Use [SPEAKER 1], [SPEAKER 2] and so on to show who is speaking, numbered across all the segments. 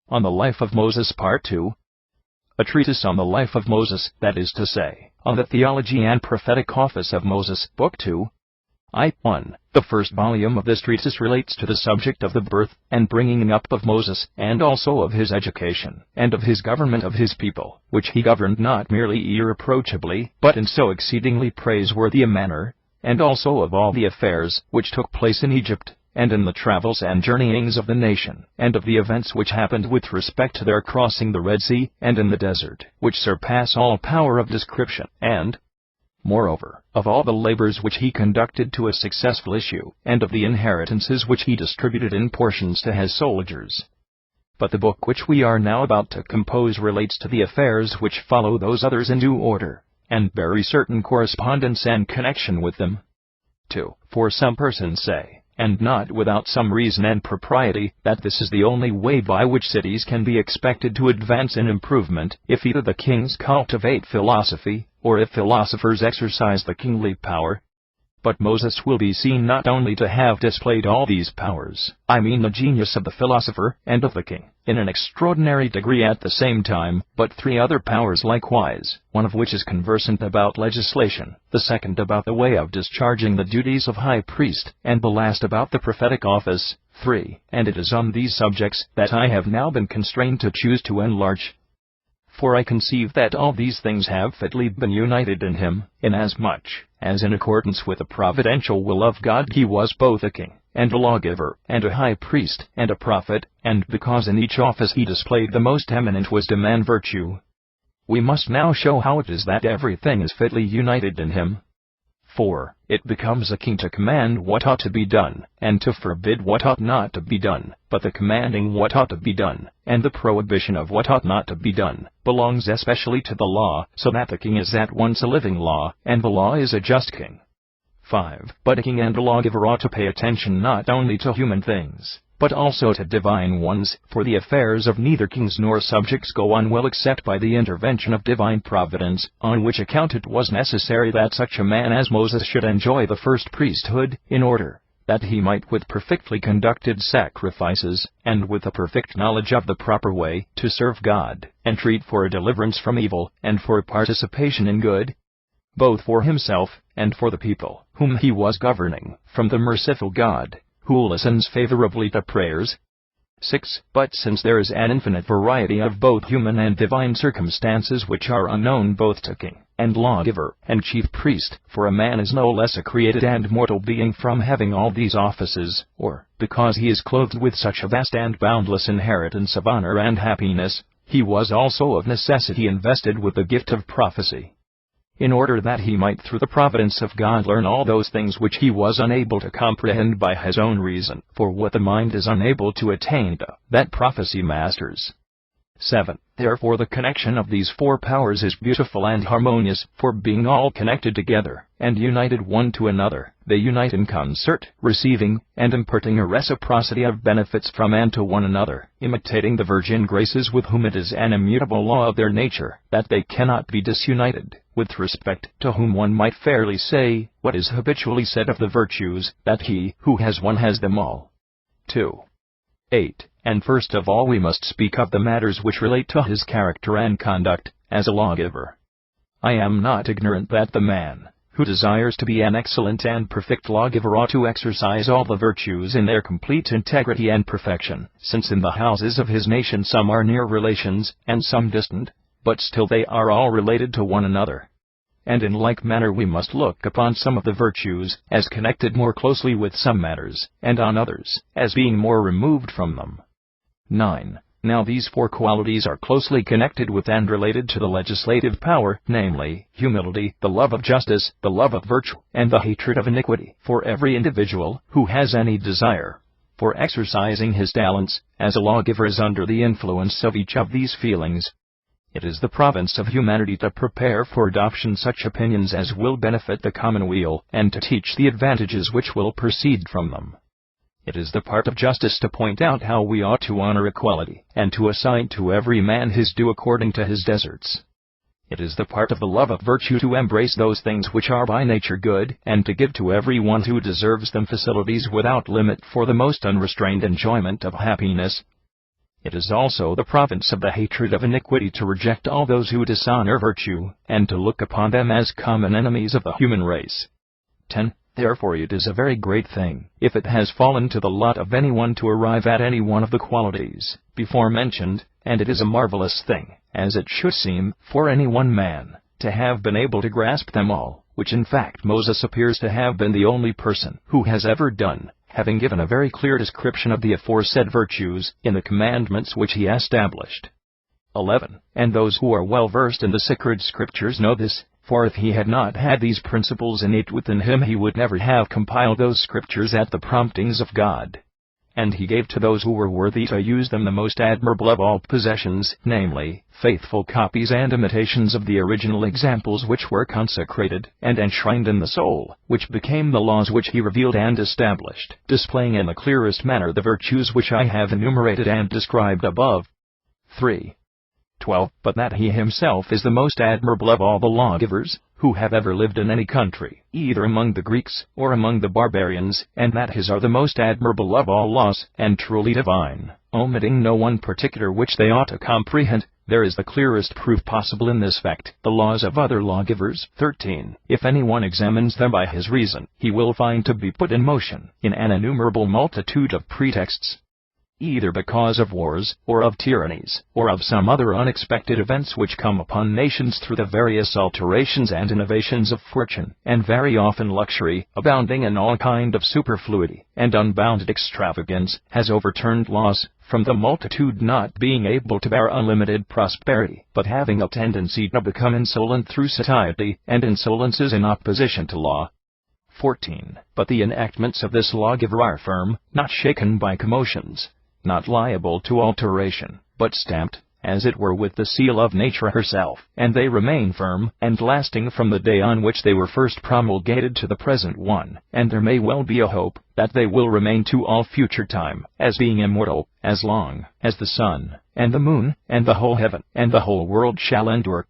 [SPEAKER 1] On the Life of Moses Part 2. A treatise on the life of Moses, that is to say, on the theology and prophetic office of Moses, Book 2. I.1. The first volume of this treatise relates to the subject of the birth and bringing up of Moses, and also of his education, and of his government of his people, which he governed not merely irreproachably, but in so exceedingly praiseworthy a manner, and also of all the affairs which took place in Egypt, and in the travels and journeyings of the nation, and of the events which happened with respect to their crossing the Red Sea, and in the desert, which surpass all power of description, and, moreover, of all the labors which he conducted to a successful issue, and of the inheritances which he distributed in portions to his soldiers. But the book which we are now about to compose relates to the affairs which follow those others in due order, and bear a certain correspondence and connection with them. 2. For some persons say, and not without some reason and propriety, that this is the only way by which cities can be expected to advance in improvement, if either the kings cultivate philosophy, or if philosophers exercise the kingly power. But Moses will be seen not only to have displayed all these powers, I mean the genius of the philosopher and of the king, in an extraordinary degree at the same time, but three other powers likewise, one of which is conversant about legislation, the second about the way of discharging the duties of high priest, and the last about the prophetic office. 3. And it is on these subjects that I have now been constrained to choose to enlarge. For I conceive that all these things have fitly been united in him, inasmuch as in accordance with the providential will of God he was both a king, and a lawgiver, and a high priest, and a prophet, and because in each office he displayed the most eminent wisdom and virtue. We must now show how it is that everything is fitly united in him. 4. It becomes a king to command what ought to be done, and to forbid what ought not to be done, but the commanding what ought to be done, and the prohibition of what ought not to be done, belongs especially to the law, so that the king is at once a living law, and the law is a just king. 5. But a king and a lawgiver ought to pay attention not only to human things, but also to divine ones, for the affairs of neither kings nor subjects go on well except by the intervention of divine providence, on which account it was necessary that such a man as Moses should enjoy the first priesthood, in order that he might with perfectly conducted sacrifices, and with a perfect knowledge of the proper way, to serve God, entreat for a deliverance from evil, and for participation in good, both for himself, and for the people, whom he was governing, from the merciful God, who listens favorably to prayers. 6. But since there is an infinite variety of both human and divine circumstances which are unknown both to king, and lawgiver, and chief priest, for a man is no less a created and mortal being from having all these offices, or, because he is clothed with such a vast and boundless inheritance of honor and happiness, he was also of necessity invested with the gift of prophecy, in order that he might through the providence of God learn all those things which he was unable to comprehend by his own reason, for what the mind is unable to attain to, that prophecy masters. 7. Therefore the connection of these four powers is beautiful and harmonious, for being all connected together, and united one to another, they unite in concert, receiving, and imparting a reciprocity of benefits from and to one another, imitating the virgin graces with whom it is an immutable law of their nature, that they cannot be disunited, with respect to whom one might fairly say, what is habitually said of the virtues, that he who has one has them all. 2. 8. And first of all we must speak of the matters which relate to his character and conduct, as a lawgiver. I am not ignorant that the man who desires to be an excellent and perfect lawgiver ought to exercise all the virtues in their complete integrity and perfection, since in the houses of his nation some are near relations, and some distant, but still they are all related to one another. And in like manner we must look upon some of the virtues as connected more closely with some matters, and on others as being more removed from them. 9. Now these four qualities are closely connected with and related to the legislative power, namely, humility, the love of justice, the love of virtue, and the hatred of iniquity, for every individual who has any desire for exercising his talents as a lawgiver is under the influence of each of these feelings. It is the province of humanity to prepare for adoption such opinions as will benefit the commonweal, and to teach the advantages which will proceed from them. It is the part of justice to point out how we ought to honor equality, and to assign to every man his due according to his deserts. It is the part of the love of virtue to embrace those things which are by nature good, and to give to every one who deserves them facilities without limit for the most unrestrained enjoyment of happiness. It is also the province of the hatred of iniquity to reject all those who dishonor virtue, and to look upon them as common enemies of the human race. 10. Therefore it is a very great thing, if it has fallen to the lot of anyone to arrive at any one of the qualities before mentioned, and it is a marvelous thing, as it should seem, for any one man, to have been able to grasp them all, which in fact Moses appears to have been the only person who has ever done, having given a very clear description of the aforesaid virtues in the commandments which he established. 11. And those who are well versed in the sacred scriptures know this, for if he had not had these principles innate within him, he would never have compiled those scriptures at the promptings of God. And he gave to those who were worthy to use them the most admirable of all possessions, namely, faithful copies and imitations of the original examples which were consecrated and enshrined in the soul, which became the laws which he revealed and established, displaying in the clearest manner the virtues which I have enumerated and described above. 3. 12. But that he himself is the most admirable of all the lawgivers who have ever lived in any country, either among the Greeks or among the barbarians, and that his are the most admirable of all laws, and truly divine, omitting no one particular which they ought to comprehend. There is the clearest proof possible in this fact, the laws of other lawgivers. 13. If anyone examines them by his reason, he will find to be put in motion, in an innumerable multitude of pretexts, either because of wars, or of tyrannies, or of some other unexpected events which come upon nations through the various alterations and innovations of fortune, and very often luxury, abounding in all kind of superfluity, and unbounded extravagance, has overturned laws, from the multitude not being able to bear unlimited prosperity, but having a tendency to become insolent through satiety, and insolence is in opposition to law. 14. But the enactments of this lawgiver are firm, not shaken by commotions, not liable to alteration, but stamped, as it were, with the seal of nature herself, and they remain firm and lasting from the day on which they were first promulgated to the present one, and there may well be a hope that they will remain to all future time, as being immortal, as long as the sun, and the moon, and the whole heaven, and the whole world shall endure.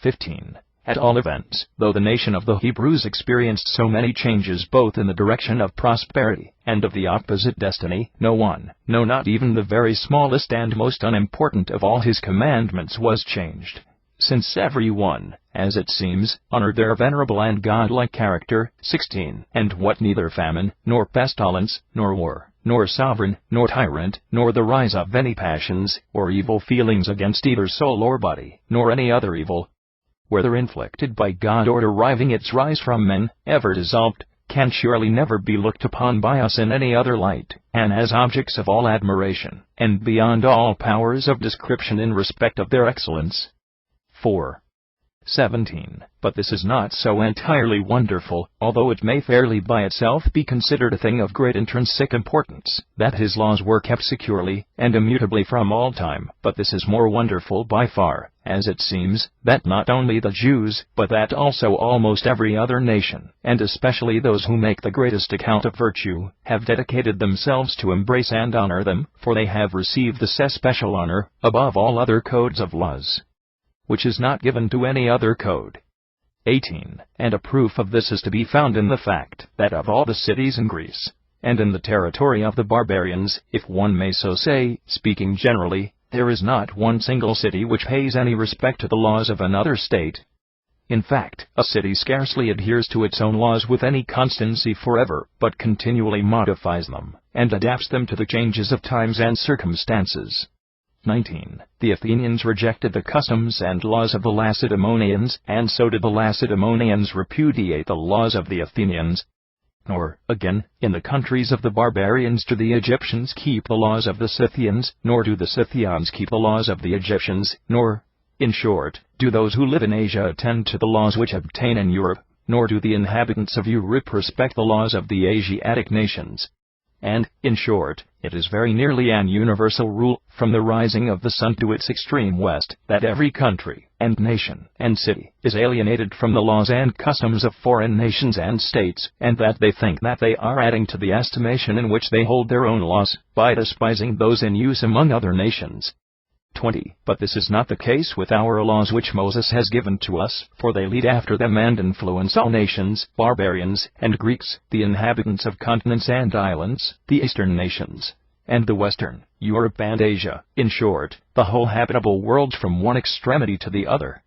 [SPEAKER 1] 15. At all events, though the nation of the Hebrews experienced so many changes both in the direction of prosperity and of the opposite destiny, no one, no, not even the very smallest and most unimportant of all his commandments was changed, since every one, as it seems, honored their venerable and godlike character. 16. And what neither famine, nor pestilence, nor war, nor sovereign, nor tyrant, nor the rise of any passions, or evil feelings against either soul or body, nor any other evil, whether inflicted by God or deriving its rise from men, ever dissolved, can surely never be looked upon by us in any other light, and as objects of all admiration, and beyond all powers of description in respect of their excellence. 4. 17. But this is not so entirely wonderful, although it may fairly by itself be considered a thing of great intrinsic importance, that his laws were kept securely and immutably from all time. But this is more wonderful by far, as it seems, that not only the Jews, but that also almost every other nation, and especially those who make the greatest account of virtue, have dedicated themselves to embrace and honor them, for they have received this especial honor, above all other codes of laws, which is not given to any other code. 18. And a proof of this is to be found in the fact that of all the cities in Greece, and in the territory of the barbarians, if one may so say, speaking generally, there is not one single city which pays any respect to the laws of another state. In fact, a city scarcely adheres to its own laws with any constancy forever, but continually modifies them, and adapts them to the changes of times and circumstances. 19. The Athenians rejected the customs and laws of the Lacedaemonians, and so did the Lacedaemonians repudiate the laws of the Athenians. Nor, again, in the countries of the barbarians do the Egyptians keep the laws of the Scythians, nor do the Scythians keep the laws of the Egyptians, nor, in short, do those who live in Asia attend to the laws which obtain in Europe, nor do the inhabitants of Europe respect the laws of the Asiatic nations. And, in short, it is very nearly an universal rule, from the rising of the sun to its extreme west, that every country, and nation, and city, is alienated from the laws and customs of foreign nations and states, and that they think that they are adding to the estimation in which they hold their own laws, by despising those in use among other nations. 20. But this is not the case with our laws which Moses has given to us, for they lead after them and influence all nations, barbarians and Greeks, the inhabitants of continents and islands, the eastern nations, and the western, Europe and Asia, in short, the whole habitable world from one extremity to the other.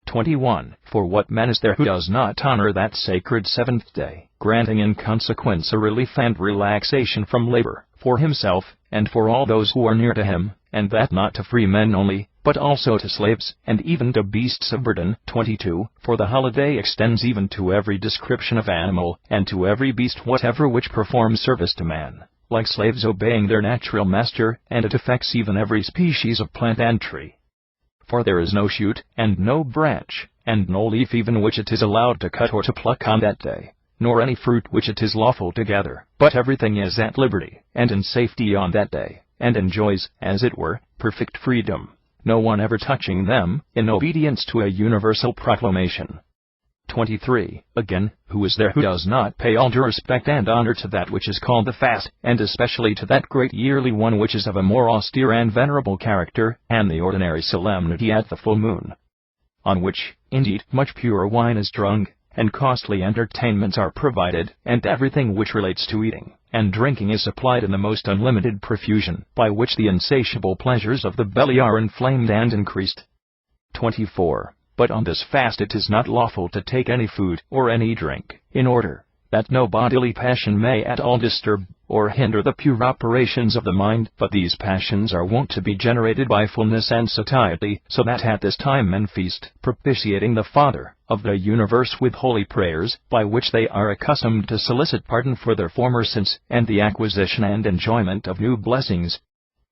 [SPEAKER 1] 21. For what man is there who does not honor that sacred seventh day, granting in consequence a relief and relaxation from labor, for himself, and for all those who are near to him, and that not to free men only, but also to slaves, and even to beasts of burden. 22. For the holiday extends even to every description of animal, and to every beast whatever which performs service to man, like slaves obeying their natural master, and it affects even every species of plant and tree. For there is no shoot, and no branch, and no leaf even which it is allowed to cut or to pluck on that day, nor any fruit which it is lawful to gather, but everything is at liberty, and in safety on that day, and enjoys, as it were, perfect freedom, no one ever touching them, in obedience to a universal proclamation. 23. Again, who is there who does not pay all due respect and honor to that which is called the fast, and especially to that great yearly one which is of a more austere and venerable character, and the ordinary solemnity at the full moon, on which, indeed, much pure wine is drunk, and costly entertainments are provided, and everything which relates to eating and drinking is supplied in the most unlimited profusion, by which the insatiable pleasures of the belly are inflamed and increased. 24. But on this fast it is not lawful to take any food or any drink, in order that no bodily passion may at all disturb or hinder the pure operations of the mind, but these passions are wont to be generated by fullness and satiety, so that at this time men feast, propitiating the Father of the universe with holy prayers, by which they are accustomed to solicit pardon for their former sins, and the acquisition and enjoyment of new blessings.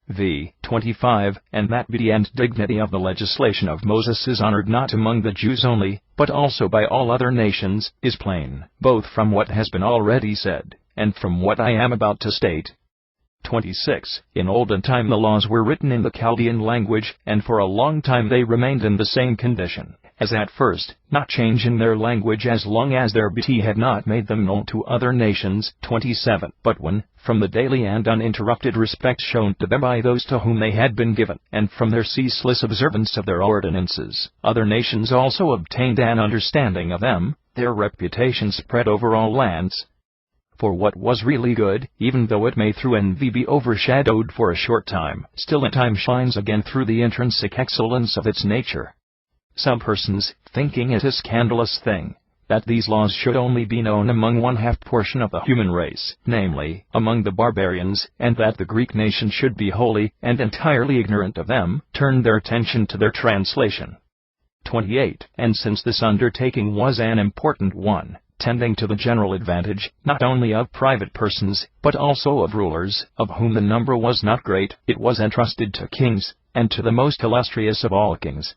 [SPEAKER 1] v. 25. And that beauty and dignity of the legislation of Moses is honored not among the Jews only, but also by all other nations, is plain, both from what has been already said, and from what I am about to state. 26. In olden time the laws were written in the Chaldean language, and for a long time they remained in the same condition as at first, not changing their language as long as their beauty had not made them known to other nations. 27. But when, from the daily and uninterrupted respect shown to them by those to whom they had been given, and from their ceaseless observance of their ordinances, other nations also obtained an understanding of them, their reputation spread over all lands. For what was really good, even though it may through envy be overshadowed for a short time, still in time shines again through the intrinsic excellence of its nature. Some persons, thinking it a scandalous thing, that these laws should only be known among one half portion of the human race, namely, among the barbarians, and that the Greek nation should be wholly and entirely ignorant of them, turned their attention to their translation. 28. And since this undertaking was an important one, tending to the general advantage, not only of private persons, but also of rulers, of whom the number was not great, it was entrusted to kings, and to the most illustrious of all kings.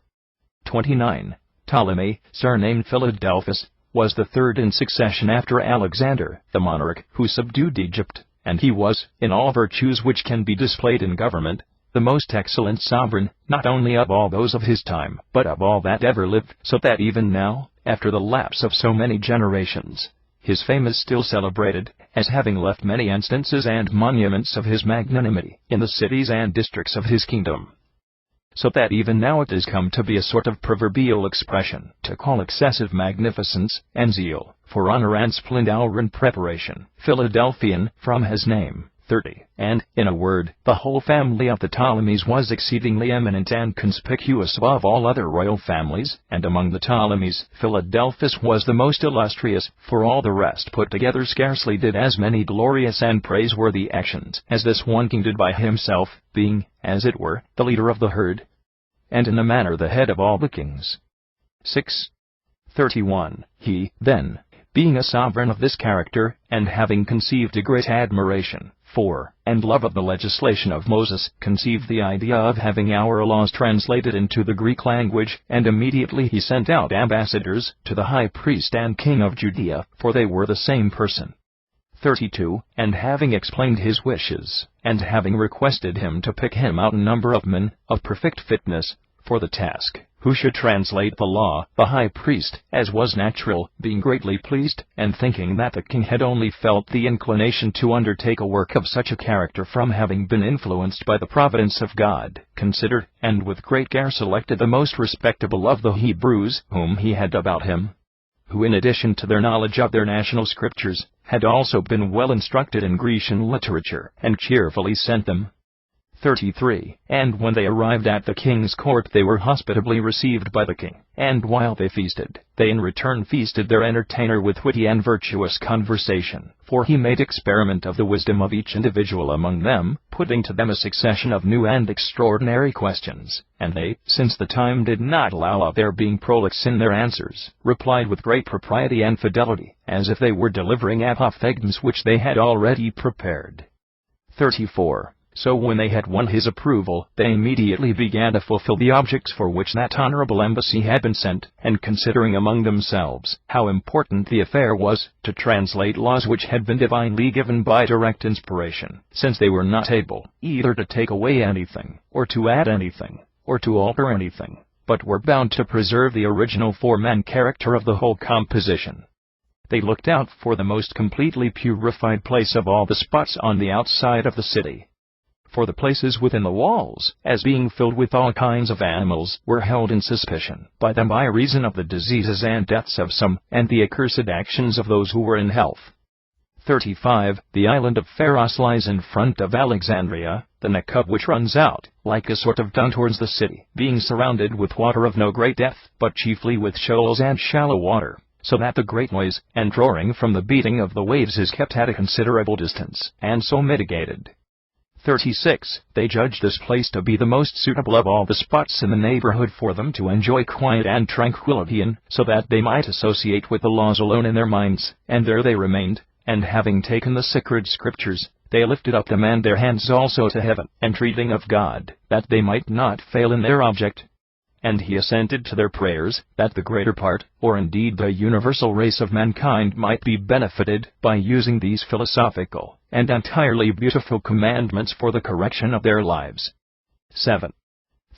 [SPEAKER 1] 29. Ptolemy, surnamed Philadelphus, was the third in succession after Alexander, the monarch, who subdued Egypt, and he was, in all virtues which can be displayed in government, the most excellent sovereign, not only of all those of his time, but of all that ever lived, so that even now, after the lapse of so many generations, his fame is still celebrated, as having left many instances and monuments of his magnanimity in the cities and districts of his kingdom. So that even now it is come to be a sort of proverbial expression, to call excessive magnificence, and zeal, for honor and splendor in preparation, Philadelphian, from his name. 30. And, in a word, the whole family of the Ptolemies was exceedingly eminent and conspicuous above all other royal families, and among the Ptolemies, Philadelphus was the most illustrious, for all the rest put together scarcely did as many glorious and praiseworthy actions as this one king did by himself, being, as it were, the leader of the herd, and in a manner the head of all the kings. 6. 31. He, then, being a sovereign of this character, and having conceived a great admiration for, and love of the legislation of Moses, conceived the idea of having our laws translated into the Greek language, and immediately he sent out ambassadors to the high priest and king of Judea, for they were the same person. 32. And having explained his wishes, and having requested him to pick him out a number of men, of perfect fitness, for the task, who should translate the law, the high priest, as was natural, being greatly pleased, and thinking that the king had only felt the inclination to undertake a work of such a character from having been influenced by the providence of God, considered, and with great care selected the most respectable of the Hebrews, whom he had about him, who in addition to their knowledge of their national scriptures, had also been well instructed in Grecian literature, and cheerfully sent them. 33. And when they arrived at the king's court they were hospitably received by the king, and while they feasted, they in return feasted their entertainer with witty and virtuous conversation, for he made experiment of the wisdom of each individual among them, putting to them a succession of new and extraordinary questions, and they, since the time did not allow of their being prolix in their answers, replied with great propriety and fidelity, as if they were delivering apophthegms which they had already prepared. 34. So when they had won his approval, they immediately began to fulfill the objects for which that honorable embassy had been sent, and considering among themselves how important the affair was, to translate laws which had been divinely given by direct inspiration, since they were not able either to take away anything, or to add anything, or to alter anything, but were bound to preserve the original form and character of the whole composition. They looked out for the most completely purified place of all the spots on the outside of the city. For the places within the walls, as being filled with all kinds of animals, were held in suspicion by them by reason of the diseases and deaths of some, and the accursed actions of those who were in health. 35. The island of Pharos lies in front of Alexandria, the neck of which runs out, like a sort of dun towards the city, being surrounded with water of no great depth, but chiefly with shoals and shallow water, so that the great noise and roaring from the beating of the waves is kept at a considerable distance, and so mitigated. 36. They judged this place to be the most suitable of all the spots in the neighborhood for them to enjoy quiet and tranquility in, so that they might associate with the laws alone in their minds, and there they remained, and having taken the sacred scriptures, they lifted up them and their hands also to heaven, entreating of God, that they might not fail in their object. And he assented to their prayers, that the greater part, or indeed the universal race of mankind might be benefited by using these philosophical and entirely beautiful commandments for the correction of their lives. 7.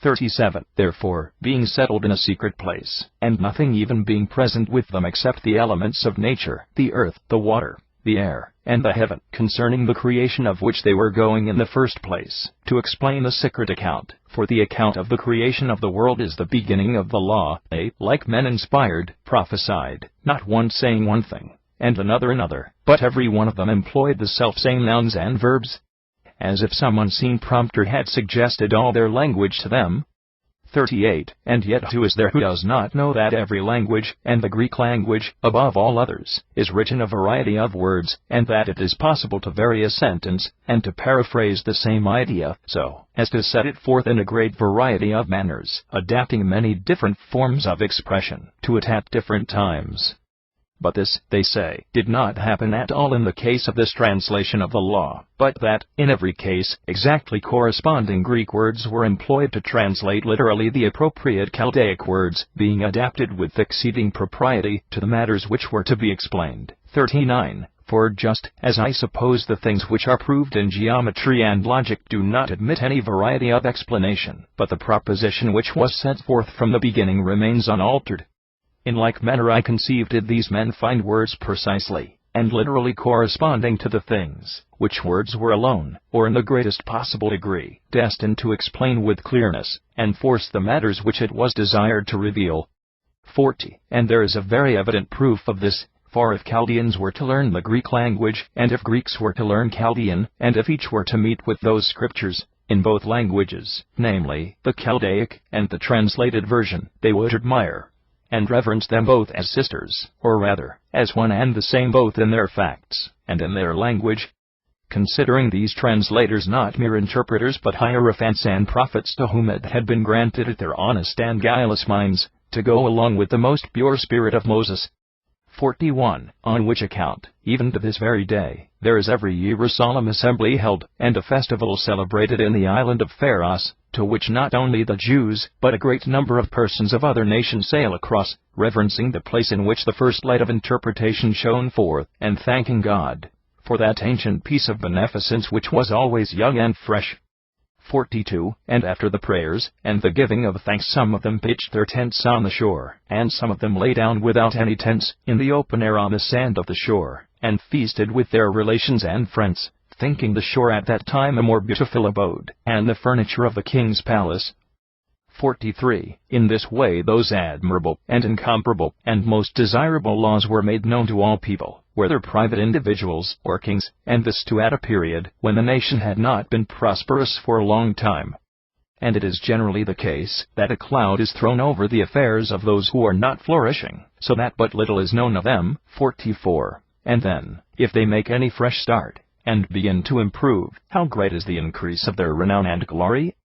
[SPEAKER 1] 37. Therefore, being settled in a secret place, and nothing even being present with them except the elements of nature, the earth, the water, the air, and the heaven, concerning the creation of which they were going in the first place, to explain the secret account, for the account of the creation of the world is the beginning of the law, they, like men inspired, prophesied, not one saying one thing, and another, but every one of them employed the self-same nouns and verbs, as if some unseen prompter had suggested all their language to them. 38. And yet who is there who does not know that every language, and the Greek language, above all others, is rich in a variety of words, and that it is possible to vary a sentence, and to paraphrase the same idea, so as to set it forth in a great variety of manners, adapting many different forms of expression to it at different times. But this, they say, did not happen at all in the case of this translation of the law, but that, in every case, exactly corresponding Greek words were employed to translate literally the appropriate Chaldaic words, being adapted with exceeding propriety to the matters which were to be explained. 39. For just as I suppose the things which are proved in geometry and logic do not admit any variety of explanation, but the proposition which was set forth from the beginning remains unaltered, in like manner I conceive did these men find words precisely and literally corresponding to the things, which words were alone, or in the greatest possible degree, destined to explain with clearness and force the matters which it was desired to reveal. 40. And there is a very evident proof of this, for if Chaldeans were to learn the Greek language, and if Greeks were to learn Chaldean, and if each were to meet with those scriptures, in both languages, namely, the Chaldaic and the translated version, they would admire and reverence them both as sisters, or rather, as one and the same both in their facts, and in their language. Considering these translators not mere interpreters but hierophants and prophets to whom it had been granted at their honest and guileless minds, to go along with the most pure spirit of Moses. 41. On which account, even to this very day, there is every year a solemn assembly held, and a festival celebrated in the island of Pharos, to which not only the Jews, but a great number of persons of other nations sail across, reverencing the place in which the first light of interpretation shone forth, and thanking God for that ancient piece of beneficence which was always young and fresh. 42. And after the prayers and the giving of thanks, some of them pitched their tents on the shore, and some of them lay down without any tents, in the open air on the sand of the shore, and feasted with their relations and friends, thinking the shore at that time a more beautiful abode, and the furniture of the king's palace. 43. In this way those admirable and incomparable and most desirable laws were made known to all people, whether private individuals or kings, and this too at a period when the nation had not been prosperous for a long time. And it is generally the case that a cloud is thrown over the affairs of those who are not flourishing, so that but little is known of them. 44. And then, if they make any fresh start, and begin to improve, how great is the increase of their renown and glory?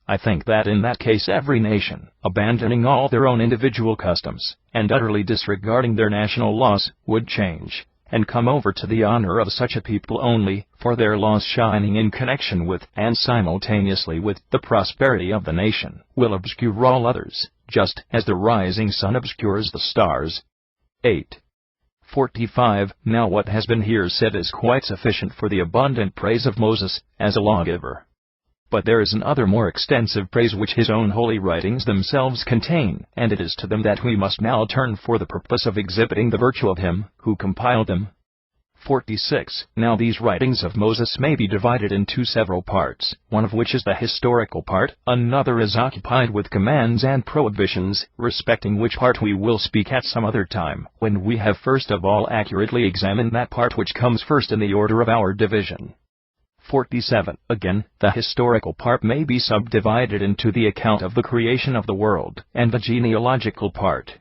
[SPEAKER 1] I think that in that case every nation, abandoning all their own individual customs, and utterly disregarding their national laws, would change, and come over to the honor of such a people only, for their laws shining in connection with, and simultaneously with, the prosperity of the nation, will obscure all others, just as the rising sun obscures the stars. 8. 45. Now what has been here said is quite sufficient for the abundant praise of Moses, as a lawgiver. But there is another more extensive praise which his own holy writings themselves contain, and it is to them that we must now turn for the purpose of exhibiting the virtue of him who compiled them. 46. Now these writings of Moses may be divided into several parts, one of which is the historical part, another is occupied with commands and prohibitions, respecting which part we will speak at some other time, when we have first of all accurately examined that part which comes first in the order of our division. 47. Again, the historical part may be subdivided into the account of the creation of the world, and the genealogical part.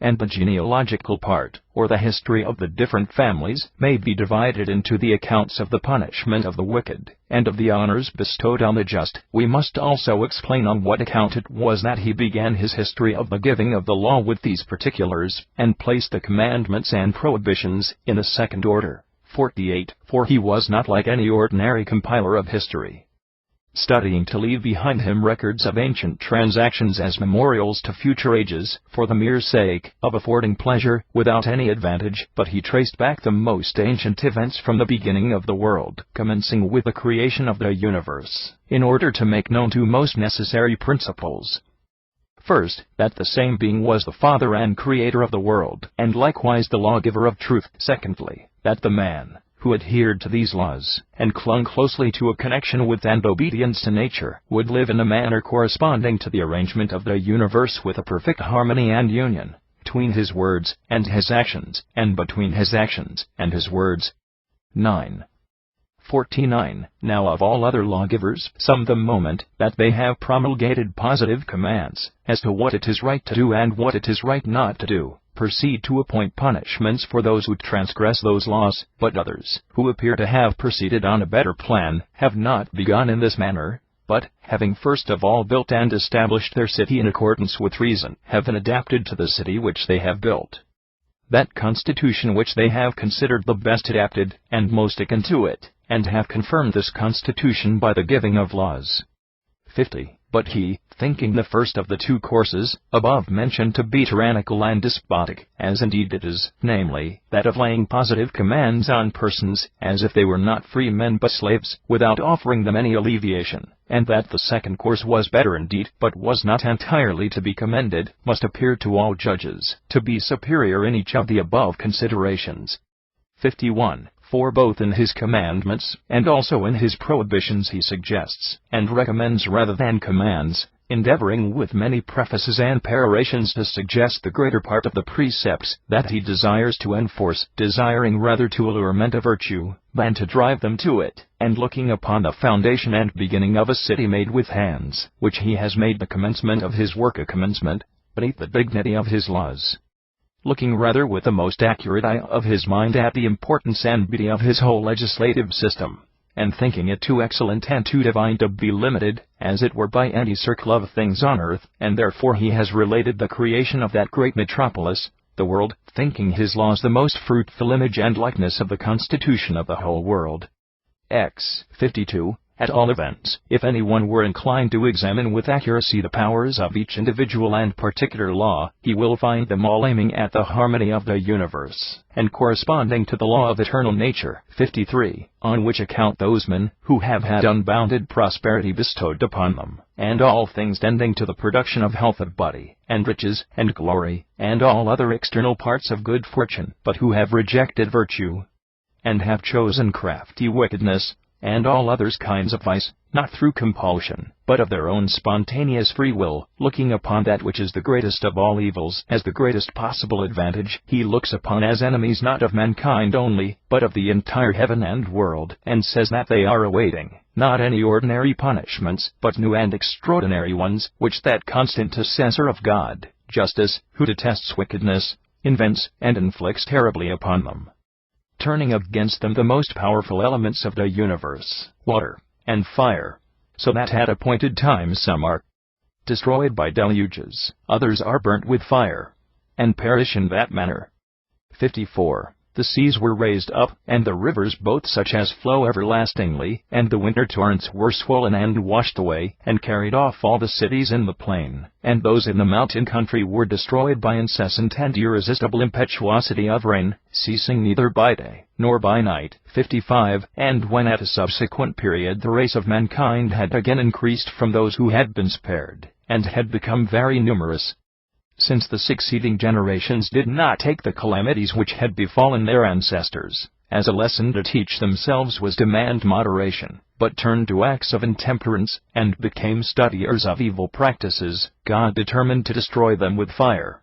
[SPEAKER 1] And the genealogical part, or the history of the different families, may be divided into the accounts of the punishment of the wicked, and of the honors bestowed on the just. We must also explain on what account it was that he began his history of the giving of the law with these particulars, and placed the commandments and prohibitions in the second order. 48. For he was not like any ordinary compiler of history, studying to leave behind him records of ancient transactions as memorials to future ages, for the mere sake of affording pleasure, without any advantage, but he traced back the most ancient events from the beginning of the world, commencing with the creation of the universe, in order to make known two most necessary principles. First, that the same being was the Father and Creator of the world, and likewise the lawgiver of truth. Secondly, that the man, who adhered to these laws, and clung closely to a connection with and obedience to nature, would live in a manner corresponding to the arrangement of the universe with a perfect harmony and union, between his words and his actions, and between his actions and his words. 9. 49. Now of all other lawgivers, some the moment that they have promulgated positive commands, as to what it is right to do and what it is right not to do, proceed to appoint punishments for those who transgress those laws, but others, who appear to have proceeded on a better plan, have not begun in this manner, but, having first of all built and established their city in accordance with reason, have been adapted to the city which they have built, that constitution which they have considered the best adapted, and most akin to it, and have confirmed this constitution by the giving of laws. 50. But he, thinking the first of the two courses, above mentioned to be tyrannical and despotic, as indeed it is, namely, that of laying positive commands on persons, as if they were not free men but slaves, without offering them any alleviation, and that the second course was better indeed, but was not entirely to be commended, must appear to all judges to be superior in each of the above considerations. 51. For both in his commandments, and also in his prohibitions he suggests, and recommends rather than commands, endeavoring with many prefaces and perorations to suggest the greater part of the precepts that he desires to enforce, desiring rather to allure men to virtue, than to drive them to it, and looking upon the foundation and beginning of a city made with hands, which he has made the commencement of his work a commencement, beneath the dignity of his laws, looking rather with the most accurate eye of his mind at the importance and beauty of his whole legislative system, and thinking it too excellent and too divine to be limited, as it were, by any circle of things on earth, and therefore he has related the creation of that great metropolis, the world, thinking his laws the most fruitful image and likeness of the constitution of the whole world. X. 52. At all events, if anyone were inclined to examine with accuracy the powers of each individual and particular law, he will find them all aiming at the harmony of the universe, and corresponding to the law of eternal nature. 53. On which account those men, who have had unbounded prosperity bestowed upon them, and all things tending to the production of health of body, and riches, and glory, and all other external parts of good fortune, but who have rejected virtue, and have chosen crafty wickedness, and all others kinds of vice, not through compulsion, but of their own spontaneous free will, looking upon that which is the greatest of all evils as the greatest possible advantage, he looks upon as enemies not of mankind only, but of the entire heaven and world, and says that they are awaiting, not any ordinary punishments, but new and extraordinary ones, which that constant assessor of God, justice, who detests wickedness, invents and inflicts terribly upon them, turning against them the most powerful elements of the universe, water and fire, so that at appointed times some are destroyed by deluges, others are burnt with fire, and perish in that manner. 54. The seas were raised up, and the rivers both such as flow everlastingly, and the winter torrents were swollen and washed away, and carried off all the cities in the plain, and those in the mountain country were destroyed by incessant and irresistible impetuosity of rain, ceasing neither by day nor by night. 55. And when at a subsequent period the race of mankind had again increased from those who had been spared, and had become very numerous, since the succeeding generations did not take the calamities which had befallen their ancestors as a lesson to teach themselves was demand moderation, but turned to acts of intemperance, and became studiers of evil practices, God determined to destroy them with fire.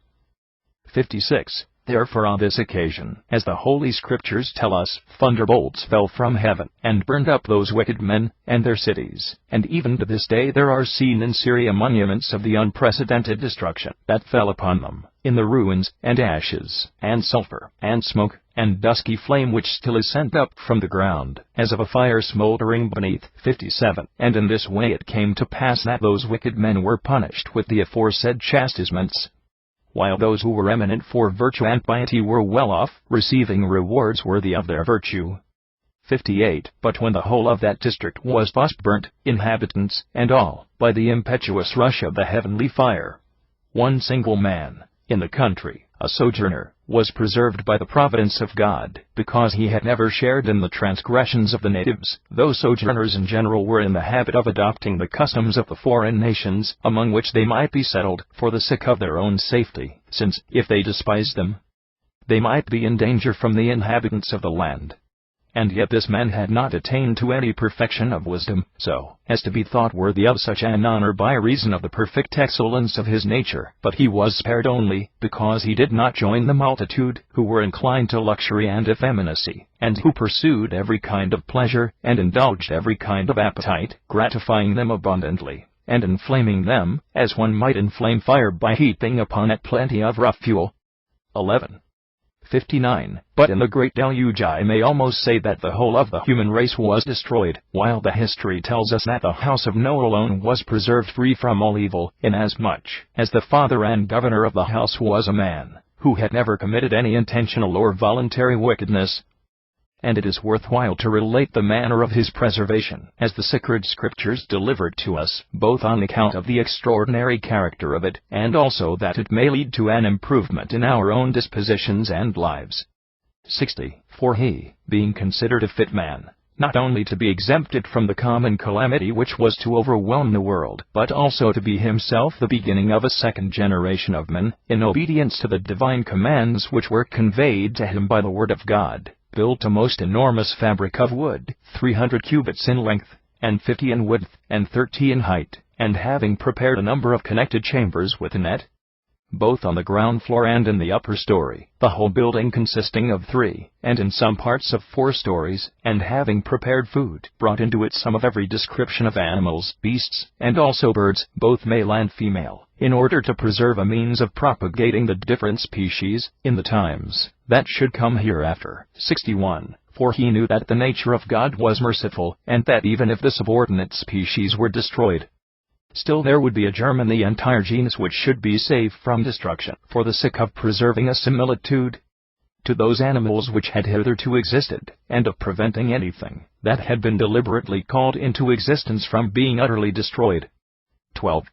[SPEAKER 1] 56. Therefore on this occasion, as the Holy Scriptures tell us, thunderbolts fell from heaven, and burned up those wicked men, and their cities, and even to this day there are seen in Syria monuments of the unprecedented destruction that fell upon them, in the ruins, and ashes, and sulfur, and smoke, and dusky flame which still is sent up from the ground, as of a fire smoldering beneath. 57. And in this way it came to pass that those wicked men were punished with the aforesaid chastisements, while those who were eminent for virtue and piety were well off, receiving rewards worthy of their virtue. 58. But when the whole of that district was thus burnt, inhabitants and all, by the impetuous rush of the heavenly fire, one single man, in the country, a sojourner, was preserved by the providence of God, because he had never shared in the transgressions of the natives. Those sojourners in general were in the habit of adopting the customs of the foreign nations, among which they might be settled, for the sake of their own safety, since, if they despised them, they might be in danger from the inhabitants of the land. And yet this man had not attained to any perfection of wisdom, so as to be thought worthy of such an honor by reason of the perfect excellence of his nature, but he was spared only because he did not join the multitude, who were inclined to luxury and effeminacy, and who pursued every kind of pleasure, and indulged every kind of appetite, gratifying them abundantly, and inflaming them, as one might inflame fire by heaping upon it plenty of rough fuel. 11. 59. But in the great deluge I may almost say that the whole of the human race was destroyed, while the history tells us that the house of Noah alone was preserved free from all evil, inasmuch as the father and governor of the house was a man who had never committed any intentional or voluntary wickedness. And it is worthwhile to relate the manner of his preservation, as the sacred Scriptures deliver it to us, both on account of the extraordinary character of it, and also that it may lead to an improvement in our own dispositions and lives. 60. For he, being considered a fit man, not only to be exempted from the common calamity which was to overwhelm the world, but also to be himself the beginning of a second generation of men, in obedience to the divine commands which were conveyed to him by the word of God, built a most enormous fabric of wood, 300 cubits in length, and 50 in width, and 30 in height, and having prepared a number of connected chambers within it, both on the ground floor and in the upper story, the whole building consisting of 3, and in some parts of 4 stories, and having prepared food, brought into it some of every description of animals, beasts, and also birds, both male and female, in order to preserve a means of propagating the different species, in the times that should come hereafter. 61. For he knew that the nature of God was merciful, and that even if the subordinate species were destroyed, still there would be a germ in the entire genus which should be saved from destruction, for the sake of preserving a similitude to those animals which had hitherto existed, and of preventing anything that had been deliberately called into existence from being utterly destroyed. 12.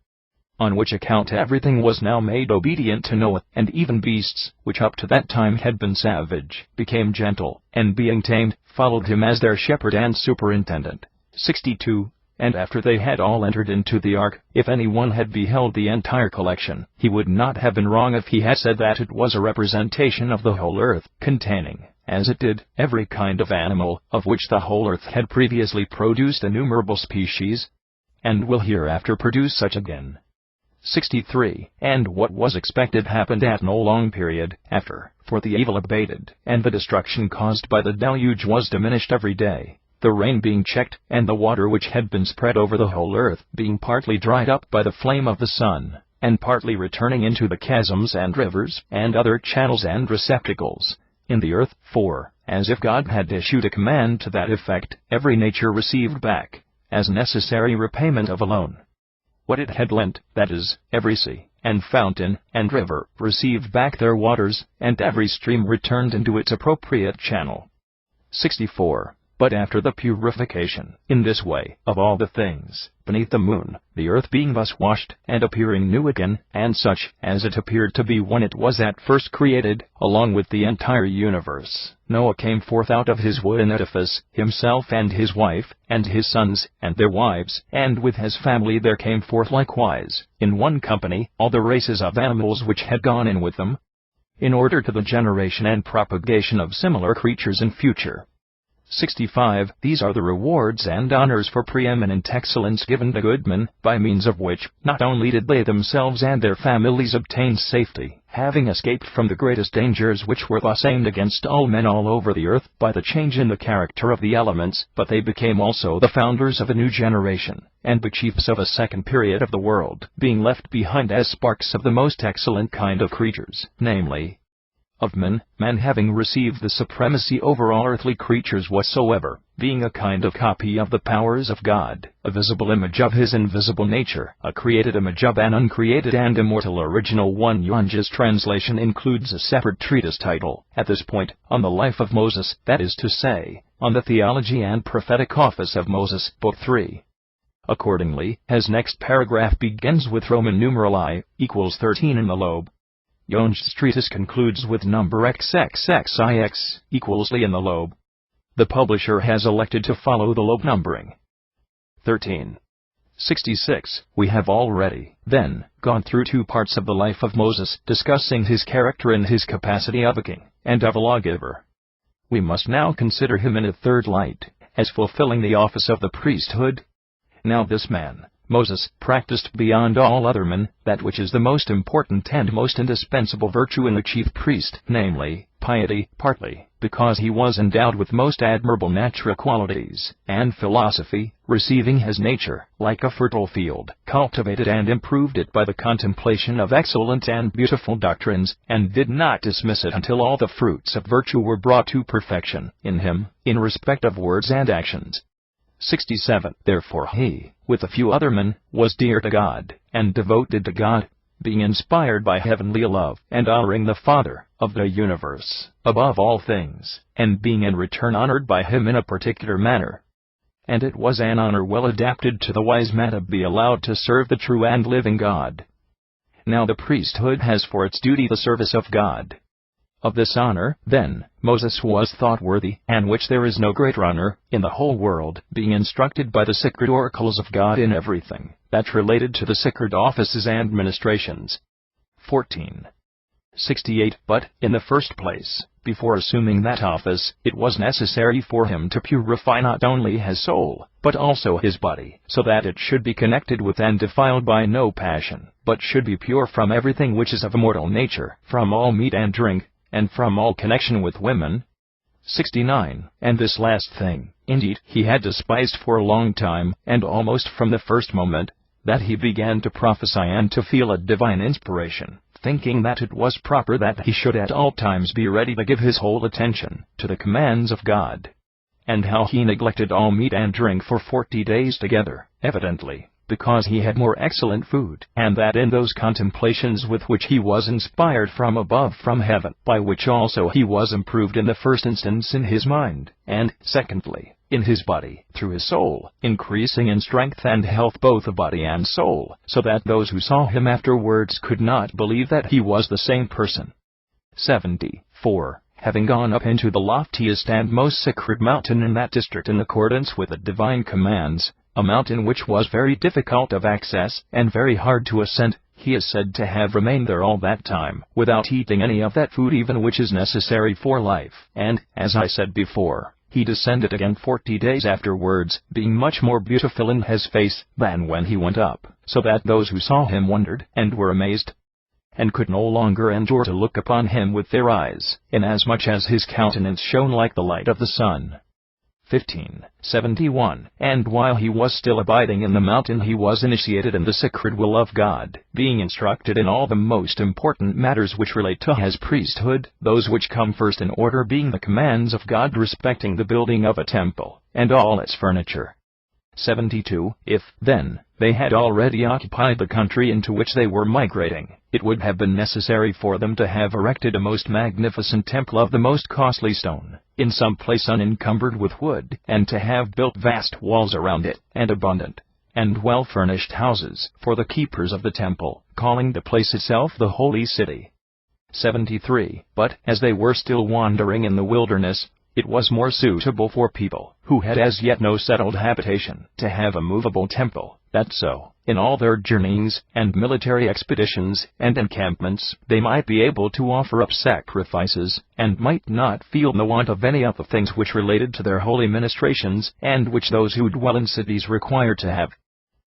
[SPEAKER 1] On which account everything was now made obedient to Noah, and even beasts, which up to that time had been savage, became gentle, and being tamed, followed him as their shepherd and superintendent. 62. And after they had all entered into the ark, if any one had beheld the entire collection, he would not have been wrong if he had said that it was a representation of the whole earth, containing as it did, every kind of animal, of which the whole earth had previously produced innumerable species, and will hereafter produce such again. 63. And what was expected happened at no long period after, for the evil abated, and the destruction caused by the deluge was diminished every day, the rain being checked, and the water which had been spread over the whole earth being partly dried up by the flame of the sun, and partly returning into the chasms and rivers, and other channels and receptacles in the earth, for, as if God had issued a command to that effect, every nature received back, as necessary repayment of a loan, what it had lent, that is, every sea, and fountain, and river, received back their waters, and every stream returned into its appropriate channel. 64. But after the purification, in this way, of all the things beneath the moon, the earth being thus washed, and appearing new again, and such as it appeared to be when it was at first created, along with the entire universe, Noah came forth out of his wooden edifice, himself and his wife, and his sons, and their wives, and with his family there came forth likewise, in one company, all the races of animals which had gone in with them, in order to the generation and propagation of similar creatures in future. 65. These are the rewards and honors for preeminent excellence given to good men, by means of which, not only did they themselves and their families obtain safety, having escaped from the greatest dangers which were thus aimed against all men all over the earth, by the change in the character of the elements, but they became also the founders of a new generation, and the chiefs of a second period of the world, being left behind as sparks of the most excellent kind of creatures, namely, of men, man having received the supremacy over all earthly creatures whatsoever, being a kind of copy of the powers of God, a visible image of his invisible nature, a created image of an uncreated and immortal original one. Young's translation includes a separate treatise title, at this point, on the life of Moses, that is to say, on the theology and prophetic office of Moses, Book 3. Accordingly, his next paragraph begins with Roman numeral I equals 13 in the lobe. Young's treatise concludes with number XXXIX equals Li in the lobe. The publisher has elected to follow the lobe numbering. 13. 66. We have already, then, gone through 2 parts of the life of Moses, discussing his character and his capacity of a king, and of a lawgiver. We must now consider him in a third light, as fulfilling the office of the priesthood. Now this man, Moses, practiced beyond all other men that which is the most important and most indispensable virtue in the chief priest, namely, piety, partly because he was endowed with most admirable natural qualities, and philosophy, receiving his nature, like a fertile field, cultivated and improved it by the contemplation of excellent and beautiful doctrines, and did not dismiss it until all the fruits of virtue were brought to perfection in him, in respect of words and actions. 67. Therefore he, with a few other men, was dear to God, and devoted to God, being inspired by heavenly love, and honoring the Father of the universe, above all things, and being in return honored by him in a particular manner. And it was an honor well adapted to the wise man to be allowed to serve the true and living God. Now the priesthood has for its duty the service of God. Of this honor, then, Moses was thought worthy, and which there is no greater honor in the whole world, being instructed by the sacred oracles of God in everything that related to the sacred offices and ministrations. 14. 68. But, in the first place, before assuming that office, it was necessary for him to purify not only his soul, but also his body, so that it should be connected with and defiled by no passion, but should be pure from everything which is of a mortal nature, from all meat and drink, and from all connection with women. 69. And this last thing, indeed, he had despised for a long time, and almost from the first moment that he began to prophesy and to feel a divine inspiration, thinking that it was proper that he should at all times be ready to give his whole attention to the commands of God. And how he neglected all meat and drink for 40 days together, evidently because he had more excellent food, and that in those contemplations with which he was inspired from above from heaven, by which also he was improved in the first instance in his mind, and, secondly, in his body, through his soul, increasing in strength and health both of body and soul, so that those who saw him afterwards could not believe that he was the same person. 74. Having gone up into the loftiest and most sacred mountain in that district in accordance with the divine commands, a mountain which was very difficult of access, and very hard to ascend, he is said to have remained there all that time, without eating any of that food even which is necessary for life, and, as I said before, he descended again 40 days afterwards, being much more beautiful in his face than when he went up, so that those who saw him wondered, and were amazed, and could no longer endure to look upon him with their eyes, inasmuch as his countenance shone like the light of the sun. 1571. And while he was still abiding in the mountain, he was initiated in the sacred will of God, being instructed in all the most important matters which relate to his priesthood, those which come first in order being the commands of God respecting the building of a temple, and all its furniture. 72. If, then, they had already occupied the country into which they were migrating, it would have been necessary for them to have erected a most magnificent temple of the most costly stone, in some place unencumbered with wood, and to have built vast walls around it, and abundant and well-furnished houses for the keepers of the temple, calling the place itself the Holy City. 73. But, as they were still wandering in the wilderness, it was more suitable for people, who had as yet no settled habitation, to have a movable temple, that so, in all their journeyings, and military expeditions, and encampments, they might be able to offer up sacrifices, and might not feel the want of any of the things which related to their holy ministrations, and which those who dwell in cities require to have.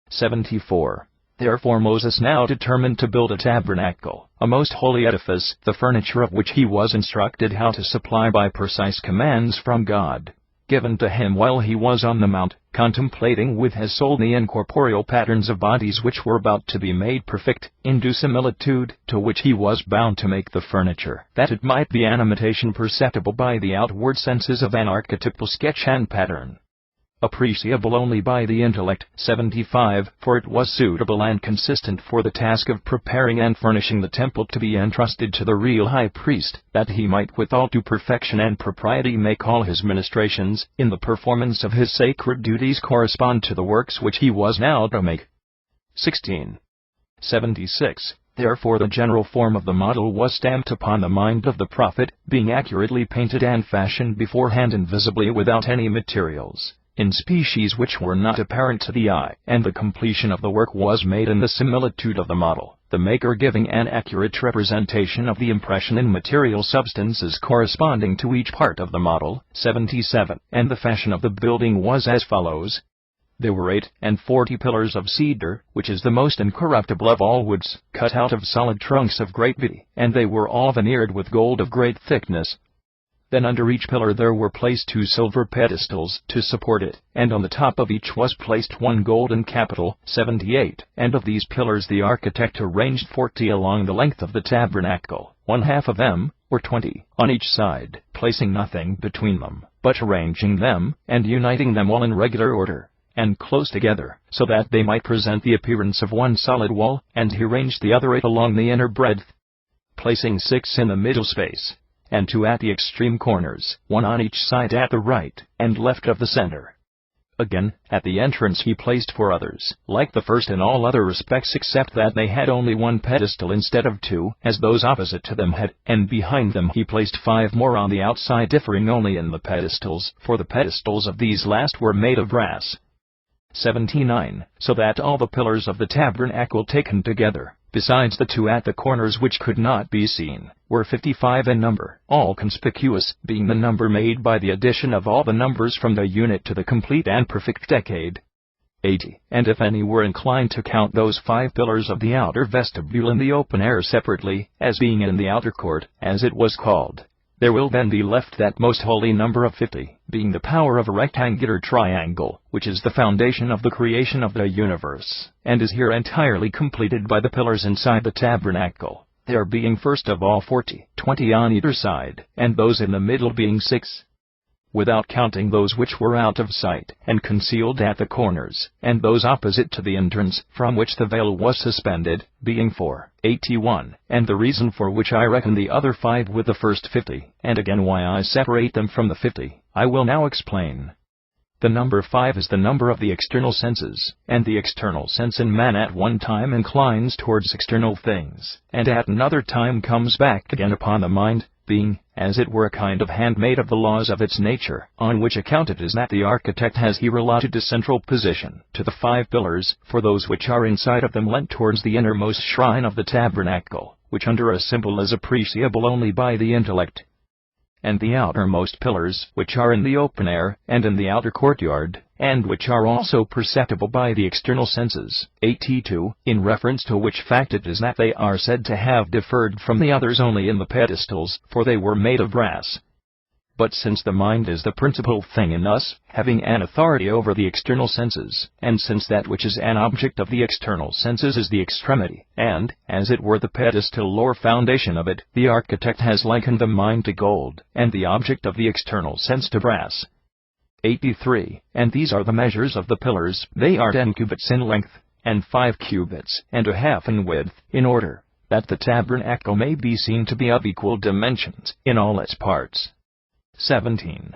[SPEAKER 1] 74. Therefore Moses now determined to build a tabernacle, a most holy edifice, the furniture of which he was instructed how to supply by precise commands from God, given to him while he was on the mount, contemplating with his soul the incorporeal patterns of bodies which were about to be made perfect, in due similitude to which he was bound to make the furniture, that it might be an imitation perceptible by the outward senses of an archetypal sketch and pattern, appreciable only by the intellect. 75. For it was suitable and consistent for the task of preparing and furnishing the temple to be entrusted to the real high priest, that he might with all due perfection and propriety make all his ministrations, in the performance of his sacred duties, correspond to the works which he was now to make. 16. 76. Therefore the general form of the model was stamped upon the mind of the prophet, being accurately painted and fashioned beforehand invisibly without any materials, in species which were not apparent to the eye, and the completion of the work was made in the similitude of the model, the maker giving an accurate representation of the impression in material substances corresponding to each part of the model. 77. And the fashion of the building was as follows. There were 48 pillars of cedar, which is the most incorruptible of all woods, cut out of solid trunks of great beauty, and they were all veneered with gold of great thickness. Then under each pillar there were placed 2 silver pedestals to support it, and on the top of each was placed 1 golden capital. 78. And of these pillars the architect arranged 40 along the length of the tabernacle, 1/2 of them, or 20, on each side, placing nothing between them, but arranging them, and uniting them all in regular order, and close together, so that they might present the appearance of one solid wall. And he arranged the other 8 along the inner breadth, placing 6 in the middle space, and 2 at the extreme corners, 1 on each side at the right and left of the center. Again, at the entrance he placed 4 others, like the first in all other respects except that they had only 1 pedestal instead of 2, as those opposite to them had, and behind them he placed 5 more on the outside, differing only in the pedestals, for the pedestals of these last were made of brass. 79. So that all the pillars of the tabernacle taken together, besides the 2 at the corners which could not be seen, were 55 in number, all conspicuous, being the number made by the addition of all the numbers from the unit to the complete and perfect decade. 80. And if any were inclined to count those 5 pillars of the outer vestibule in the open air separately, as being in the outer court, as it was called, there will then be left that most holy number of 50, being the power of a rectangular triangle, which is the foundation of the creation of the universe, and is here entirely completed by the pillars inside the tabernacle, there being first of all 40, 20 on either side, and those in the middle being 6. Without counting those which were out of sight, and concealed at the corners, and those opposite to the entrance, from which the veil was suspended, being 4. 81. And the reason for which I reckon the other 5 with the first 50, and again why I separate them from the 50, I will now explain. The number 5 is the number of the external senses, and the external sense in man at one time inclines towards external things, and at another time comes back again upon the mind, being, as it were, a kind of handmaid of the laws of its nature, on which account it is that the architect has here allotted a central position to the 5 pillars, for those which are inside of them leant towards the innermost shrine of the tabernacle, which under a symbol is appreciable only by the intellect, and the outermost pillars, which are in the open air, and in the outer courtyard, and which are also perceptible by the external senses. 82, in reference to which fact it is that they are said to have differed from the others only in the pedestals, for they were made of brass. But since the mind is the principal thing in us, having an authority over the external senses, and since that which is an object of the external senses is the extremity, and, as it were, the pedestal or foundation of it, the architect has likened the mind to gold, and the object of the external sense to brass. 83, and these are the measures of the pillars. They are 10 cubits in length, and 5 cubits and a half in width, in order that the tabernacle may be seen to be of equal dimensions in all its parts. 17.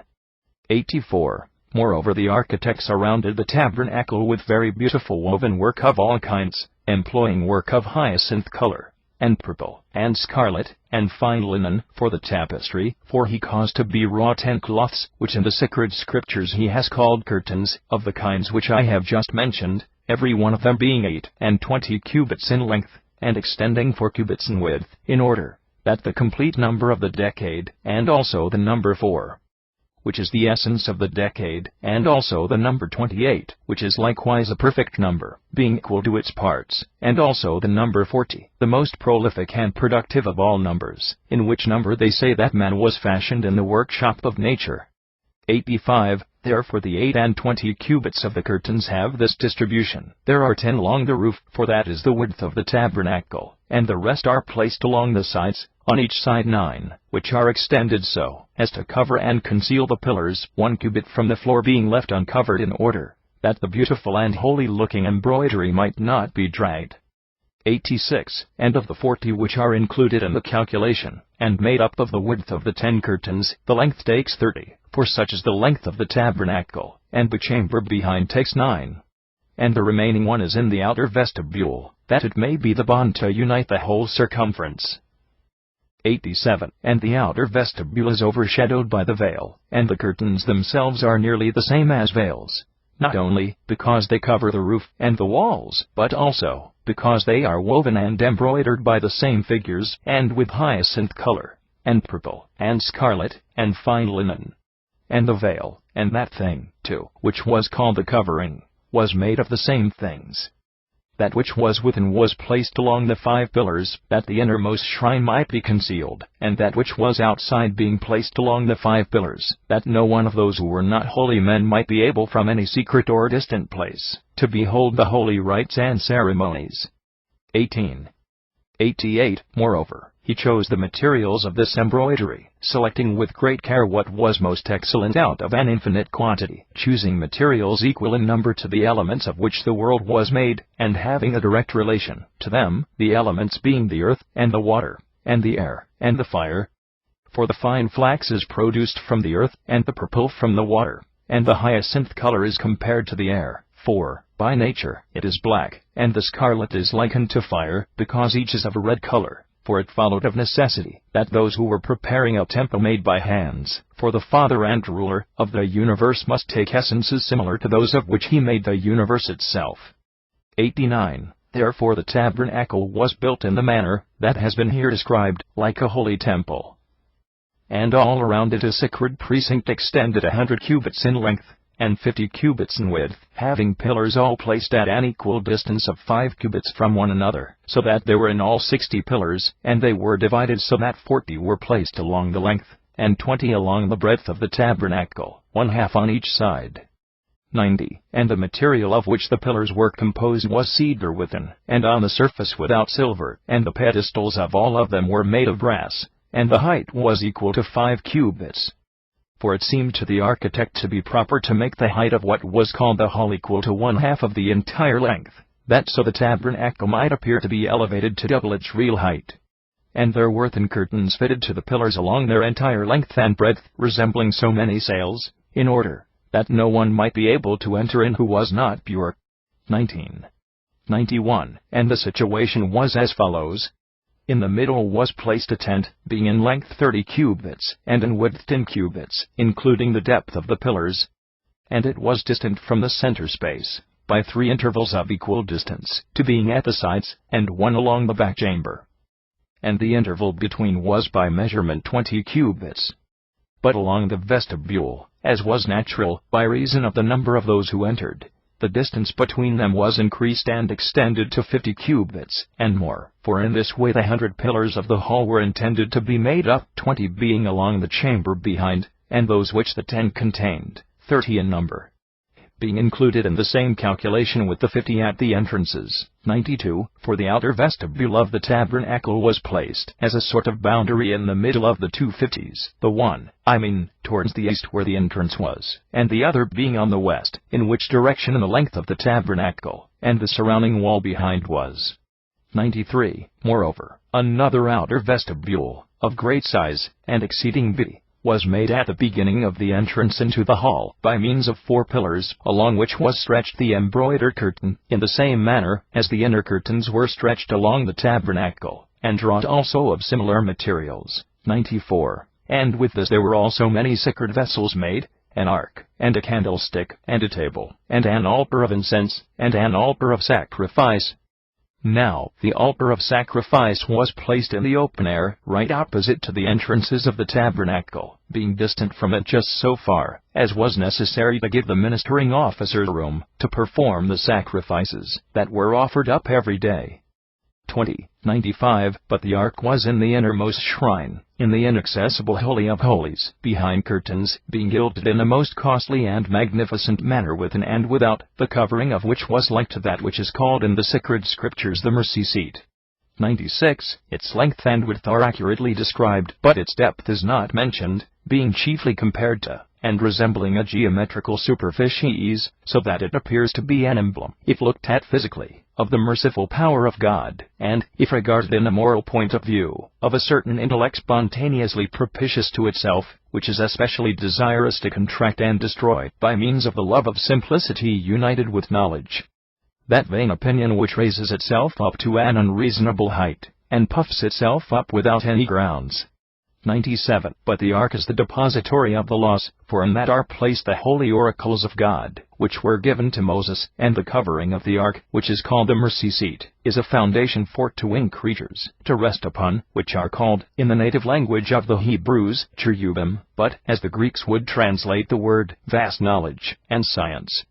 [SPEAKER 1] 84. Moreover, the architect surrounded the tabernacle with very beautiful woven work of all kinds, employing work of hyacinth color, and purple, and scarlet, and fine linen, for the tapestry, for he caused to be wrought 10 cloths, which in the sacred scriptures he has called curtains, of the kinds which I have just mentioned, every one of them being 8 and 20 cubits in length, and extending 4 cubits in width, in order that the complete number of the decade, and also the number 4, which is the essence of the decade, and also the number 28, which is likewise a perfect number, being equal to its parts, and also the number 40, the most prolific and productive of all numbers, in which number they say that man was fashioned in the workshop of nature. 85. Therefore the 8 and 20 cubits of the curtains have this distribution. There are 10 along the roof, for that is the width of the tabernacle, and the rest are placed along the sides, on each side 9, which are extended so as to cover and conceal the pillars, 1 cubit from the floor being left uncovered, in order that the beautiful and holy-looking embroidery might not be dragged. 86. And of the 40 which are included in the calculation, and made up of the width of the 10 curtains, the length takes 30, for such is the length of the tabernacle, and the chamber behind takes 9. And the remaining one is in the outer vestibule, that it may be the bond to unite the whole circumference. 87. And the outer vestibule is overshadowed by the veil, and the curtains themselves are nearly the same as veils, not only because they cover the roof and the walls, but also because they are woven and embroidered by the same figures, and with hyacinth color, and purple, and scarlet, and fine linen. And the veil, and that thing, too, which was called the covering, was made of the same things. That which was within was placed along the 5 pillars, that the innermost shrine might be concealed, and that which was outside being placed along the 5 pillars, that no one of those who were not holy men might be able from any secret or distant place to behold the holy rites and ceremonies. 18. 88. Moreover, he chose the materials of this embroidery, selecting with great care what was most excellent out of an infinite quantity, choosing materials equal in number to the elements of which the world was made, and having a direct relation to them, the elements being the earth, and the water, and the air, and the fire. For the fine flax is produced from the earth, and the purple from the water, and the hyacinth color is compared to the air, for, by nature, it is black, and the scarlet is likened to fire, because each is of a red color. For it followed of necessity that those who were preparing a temple made by hands, for the Father and Ruler of the universe, must take essences similar to those of which he made the universe itself. 89. Therefore the tabernacle was built in the manner that has been here described, like a holy temple. And all around it a sacred precinct extended 100 cubits in length, and 50 cubits in width, having pillars all placed at an equal distance of 5 cubits from one another, so that there were in all 60 pillars, and they were divided so that 40 were placed along the length, and 20 along the breadth of the tabernacle, 1/2 on each side. 90. And the material of which the pillars were composed was cedar within, and on the surface without silver, and the pedestals of all of them were made of brass, and the height was equal to 5 cubits. For it seemed to the architect to be proper to make the height of what was called the hall equal to 1/2 of the entire length, that so the tabernacle might appear to be elevated to double its real height. And there were thin curtains fitted to the pillars along their entire length and breadth, resembling so many sails, in order that no one might be able to enter in who was not pure. 19. 91. And the situation was as follows. In the middle was placed a tent, being in length 30 cubits, and in width 10 cubits, including the depth of the pillars. And it was distant from the center space by 3 intervals of equal distance, to being at the sides, and 1 along the back chamber. And the interval between was by measurement 20 cubits. But along the vestibule, as was natural, by reason of the number of those who entered, the distance between them was increased and extended to 50 cubits, and more, for in this way the 100 pillars of the hall were intended to be made up, 20 being along the chamber behind, and those which the tent contained, 30 in number, being included in the same calculation with the 50 at the entrances. 92. For the outer vestibule of the tabernacle was placed as a sort of boundary in the middle of the 2 50s, the one, towards the east where the entrance was, and the other being on the west, in which direction in the length of the tabernacle, and the surrounding wall behind was. 93. Moreover, another outer vestibule, of great size, and exceeding b, was made at the beginning of the entrance into the hall, by means of 4 pillars, along which was stretched the embroidered curtain, in the same manner as the inner curtains were stretched along the tabernacle, and wrought also of similar materials. 94. And with this there were also many sacred vessels made, an ark, and a candlestick, and a table, and an altar of incense, and an altar of sacrifice. Now, the altar of sacrifice was placed in the open air, right opposite to the entrances of the tabernacle, being distant from it just so far as was necessary to give the ministering officers room to perform the sacrifices that were offered up every day. 20. 95. But the ark was in the innermost shrine, in the inaccessible Holy of Holies, behind curtains, being gilded in a most costly and magnificent manner within and without, the covering of which was like to that which is called in the sacred scriptures the mercy seat. 96. Its length and width are accurately described, but its depth is not mentioned, being chiefly compared to, and resembling a geometrical superficies, so that it appears to be an emblem, if looked at physically, of the merciful power of God, and, if regarded in a moral point of view, of a certain intellect spontaneously propitious to itself, which is especially desirous to contract and destroy, by means of the love of simplicity united with knowledge, that vain opinion which raises itself up to an unreasonable height, and puffs itself up without any grounds. 97. But the ark is the depository of the laws, for in that are placed the holy oracles of God, which were given to Moses, and the covering of the ark, which is called the mercy seat, is a foundation for 2 winged creatures to rest upon, which are called, in the native language of the Hebrews, cherubim, but, as the Greeks would translate the word, vast knowledge, and science.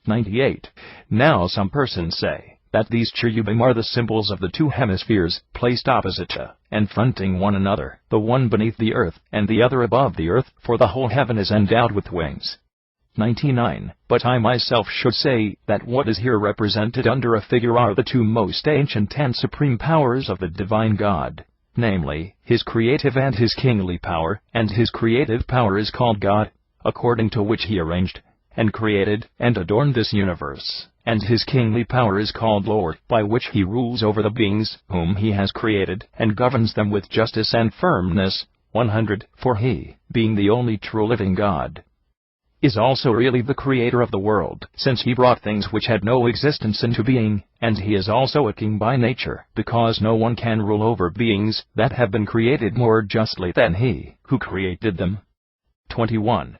[SPEAKER 1] 98. Now some persons say that these cherubim are the symbols of the 2 hemispheres, placed opposite to, and fronting one another, the one beneath the earth, and the other above the earth, for the whole heaven is endowed with wings. 99. But I myself should say that what is here represented under a figure are the 2 most ancient and supreme powers of the divine God, namely, his creative and his kingly power, and his creative power is called God, according to which he arranged, and created, and adorned this universe, and his kingly power is called Lord, by which he rules over the beings whom he has created, and governs them with justice and firmness. 100. For he, being the only true living God, is also really the creator of the world, since he brought things which had no existence into being, and he is also a king by nature, because no one can rule over beings that have been created more justly than he who created them. 21.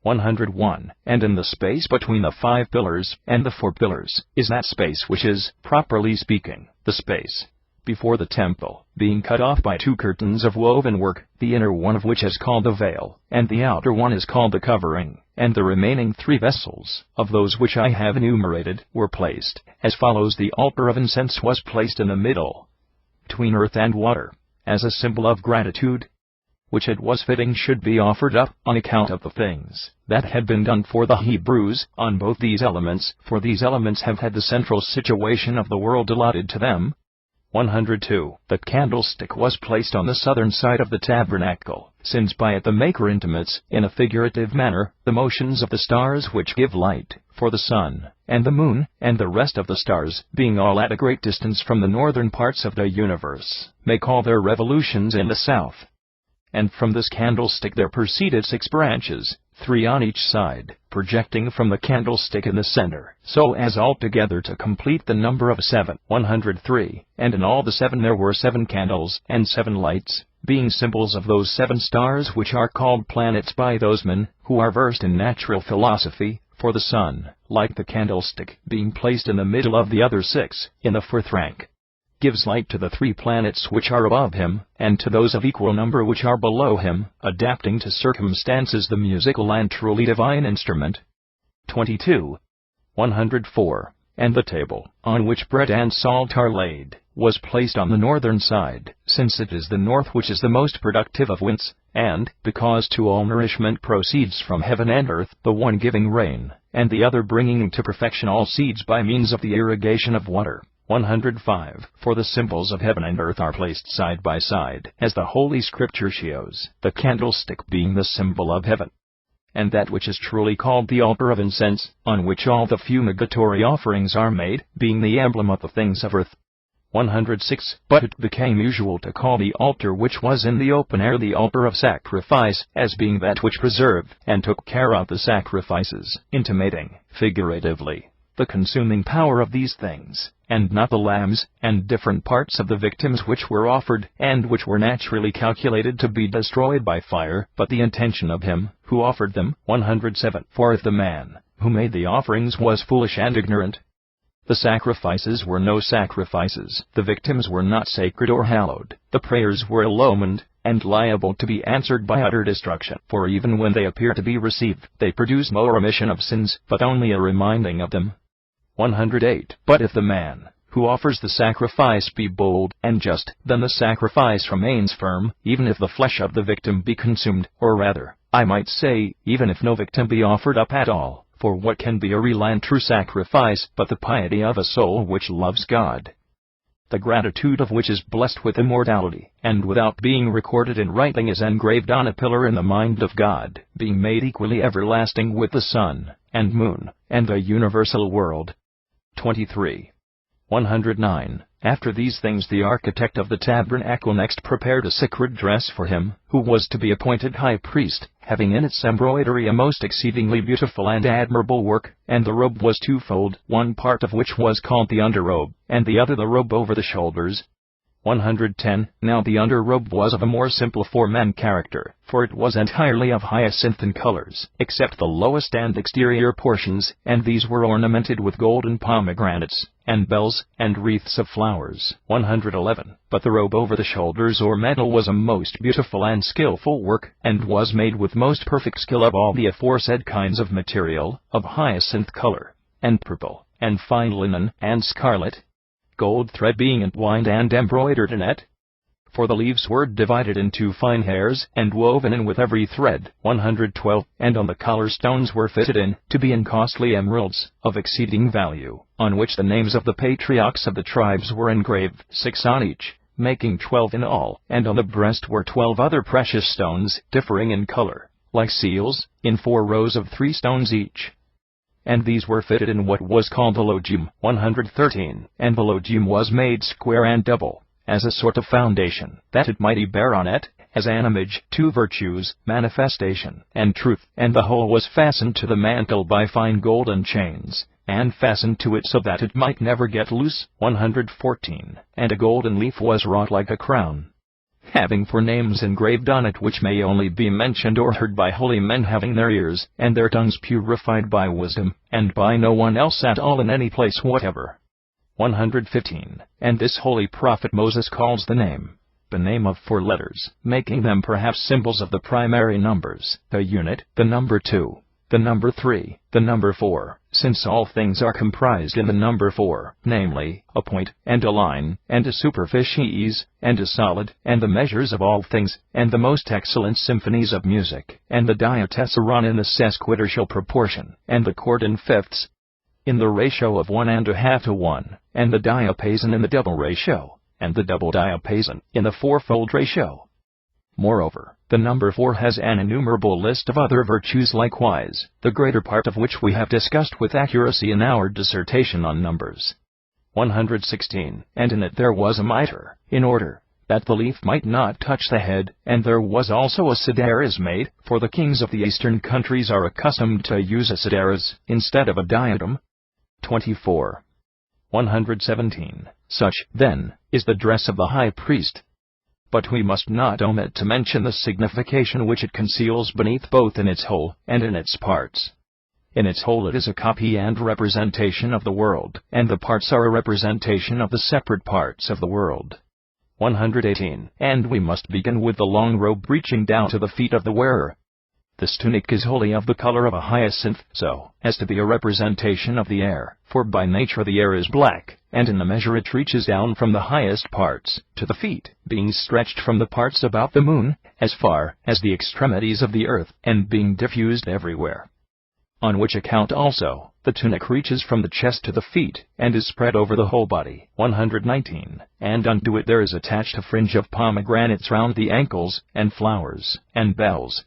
[SPEAKER 1] 101. And in the space between the 5 pillars and the 4 pillars is that space which is, properly speaking, the space before the temple, being cut off by 2 curtains of woven work, the inner one of which is called the veil, and the outer one is called the covering, and the remaining 3 vessels, of those which I have enumerated, were placed, as follows. The altar of incense was placed in the middle, between earth and water, as a symbol of gratitude, which it was fitting should be offered up, on account of the things that had been done for the Hebrews, on both these elements, for these elements have had the central situation of the world allotted to them. 102. The candlestick was placed on the southern side of the tabernacle, since by it the Maker intimates, in a figurative manner, the motions of the stars which give light, for the sun, and the moon, and the rest of the stars, being all at a great distance from the northern parts of the universe, make all their revolutions in the south. And from this candlestick there proceeded 6 branches, 3 on each side, projecting from the candlestick in the center, so as altogether to complete the number of 7, 103, and in all the 7 there were 7 candles and 7 lights, being symbols of those 7 stars which are called planets by those men who are versed in natural philosophy, for the sun, like the candlestick, being placed in the middle of the other 6, in the 4th rank, gives light to the 3 planets which are above him, and to those of equal number which are below him, adapting to circumstances the musical and truly divine instrument. 22. 104. And the table, on which bread and salt are laid, was placed on the northern side, since it is the north which is the most productive of winds, and, because to all nourishment proceeds from heaven and earth, the one giving rain, and the other bringing to perfection all seeds by means of the irrigation of water. 105. For the symbols of heaven and earth are placed side by side, as the Holy Scripture shows, the candlestick being the symbol of heaven, and that which is truly called the altar of incense, on which all the fumigatory offerings are made, being the emblem of the things of earth. 106. But it became usual to call the altar which was in the open air the altar of sacrifice, as being that which preserved and took care of the sacrifices, intimating, figuratively, the consuming power of these things, and not the lambs and different parts of the victims which were offered, and which were naturally calculated to be destroyed by fire, but the intention of him who offered them. 107. For if the man who made the offerings was foolish and ignorant, the sacrifices were no sacrifices, the victims were not sacred or hallowed, the prayers were ill-omened, and liable to be answered by utter destruction. For even when they appear to be received, they produce no remission of sins, but only a reminding of them. 108. But if the man who offers the sacrifice be bold and just, then the sacrifice remains firm, even if the flesh of the victim be consumed, or rather, I might say, even if no victim be offered up at all. For what can be a real and true sacrifice but the piety of a soul which loves God, the gratitude of which is blessed with immortality, and without being recorded in writing is engraved on a pillar in the mind of God, being made equally everlasting with the sun, and moon, and the universal world. 23. 109. After these things the architect of the tabernacle next prepared a sacred dress for him, who was to be appointed high priest, having in its embroidery a most exceedingly beautiful and admirable work, and the robe was twofold, one part of which was called the underrobe, and the other the robe over the shoulders. 110. Now the underrobe was of a more simple form and character, for it was entirely of hyacinthine colors, except the lowest and exterior portions, and these were ornamented with golden pomegranates, and bells, and wreaths of flowers. 111. But the robe over the shoulders or mantle was a most beautiful and skillful work, and was made with most perfect skill of all the aforesaid kinds of material, of hyacinth color, and purple, and fine linen, and scarlet, gold thread being entwined and embroidered in it. For the leaves were divided into fine hairs, and woven in with every thread. 112. And on the collar stones were fitted in, to be in costly emeralds, of exceeding value, on which the names of the patriarchs of the tribes were engraved, 6 on each, making 12 in all. And on the breast were 12 other precious stones, differing in color, like seals, in 4 rows of 3 stones each. And these were fitted in what was called the logium. 113. And the logium was made square and double, as a sort of foundation, that it might bear on it, as an image, 2 virtues, manifestation, and truth. And the whole was fastened to the mantle by fine golden chains, and fastened to it so that it might never get loose. 114. And a golden leaf was wrought like a crown, having 4 names engraved on it, which may only be mentioned or heard by holy men having their ears and their tongues purified by wisdom, and by no one else at all in any place whatever. 115. And this holy prophet Moses calls the name of 4 letters, making them perhaps symbols of the primary numbers, the unit, the number 2, the number 3, the number 4, since all things are comprised in the number 4, namely, a point, and a line, and a superficies, and a solid, and the measures of all things, and the most excellent symphonies of music, and the diatessaron in the sesquitertial proportion, and the chord in fifths, in the ratio of 1.5 to 1, and the diapason in the double ratio, and the double diapason in the 4-fold ratio. Moreover, the number 4 has an innumerable list of other virtues likewise, the greater part of which we have discussed with accuracy in our dissertation on numbers. 116. And in it there was a mitre, in order, that the leaf might not touch the head, and there was also a sideras made, for the kings of the eastern countries are accustomed to use a sideras instead of a diadem. 24. 117. Such, then, is the dress of the high priest. But we must not omit to mention the signification which it conceals beneath, both in its whole and in its parts. In its whole it is a copy and representation of the world, and the parts are a representation of the separate parts of the world. 118. And we must begin with the long robe reaching down to the feet of the wearer. This tunic is wholly of the color of a hyacinth, so as to be a representation of the air, for by nature the air is black, and in the measure it reaches down from the highest parts to the feet, being stretched from the parts about the moon, as far as the extremities of the earth, and being diffused everywhere. On which account also, the tunic reaches from the chest to the feet, and is spread over the whole body. 119. And unto it there is attached a fringe of pomegranates round the ankles, and flowers, and bells.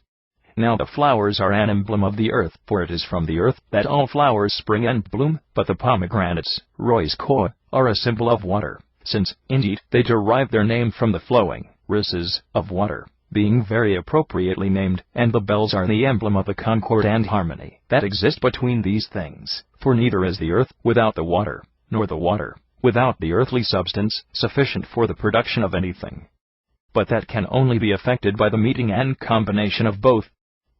[SPEAKER 1] Now the flowers are an emblem of the earth, for it is from the earth that all flowers spring and bloom, but the pomegranates, rois koa, are a symbol of water, since, indeed, they derive their name from the flowing risses of water, being very appropriately named, and the bells are the emblem of the concord and harmony that exist between these things, for neither is the earth without the water, nor the water without the earthly substance sufficient for the production of anything, but that can only be effected by the meeting and combination of both.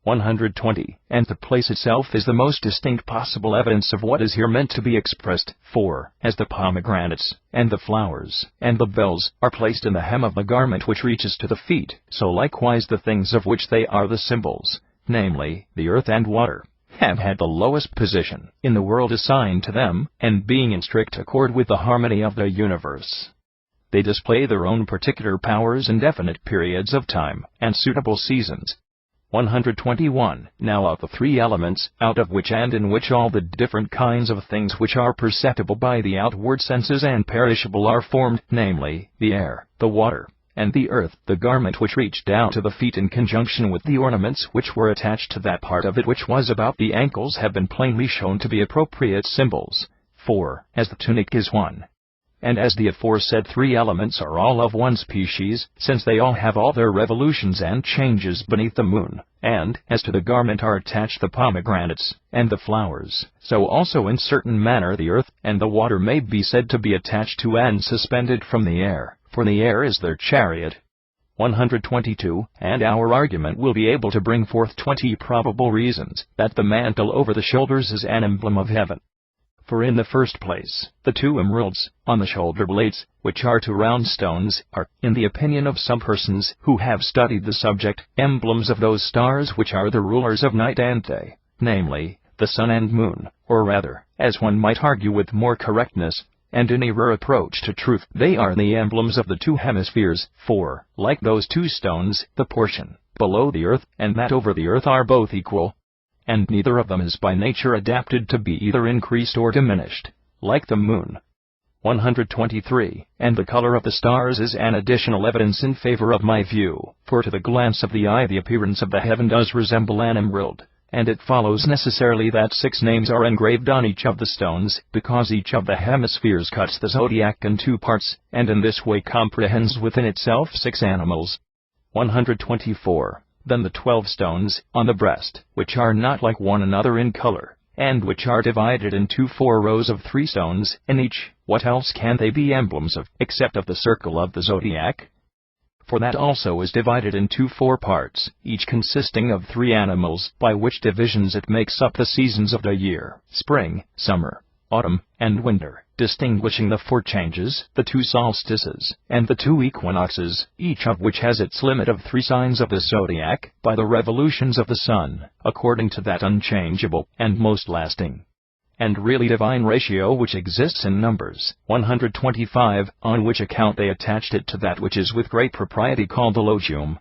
[SPEAKER 1] 120. And the place itself is the most distinct possible evidence of what is here meant to be expressed, for, as the pomegranates, and the flowers, and the bells, are placed in the hem of the garment which reaches to the feet, so likewise the things of which they are the symbols, namely, the earth and water, have had the lowest position in the world assigned to them, and being in strict accord with the harmony of the universe, they display their own particular powers in definite periods of time, and suitable seasons. 121. Now of the three elements, out of which and in which all the different kinds of things which are perceptible by the outward senses and perishable are formed, namely, the air, the water, and the earth, the garment which reached down to the feet in conjunction with the ornaments which were attached to that part of it which was about the ankles have been plainly shown to be appropriate symbols. For, as the tunic is one, and as the aforesaid three elements are all of one species, since they all have all their revolutions and changes beneath the moon, and, as to the garment are attached the pomegranates, and the flowers, so also in certain manner the earth and the water may be said to be attached to and suspended from the air, for the air is their chariot. 122. And our argument will be able to bring forth 20 probable reasons that the mantle over the shoulders is an emblem of heaven. For in the first place, the two emeralds, on the shoulder blades, which are two round stones, are, in the opinion of some persons who have studied the subject, emblems of those stars which are the rulers of night and day, namely, the sun and moon, or rather, as one might argue with more correctness, and in nearer approach to truth, they are the emblems of the two hemispheres, for, like those two stones, the portion below the earth and that over the earth are both equal, and neither of them is by nature adapted to be either increased or diminished, like the moon. 123. And the color of the stars is an additional evidence in favor of my view, for to the glance of the eye the appearance of the heaven does resemble an emerald, and it follows necessarily that 6 names are engraved on each of the stones, because each of the hemispheres cuts the zodiac in 2 parts, and in this way comprehends within itself 6 animals. 124. Then the 12 stones on the breast, which are not like one another in color, and which are divided into 4 rows of 3 stones in each, what else can they be emblems of, except of the circle of the zodiac? For that also is divided into 4 parts, each consisting of 3 animals, by which divisions it makes up the seasons of the year, spring, summer, autumn, and winter, distinguishing the 4 changes, the 2 solstices, and the 2 equinoxes, each of which has its limit of 3 signs of the zodiac, by the revolutions of the sun, according to that unchangeable, and most lasting, and really divine ratio which exists in Numbers 125, on which account they attached it to that which is with great propriety called the logium.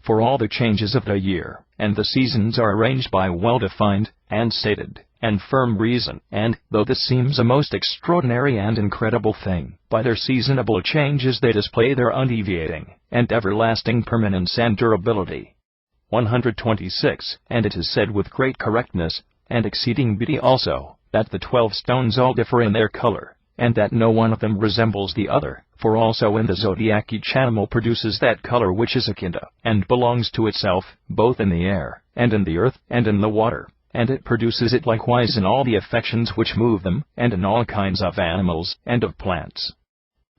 [SPEAKER 1] For all the changes of the year, and the seasons are arranged by well-defined, and stated, and firm reason, and, though this seems a most extraordinary and incredible thing, by their seasonable changes they display their undeviating, and everlasting permanence and durability. 126. And it is said with great correctness, and exceeding beauty also, that the 12 stones all differ in their color, and that no one of them resembles the other, For also in the zodiac each animal produces that color which is akin to, and belongs to itself, both in the air, and in the earth, and in the water. And it produces it likewise in all the affections which move them, and in all kinds of animals, and of plants.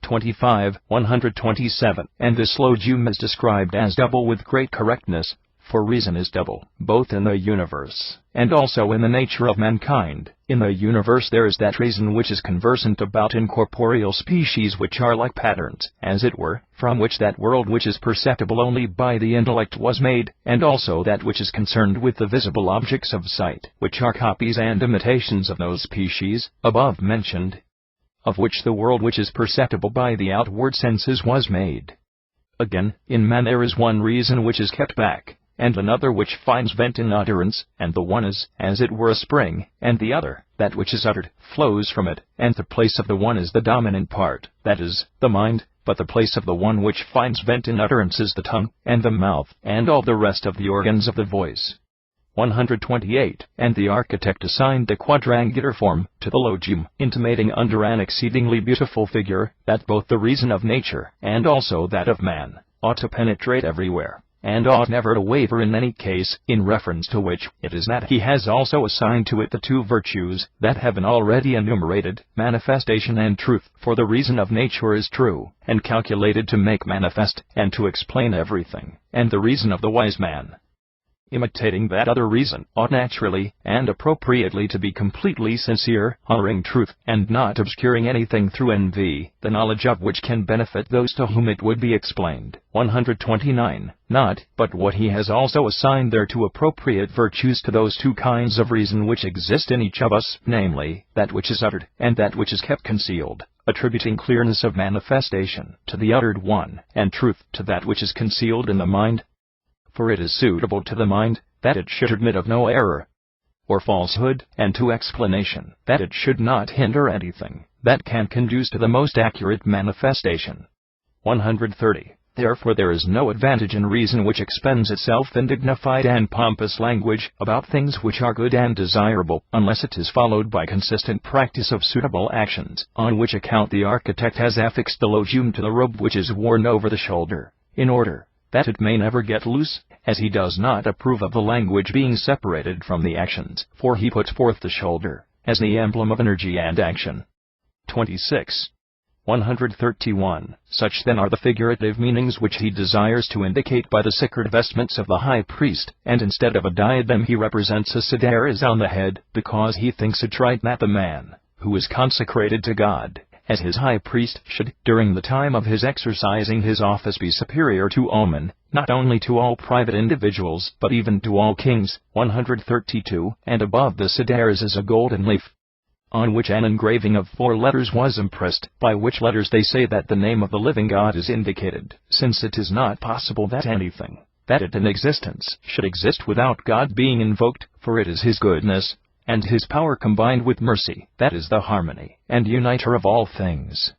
[SPEAKER 1] 25. 127. And this logum is described as double with great correctness, for reason is double, both in the universe, and also in the nature of mankind. In the universe there is that reason which is conversant about incorporeal species which are like patterns, as it were, from which that world which is perceptible only by the intellect was made, and also that which is concerned with the visible objects of sight, which are copies and imitations of those species, above mentioned, of which the world which is perceptible by the outward senses was made. Again, in man there is one reason which is kept back, and another which finds vent in utterance, and the one is, as it were, a spring, and the other, that which is uttered, flows from it, and the place of the one is the dominant part, that is, the mind, but the place of the one which finds vent in utterance is the tongue, and the mouth, and all the rest of the organs of the voice. 128. And the architect assigned the quadrangular form to the logum, intimating under an exceedingly beautiful figure, that both the reason of nature, and also that of man, ought to penetrate everywhere, and ought never to waver in any case, in reference to which it is that he has also assigned to it the two virtues that have been already enumerated, manifestation and truth. For the reason of nature is true, and calculated to make manifest, and to explain everything, and the reason of the wise man, imitating that other reason, ought naturally and appropriately to be completely sincere, honoring truth, and not obscuring anything through envy, the knowledge of which can benefit those to whom it would be explained. 129. Not but what he has also assigned thereto appropriate virtues to those two kinds of reason which exist in each of us, namely, that which is uttered, and that which is kept concealed, attributing clearness of manifestation to the uttered one, and truth to that which is concealed in the mind. For it is suitable to the mind, that it should admit of no error or falsehood, and to explanation, that it should not hinder anything that can conduce to the most accurate manifestation. 130. Therefore there is no advantage in reason which expends itself in dignified and pompous language about things which are good and desirable, unless it is followed by consistent practice of suitable actions, on which account the architect has affixed the logum to the robe which is worn over the shoulder, in order that it may never get loose, as he does not approve of the language being separated from the actions, for he puts forth the shoulder as the emblem of energy and action. 26. 131. Such then are the figurative meanings which he desires to indicate by the sacred vestments of the high priest, and instead of a diadem he represents a sedaris on the head, because he thinks it right that the man, who is consecrated to God, as his high priest, should, during the time of his exercising his office, be superior to all men, not only to all private individuals, but even to all kings. 132. And above the sedaris is a golden leaf, on which an engraving of 4 letters was impressed, by which letters they say that the name of the living God is indicated, since it is not possible that anything that is in existence should exist without God being invoked, for it is his goodness and his power combined with mercy, that is the harmony and uniter of all things.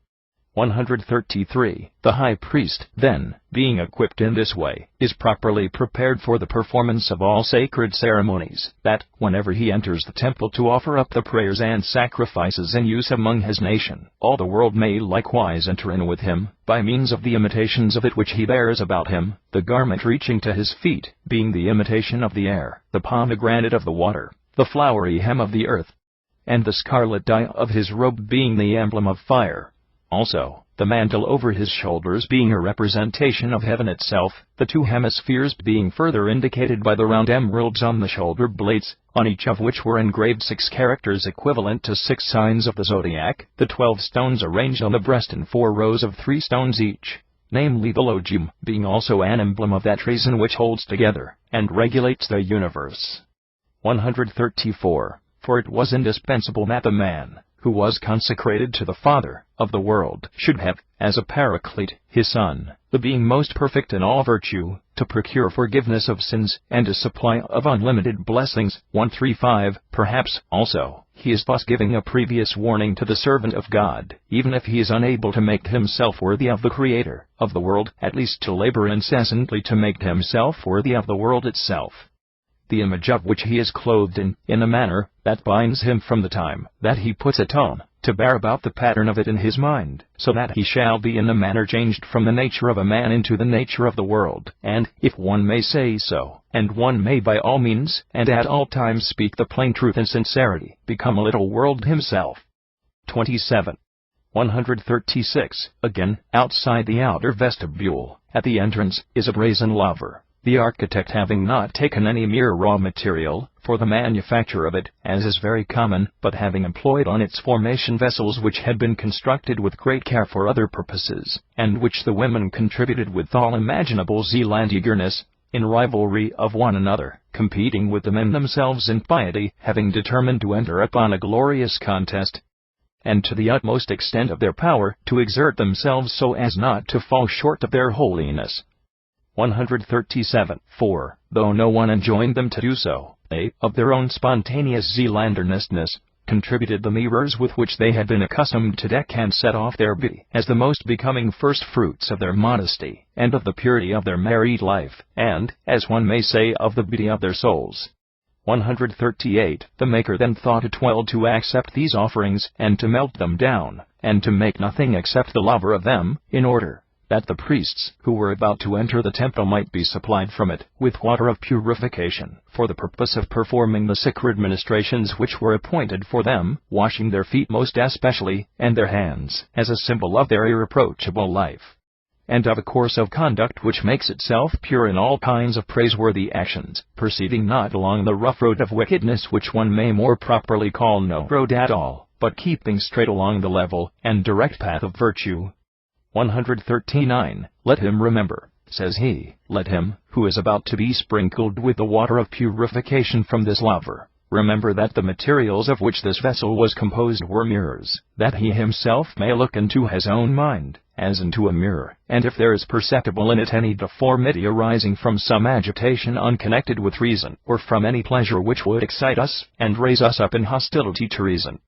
[SPEAKER 1] 133. The high priest, then, being equipped in this way, is properly prepared for the performance of all sacred ceremonies, that, whenever he enters the temple to offer up the prayers and sacrifices in use among his nation, all the world may likewise enter in with him, by means of the imitations of it which he bears about him, the garment reaching to his feet, being the imitation of the air, the pomegranate of the water, the flowery hem of the earth, and the scarlet dye of his robe being the emblem of fire. Also, the mantle over his shoulders being a representation of heaven itself, the 2 hemispheres being further indicated by the round emeralds on the shoulder blades, on each of which were engraved 6 characters equivalent to 6 signs of the zodiac, the 12 stones arranged on the breast in 4 rows of 3 stones each, namely the logum, being also an emblem of that reason which holds together and regulates the universe. 134. For it was indispensable that the man, who was consecrated to the Father of the world, should have, as a paraclete, his Son, the being most perfect in all virtue, to procure forgiveness of sins, and a supply of unlimited blessings. 135. Perhaps, also, he is thus giving a previous warning to the servant of God, even if he is unable to make himself worthy of the Creator of the world, at least to labor incessantly to make himself worthy of the world itself, the image of which he is clothed in a manner that binds him from the time that he puts it on, to bear about the pattern of it in his mind, so that he shall be in a manner changed from the nature of a man into the nature of the world, and, if one may say so, and one may by all means, and at all times speak the plain truth in sincerity, become a little world himself. 27. 136. Again, outside the outer vestibule, at the entrance, is a brazen laver, the architect having not taken any mere raw material for the manufacture of it, as is very common, but having employed on its formation vessels which had been constructed with great care for other purposes, and which the women contributed with all imaginable zeal and eagerness, in rivalry of one another, competing with the men themselves in piety, having determined to enter upon a glorious contest, and to the utmost extent of their power, to exert themselves so as not to fall short of their holiness. 137. For, though no one enjoined them to do so, they, of their own spontaneous zeal and earnestness, contributed the mirrors with which they had been accustomed to deck and set off their beauty, as the most becoming first fruits of their modesty, and of the purity of their married life, and, as one may say, of the beauty of their souls. 138. The Maker then thought it well to accept these offerings, and to melt them down, and to make nothing except the laver of them, in order that the priests, who were about to enter the temple, might be supplied from it with water of purification, for the purpose of performing the sacred ministrations which were appointed for them, washing their feet most especially, and their hands, as a symbol of their irreproachable life, and of a course of conduct which makes itself pure in all kinds of praiseworthy actions, proceeding not along the rough road of wickedness which one may more properly call no road at all, but keeping straight along the level and direct path of virtue. 139. Let him remember, says he, let him, who is about to be sprinkled with the water of purification from this laver, remember that the materials of which this vessel was composed were mirrors, that he himself may look into his own mind, as into a mirror, and if there is perceptible in it any deformity arising from some agitation unconnected with reason, or from any pleasure which would excite us, and raise us up in hostility to reason,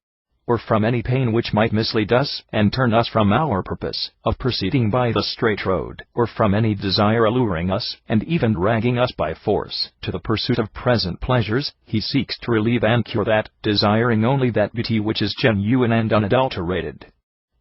[SPEAKER 1] or from any pain which might mislead us, and turn us from our purpose of proceeding by the straight road, or from any desire alluring us, and even dragging us by force, to the pursuit of present pleasures, he seeks to relieve and cure that, desiring only that beauty which is genuine and unadulterated.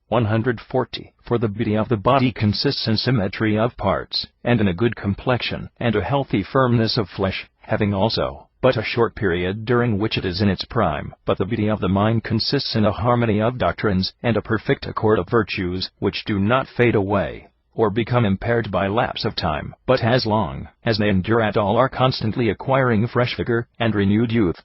[SPEAKER 1] 140. For the beauty of the body consists in symmetry of parts, and in a good complexion, and a healthy firmness of flesh, having also but a short period during which it is in its prime. But the beauty of the mind consists in a harmony of doctrines, and a perfect accord of virtues, which do not fade away, or become impaired by lapse of time, but as long as they endure at all are constantly acquiring fresh vigor and renewed youth,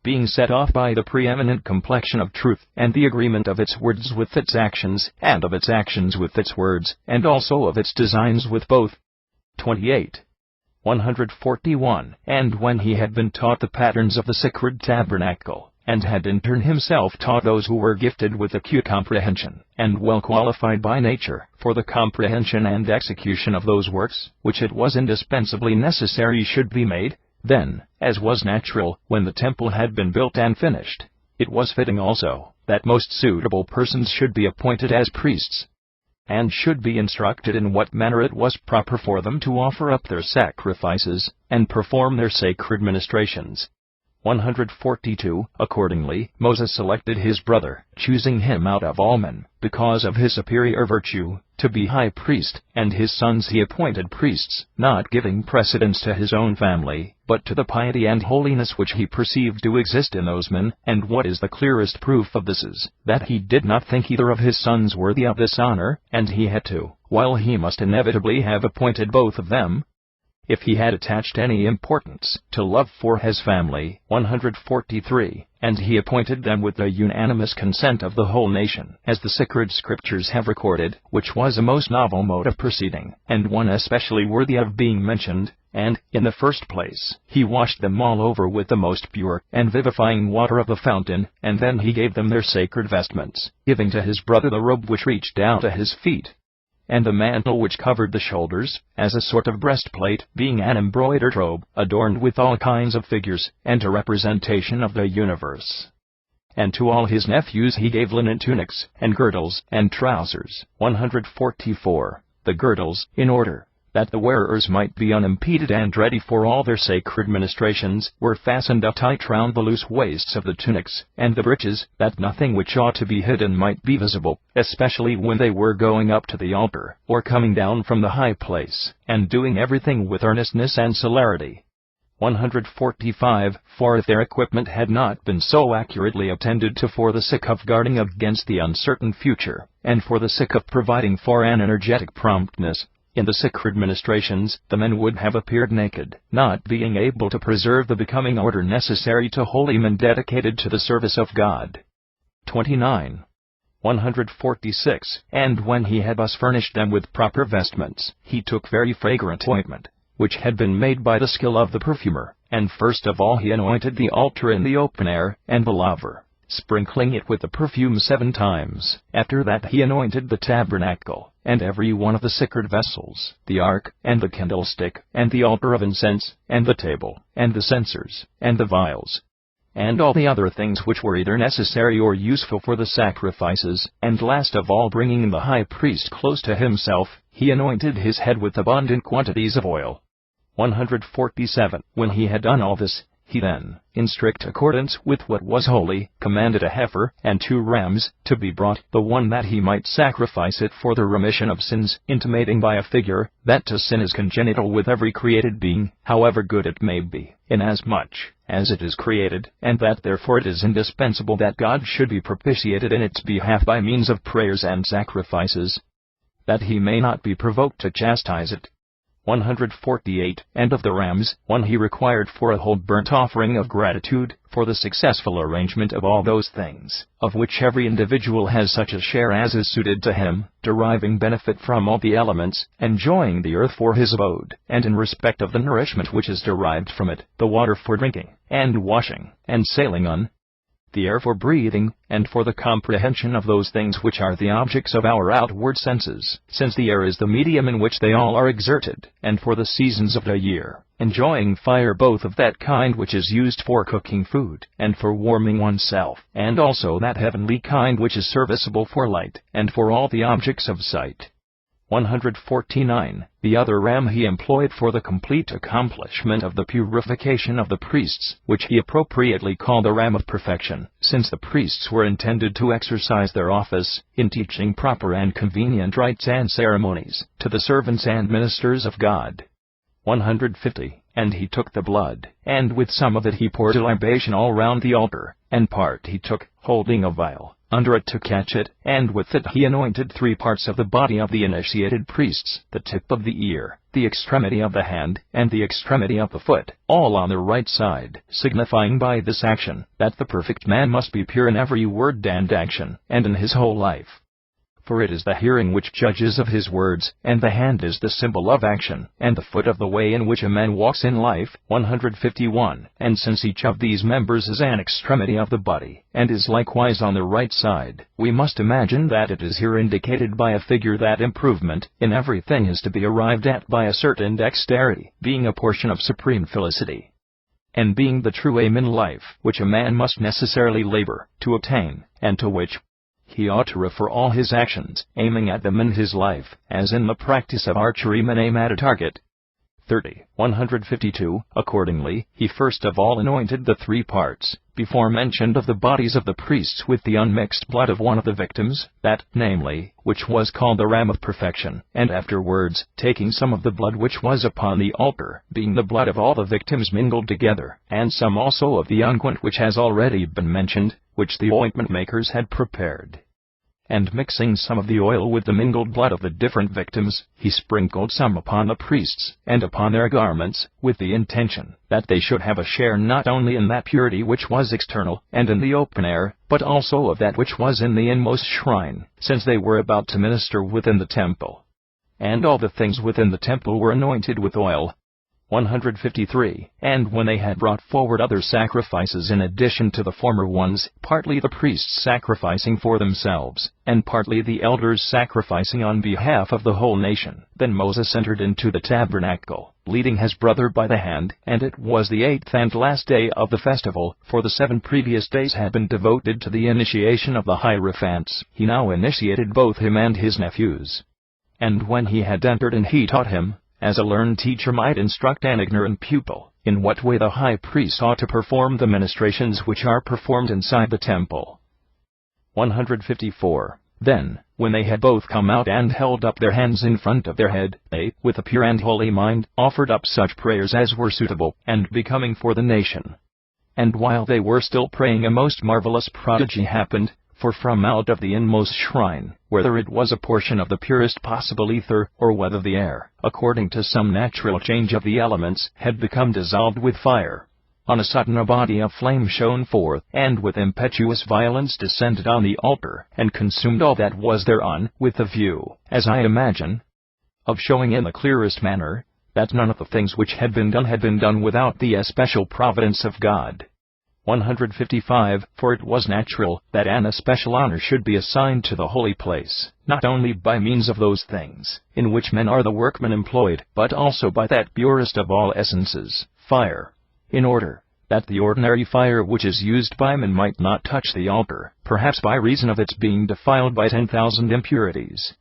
[SPEAKER 1] being set off by the preeminent complexion of truth, and the agreement of its words with its actions, and of its actions with its words, and also of its designs with both. 28. 141. And when he had been taught the patterns of the sacred tabernacle, and had in turn himself taught those who were gifted with acute comprehension, and well qualified by nature for the comprehension and execution of those works, which it was indispensably necessary should be made, then, as was natural, when the temple had been built and finished, it was fitting also that most suitable persons should be appointed as priests, and should be instructed in what manner it was proper for them to offer up their sacrifices, and perform their sacred ministrations. 142. Accordingly, Moses selected his brother, choosing him out of all men, because of his superior virtue, to be high priest, and his sons he appointed priests, not giving precedence to his own family, but to the piety and holiness which he perceived to exist in those men. And what is the clearest proof of this is, that he did not think either of his sons worthy of this honor, and he had to, while he must inevitably have appointed both of them, if he had attached any importance to love for his family. 143. And he appointed them with the unanimous consent of the whole nation, as the sacred scriptures have recorded, which was a most novel mode of proceeding, and one especially worthy of being mentioned. And, in the first place, he washed them all over with the most pure and vivifying water of the fountain, and then he gave them their sacred vestments, giving to his brother the robe which reached down to his feet, and the mantle which covered the shoulders, as a sort of breastplate, being an embroidered robe, adorned with all kinds of figures, and a representation of the universe. And to all his nephews he gave linen tunics, and girdles, and trousers. 144. The girdles, in order that the wearers might be unimpeded and ready for all their sacred ministrations, were fastened up tight round the loose waists of the tunics and the breeches, that nothing which ought to be hidden might be visible, especially when they were going up to the altar, or coming down from the high place, and doing everything with earnestness and celerity. 145. For if their equipment had not been so accurately attended to for the sake of guarding against the uncertain future, and for the sake of providing for an energetic promptness in the sacred ministrations, the men would have appeared naked, not being able to preserve the becoming order necessary to holy men dedicated to the service of God. 29. 146. And when he had thus furnished them with proper vestments, he took very fragrant ointment, which had been made by the skill of the perfumer, and first of all he anointed the altar in the open air, and the laver, sprinkling it with the perfume 7 times. After that he anointed the tabernacle, and every one of the sacred vessels, the ark, and the candlestick, and the altar of incense, and the table, and the censers, and the vials, and all the other things which were either necessary or useful for the sacrifices. And last of all, bringing the high priest close to himself, he anointed his head with abundant quantities of oil. 147. When he had done all this, he then, in strict accordance with what was holy, commanded a heifer and 2 rams to be brought, the one that he might sacrifice it for the remission of sins, intimating by a figure that to sin is congenital with every created being, however good it may be, inasmuch as it is created, and that therefore it is indispensable that God should be propitiated in its behalf by means of prayers and sacrifices, that he may not be provoked to chastise it. 148. And of the rams, one he required for a whole burnt offering of gratitude, for the successful arrangement of all those things, of which every individual has such a share as is suited to him, deriving benefit from all the elements, enjoying the earth for his abode, and in respect of the nourishment which is derived from it, the water for drinking, and washing, and sailing on, the air for breathing, and for the comprehension of those things which are the objects of our outward senses, since the air is the medium in which they all are exerted, and for the seasons of the year, enjoying fire both of that kind which is used for cooking food, and for warming oneself, and also that heavenly kind which is serviceable for light, and for all the objects of sight. 149. The other ram he employed for the complete accomplishment of the purification of the priests, which he appropriately called the ram of perfection, since the priests were intended to exercise their office, in teaching proper and convenient rites and ceremonies, to the servants and ministers of God. 150. And he took the blood, and with some of it he poured a libation all round the altar, and part he took, holding a vial under it to catch it, and with it he anointed 3 parts of the body of the initiated priests, the tip of the ear, the extremity of the hand, and the extremity of the foot, all on the right side, signifying by this action that the perfect man must be pure in every word and action, and in his whole life. For it is the hearing which judges of his words, and the hand is the symbol of action, and the foot of the way in which a man walks in life. 151. And since each of these members is an extremity of the body, and is likewise on the right side, we must imagine that it is here indicated by a figure that improvement in everything is to be arrived at by a certain dexterity, being a portion of supreme felicity, and being the true aim in life, which a man must necessarily labor to attain, and to which he ought to refer all his actions, aiming at them in his life, as in the practice of archery men aim at a target. 30. 152. Accordingly, he first of all anointed the 3 parts, before mentioned of the bodies of the priests with the unmixed blood of one of the victims, that, namely, which was called the ram of perfection, and afterwards, taking some of the blood which was upon the altar, being the blood of all the victims mingled together, and some also of the unguent which has already been mentioned, which the ointment makers had prepared, and mixing some of the oil with the mingled blood of the different victims, he sprinkled some upon the priests, and upon their garments, with the intention that they should have a share not only in that purity which was external, and in the open air, but also of that which was in the inmost shrine, since they were about to minister within the temple. And all the things within the temple were anointed with oil. 153. And when they had brought forward other sacrifices in addition to the former ones, partly the priests sacrificing for themselves, and partly the elders sacrificing on behalf of the whole nation, then Moses entered into the tabernacle, leading his brother by the hand, and it was the 8th and last day of the festival, for the 7 previous days had been devoted to the initiation of the hierophants. He now initiated both him and his nephews. And when he had entered in, he taught him, as a learned teacher might instruct an ignorant pupil, in what way the high priest ought to perform the ministrations which are performed inside the temple. 154. Then, when they had both come out and held up their hands in front of their head, they, with a pure and holy mind, offered up such prayers as were suitable and becoming for the nation. And while they were still praying, a most marvelous prodigy happened, for from out of the inmost shrine, whether it was a portion of the purest possible ether, or whether the air, according to some natural change of the elements, had become dissolved with fire, on a sudden a body of flame shone forth, and with impetuous violence descended on the altar, and consumed all that was thereon, with the view, as I imagine, of showing in the clearest manner, that none of the things which had been done without the especial providence of God. 155. For it was natural that an especial honor should be assigned to the holy place, not only by means of those things in which men are the workmen employed, but also by that purest of all essences, fire, in order that the ordinary fire which is used by men might not touch the altar, perhaps by reason of its being defiled by 10,000 impurities.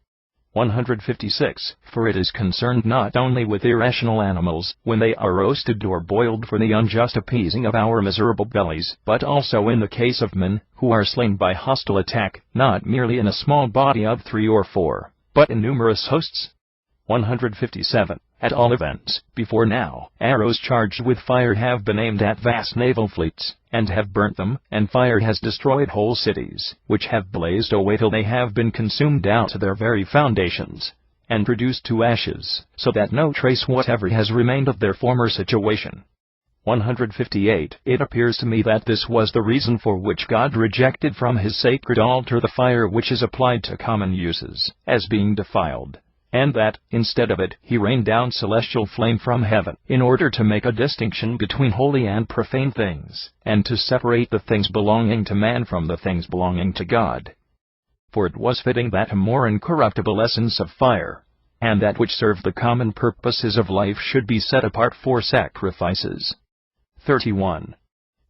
[SPEAKER 1] 156. For it is concerned not only with irrational animals, when they are roasted or boiled for the unjust appeasing of our miserable bellies, but also in the case of men, who are slain by hostile attack, not merely in a small body of 3 or 4, but in numerous hosts. 157. At all events, before now, arrows charged with fire have been aimed at vast naval fleets, and have burnt them, and fire has destroyed whole cities, which have blazed away till they have been consumed down to their very foundations, and reduced to ashes, so that no trace whatever has remained of their former situation. 158. It appears to me that this was the reason for which God rejected from his sacred altar the fire which is applied to common uses, as being defiled, and that, instead of it, he rained down celestial flame from heaven, in order to make a distinction between holy and profane things, and to separate the things belonging to man from the things belonging to God. For it was fitting that a more incorruptible essence of fire, and that which served the common purposes of life, should be set apart for sacrifices. 31.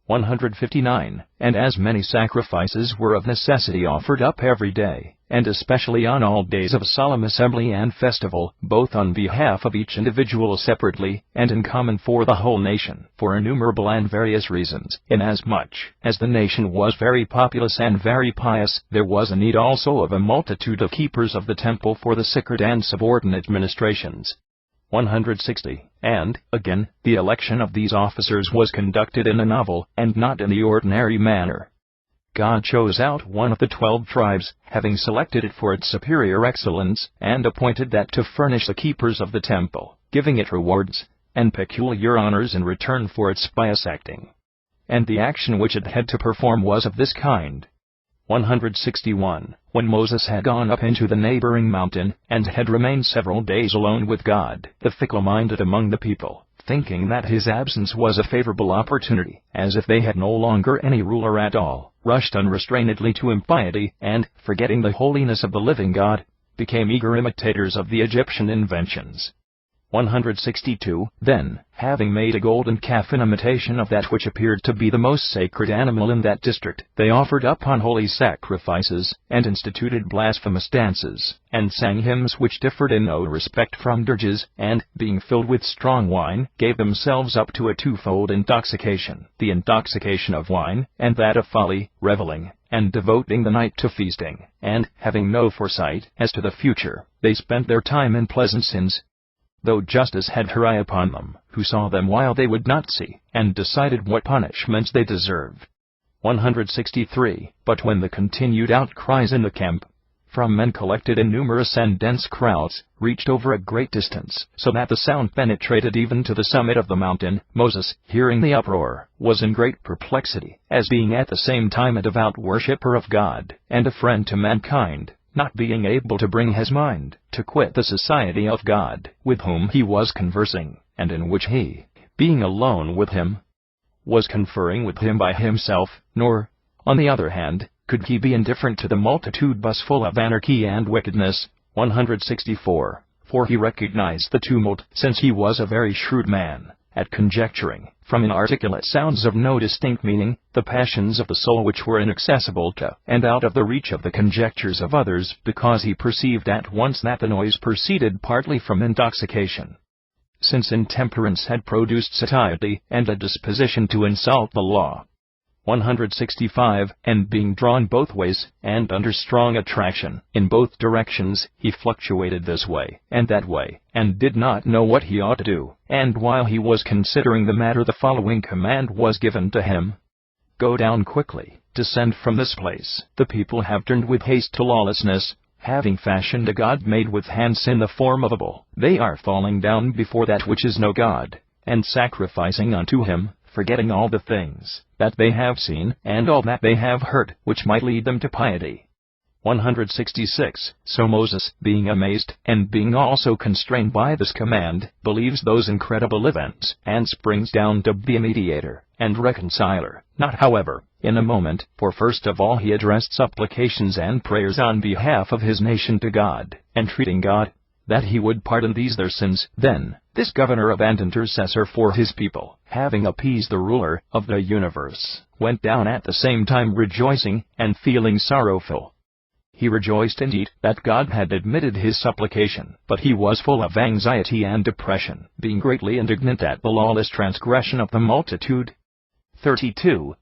[SPEAKER 1] 159. And as many sacrifices were of necessity offered up every day, and especially on all days of solemn assembly and festival, both on behalf of each individual separately, and in common for the whole nation, for innumerable and various reasons, inasmuch as the nation was very populous and very pious, there was a need also of a multitude of keepers of the temple for the secret and subordinate ministrations. 160. And, again, the election of these officers was conducted in a novel, and not in the ordinary manner. God chose out one of the 12 tribes, having selected it for its superior excellence, and appointed that to furnish the keepers of the temple, giving it rewards and peculiar honors in return for its pious acting. And the action which it had to perform was of this kind. 161. When Moses had gone up into the neighboring mountain, and had remained several days alone with God, the fickle-minded among the people, thinking that his absence was a favorable opportunity, as if they had no longer any ruler at all, rushed unrestrainedly to impiety, and, forgetting the holiness of the living God, became eager imitators of the Egyptian inventions. 162. Then, having made a golden calf in imitation of that which appeared to be the most sacred animal in that district, they offered up unholy sacrifices, and instituted blasphemous dances, and sang hymns which differed in no respect from dirges, and, being filled with strong wine, gave themselves up to a twofold intoxication, the intoxication of wine, and that of folly, reveling, and devoting the night to feasting, and, having no foresight as to the future, they spent their time in pleasant sins, though justice had her eye upon them, who saw them while they would not see, and decided what punishments they deserved. 163. But when the continued outcries in the camp, from men collected in numerous and dense crowds, reached over a great distance, so that the sound penetrated even to the summit of the mountain, Moses, hearing the uproar, was in great perplexity, as being at the same time a devout worshipper of God, and a friend to mankind, not being able to bring his mind to quit the society of God, with whom he was conversing, and in which he, being alone with him, was conferring with him by himself, nor, on the other hand, could he be indifferent to the multitude thus full of anarchy and wickedness. 164. For he recognized the tumult, since he was a very shrewd man, at conjecturing, from inarticulate sounds of no distinct meaning, the passions of the soul which were inaccessible to, and out of the reach of the conjectures of others, because he perceived at once that the noise proceeded partly from intoxication, since intemperance had produced satiety and a disposition to insult the law. 165. And being drawn both ways, and under strong attraction in both directions, he fluctuated this way and that way, and did not know what he ought to do. And while he was considering the matter, the following command was given to him: Go down quickly, descend from this place. The people have turned with haste to lawlessness, having fashioned a god made with hands in the form of a bull. They are falling down before that which is no God, and sacrificing unto him, forgetting all the things that they have seen, and all that they have heard, which might lead them to piety. 166. So Moses, being amazed, and being also constrained by this command, believes those incredible events, and springs down to be a mediator and reconciler, not however in a moment, for first of all he addressed supplications and prayers on behalf of his nation to God, entreating God that he would pardon these their sins. Then, this governor of and intercessor for his people, having appeased the ruler of the universe, went down at the same time rejoicing, and feeling sorrowful. He rejoiced indeed that God had admitted his supplication, but he was full of anxiety and depression, being greatly indignant at the lawless transgression of the multitude. 32.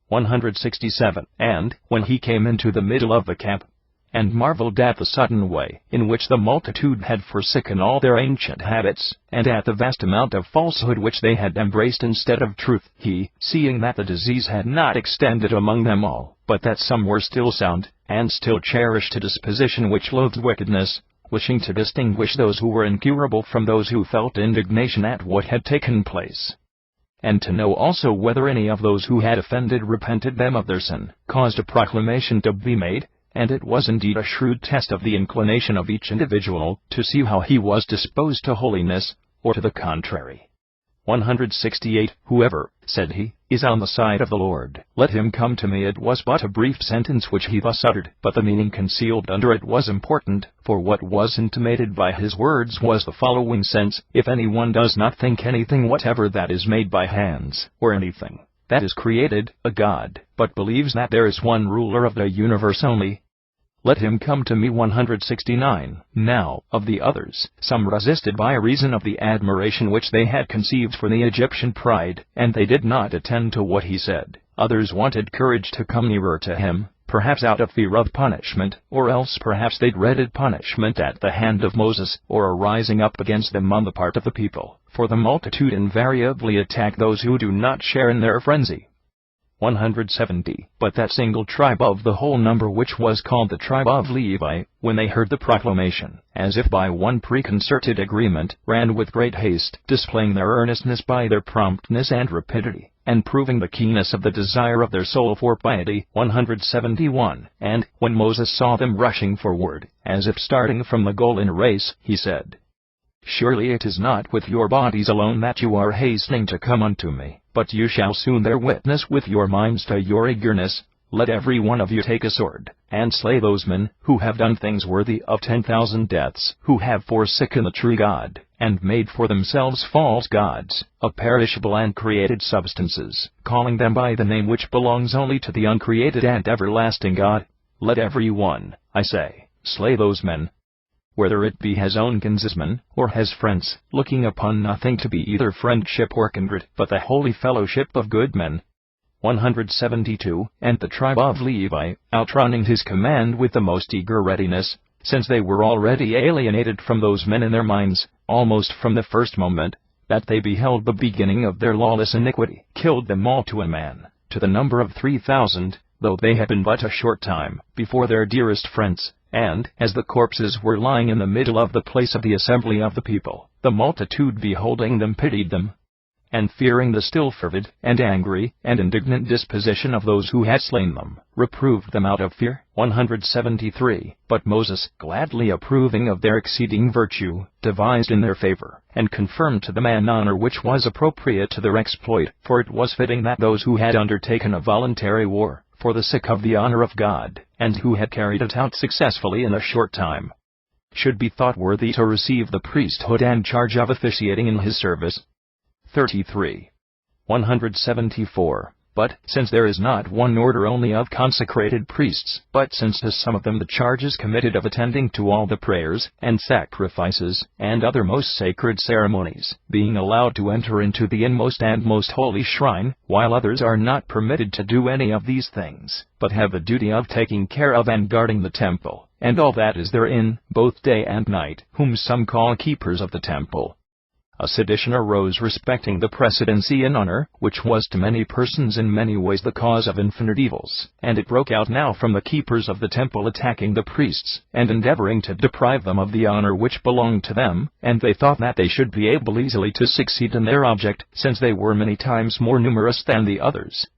[SPEAKER 1] 167. And, when he came into the middle of the camp, and marveled at the sudden way in which the multitude had forsaken all their ancient habits, and at the vast amount of falsehood which they had embraced instead of truth, he, seeing that the disease had not extended among them all, but that some were still sound, and still cherished a disposition which loathed wickedness, wishing to distinguish those who were incurable from those who felt indignation at what had taken place, and to know also whether any of those who had offended repented them of their sin, caused a proclamation to be made, and it was indeed a shrewd test of the inclination of each individual, to see how he was disposed to holiness, or to the contrary. 168. Whoever, said he, is on the side of the Lord, let him come to me. It was but a brief sentence which he thus uttered, but the meaning concealed under it was important, for what was intimated by his words was the following sense: if anyone does not think anything whatever that is made by hands, or anything that is created, a god, but believes that there is one ruler of the universe only, let him come to me. 169. Now, of the others, some resisted by reason of the admiration which they had conceived for the Egyptian pride, and they did not attend to what he said. Others wanted courage to come nearer to him, perhaps out of fear of punishment, or else perhaps they dreaded punishment at the hand of Moses, or a rising up against them on the part of the people, for the multitude invariably attack those who do not share in their frenzy. 170. But that single tribe of the whole number which was called the tribe of Levi, when they heard the proclamation, as if by one preconcerted agreement, ran with great haste, displaying their earnestness by their promptness and rapidity, and proving the keenness of the desire of their soul for piety. 171. And, when Moses saw them rushing forward, as if starting from the goal in a race, he said, Surely it is not with your bodies alone that you are hastening to come unto me, but you shall soon bear witness with your minds to your eagerness. Let every one of you take a sword, and slay those men who have done things worthy of 10,000 deaths, who have forsaken the true God, and made for themselves false gods, of perishable and created substances, calling them by the name which belongs only to the uncreated and everlasting God. Let every one, I say, slay those men, whether it be his own kinsmen, or his friends, looking upon nothing to be either friendship or kindred, but the holy fellowship of good men. 172. And the tribe of Levi, outrunning his command with the most eager readiness, since they were already alienated from those men in their minds, almost from the first moment that they beheld the beginning of their lawless iniquity, killed them all to a man, to the number of 3,000, though they had been but a short time before their dearest friends. And, as the corpses were lying in the middle of the place of the assembly of the people, the multitude beholding them pitied them, and fearing the still fervid, and angry, and indignant disposition of those who had slain them, reproved them out of fear. 173. But Moses, gladly approving of their exceeding virtue, devised in their favor, and confirmed to them an honor which was appropriate to their exploit, for it was fitting that those who had undertaken a voluntary war, for the sake of the honor of God, and who had carried it out successfully in a short time, should be thought worthy to receive the priesthood and charge of officiating in his service. 33. 174. But, since there is not one order only of consecrated priests, but since to some of them the charge is committed of attending to all the prayers, and sacrifices, and other most sacred ceremonies, being allowed to enter into the inmost and most holy shrine, while others are not permitted to do any of these things, but have the duty of taking care of and guarding the temple, and all that is therein, both day and night, whom some call keepers of the temple. A sedition arose respecting the precedency in honor, which was to many persons in many ways the cause of infinite evils, and it broke out now from the keepers of the temple attacking the priests, and endeavoring to deprive them of the honor which belonged to them, and they thought that they should be able easily to succeed in their object, since they were many times more numerous than the others.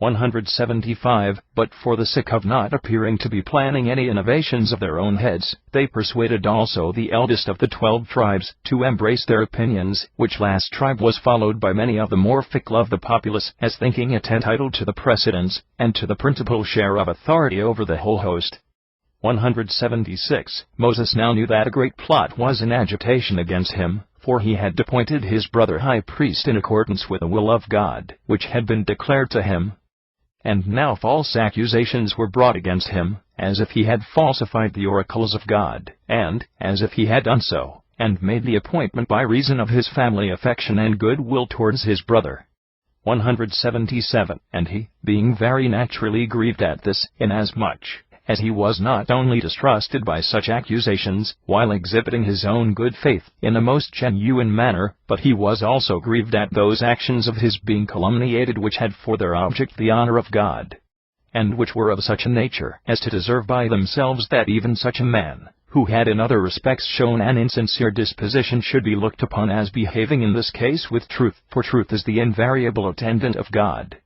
[SPEAKER 1] 175. But for the sake of not appearing to be planning any innovations of their own heads, they persuaded also the eldest of the 12 tribes to embrace their opinions, which last tribe was followed by many of the more fickle of the populace, as thinking it entitled to the precedence, and to the principal share of authority over the whole host. 176. Moses now knew that a great plot was in agitation against him, for he had appointed his brother high priest in accordance with the will of God, which had been declared to him. And now false accusations were brought against him, as if he had falsified the oracles of God, and, as if he had done so, and made the appointment by reason of his family affection and good will towards his brother. 177. And he, being very naturally grieved at this, inasmuch as he was not only distrusted by such accusations, while exhibiting his own good faith in a most genuine manner, but he was also grieved at those actions of his being calumniated which had for their object the honor of God, and which were of such a nature as to deserve by themselves that even such a man, who had in other respects shown an insincere disposition, should be looked upon as behaving in this case with truth, for truth is the invariable attendant of God.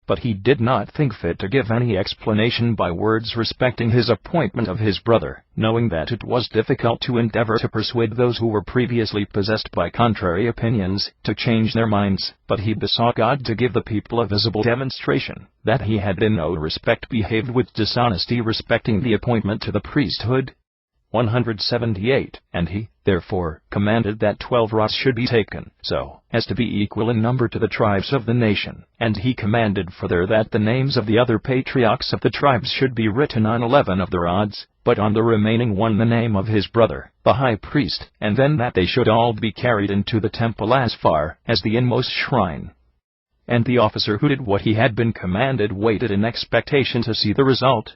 [SPEAKER 1] But he did not think fit to give any explanation by words respecting his appointment of his brother, knowing that it was difficult to endeavor to persuade those who were previously possessed by contrary opinions to change their minds, but he besought God to give the people a visible demonstration that he had in no respect behaved with dishonesty respecting the appointment to the priesthood. 178. And he, therefore, commanded that 12 rods should be taken, so as to be equal in number to the tribes of the nation, and he commanded further that the names of the other patriarchs of the tribes should be written on 11 of the rods, but on the remaining one the name of his brother, the high priest, and then that they should all be carried into the temple as far as the inmost shrine. And the officer who did what he had been commanded waited in expectation to see the result.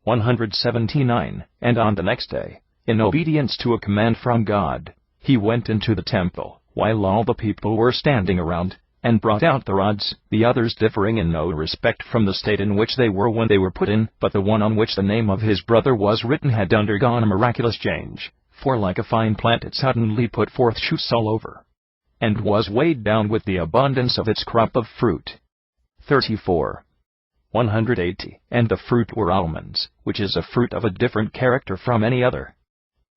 [SPEAKER 1] 179. And on the next day, in obedience to a command from God, he went into the temple, while all the people were standing around, and brought out the rods, the others differing in no respect from the state in which they were when they were put in, but the one on which the name of his brother was written had undergone a miraculous change, for like a fine plant it suddenly put forth shoots all over, and was weighed down with the abundance of its crop of fruit. 34. 180. And the fruit were almonds, which is a fruit of a different character from any other.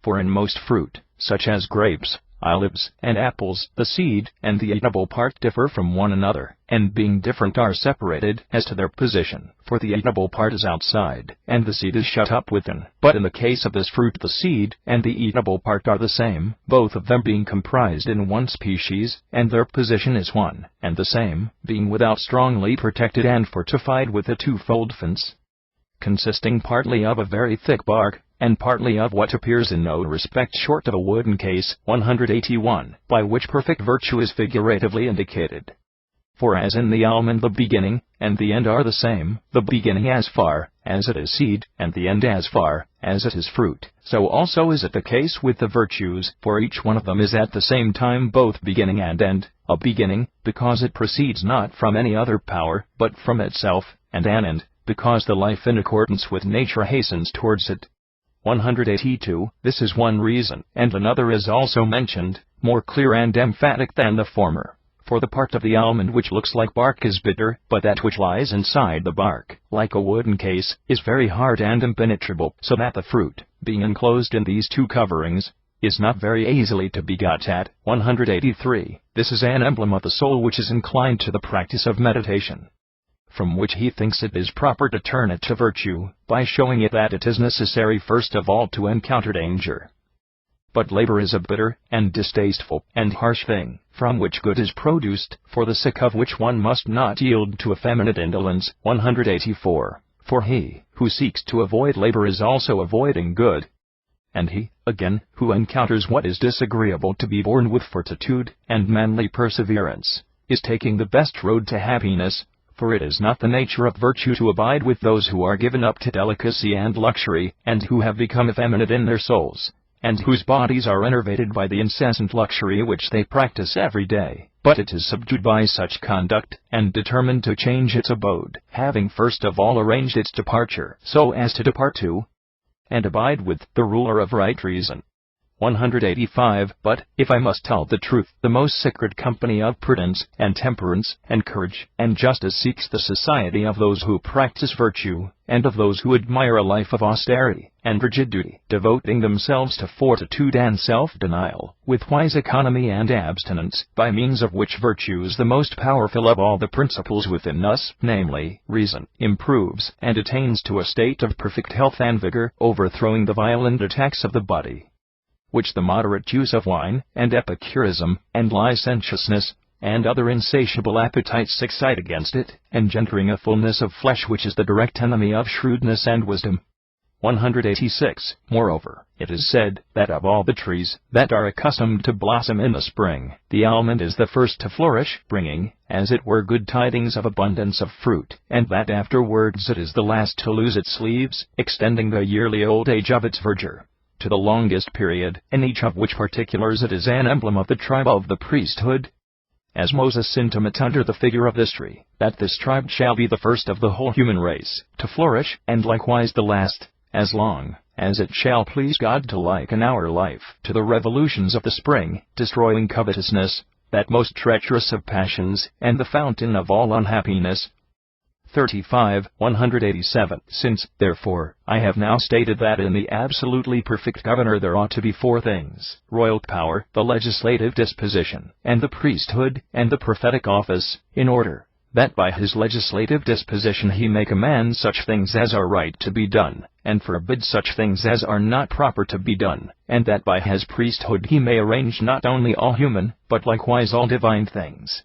[SPEAKER 1] For in most fruit, such as grapes, olives, and apples, the seed and the eatable part differ from one another, and being different are separated as to their position, for the eatable part is outside, and the seed is shut up within. But in the case of this fruit the seed and the eatable part are the same, both of them being comprised in one species, and their position is one and the same, being without strongly protected and fortified with a twofold fence, consisting partly of a very thick bark, and partly of what appears in no respect short of a wooden case. 181. By which perfect virtue is figuratively indicated. For as in the almond the beginning and the end are the same, the beginning as far as it is seed, and the end as far as it is fruit, so also is it the case with the virtues, for each one of them is at the same time both beginning and end, a beginning, because it proceeds not from any other power, but from itself, and an end, because the life in accordance with nature hastens towards it. 182. This is one reason, and another is also mentioned, more clear and emphatic than the former. For the part of the almond which looks like bark is bitter, but that which lies inside the bark, like a wooden case, is very hard and impenetrable, so that the fruit, being enclosed in these two coverings, is not very easily to be got at. 183. This is an emblem of the soul which is inclined to the practice of meditation, from which he thinks it is proper to turn it to virtue, by showing it that it is necessary first of all to encounter danger but labor is a bitter, and distasteful, and harsh thing, from which good is produced, for the sake of which one must not yield to effeminate indolence. 184. For he who seeks to avoid labor is also avoiding good. And he, again, who encounters what is disagreeable to be borne with fortitude and manly perseverance, is taking the best road to happiness, for it is not the nature of virtue to abide with those who are given up to delicacy and luxury, and who have become effeminate in their souls, and whose bodies are enervated by the incessant luxury which they practice every day, but it is subdued by such conduct, and determined to change its abode, having first of all arranged its departure so as to depart to and abide with the ruler of right reason. 185. But, if I must tell the truth, the most sacred company of prudence, and temperance, and courage, and justice seeks the society of those who practice virtue, and of those who admire a life of austerity and rigid duty, devoting themselves to fortitude and self-denial, with wise economy and abstinence, by means of which virtue is the most powerful of all the principles within us, namely, reason, improves and attains to a state of perfect health and vigor, overthrowing the violent attacks of the body, which the moderate use of wine, and epicurism, and licentiousness, and other insatiable appetites excite against it, engendering a fullness of flesh which is the direct enemy of shrewdness and wisdom. 186. Moreover, it is said, that of all the trees that are accustomed to blossom in the spring, the almond is the first to flourish, bringing, as it were, good tidings of abundance of fruit, and that afterwards it is the last to lose its leaves, extending the yearly old age of its verdure to the longest period, in each of which particulars it is an emblem of the tribe of the priesthood. As Moses intimates under the figure of this tree, that this tribe shall be the first of the whole human race to flourish, and likewise the last, as long as it shall please God to liken our life to the revolutions of the spring, destroying covetousness, that most treacherous of passions, and the fountain of all unhappiness. 35. 187. Since, therefore, I have now stated that in the absolutely perfect governor there ought to be four things: royal power, the legislative disposition, and the priesthood, and the prophetic office, in order that by his legislative disposition he may command such things as are right to be done, and forbid such things as are not proper to be done, and that by his priesthood he may arrange not only all human, but likewise all divine things,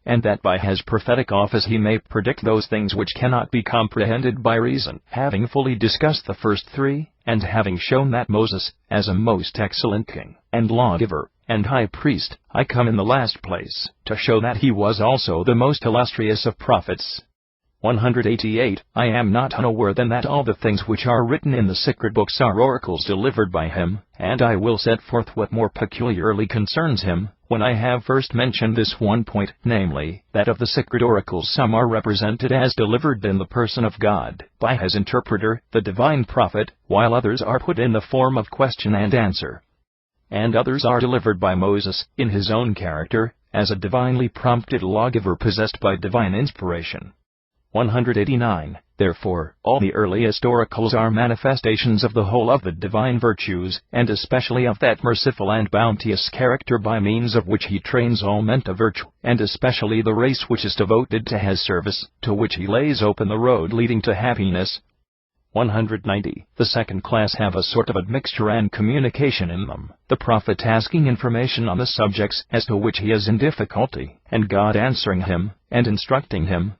[SPEAKER 1] and that by his prophetic office he may predict those things which cannot be comprehended by reason. Having fully discussed the first three, and having shown that Moses, as a most excellent king, and lawgiver, and high priest, I come in the last place, to show that he was also the most illustrious of prophets. 188. I am not unaware then that all the things which are written in the sacred books are oracles delivered by him, and I will set forth what more peculiarly concerns him, when I have first mentioned this one point, namely, that of the sacred oracles some are represented as delivered in the person of God, by his interpreter, the divine prophet, while others are put in the form of question and answer, and others are delivered by Moses, in his own character, as a divinely prompted lawgiver possessed by divine inspiration. 189. Therefore, all the earliest oracles are manifestations of the whole of the divine virtues, and especially of that merciful and bounteous character by means of which he trains all men to virtue, and especially the race which is devoted to his service, to which he lays open the road leading to happiness. 190. The second class have a sort of admixture and communication in them, the prophet asking information on the subjects as to which he is in difficulty, and God answering him, and instructing him.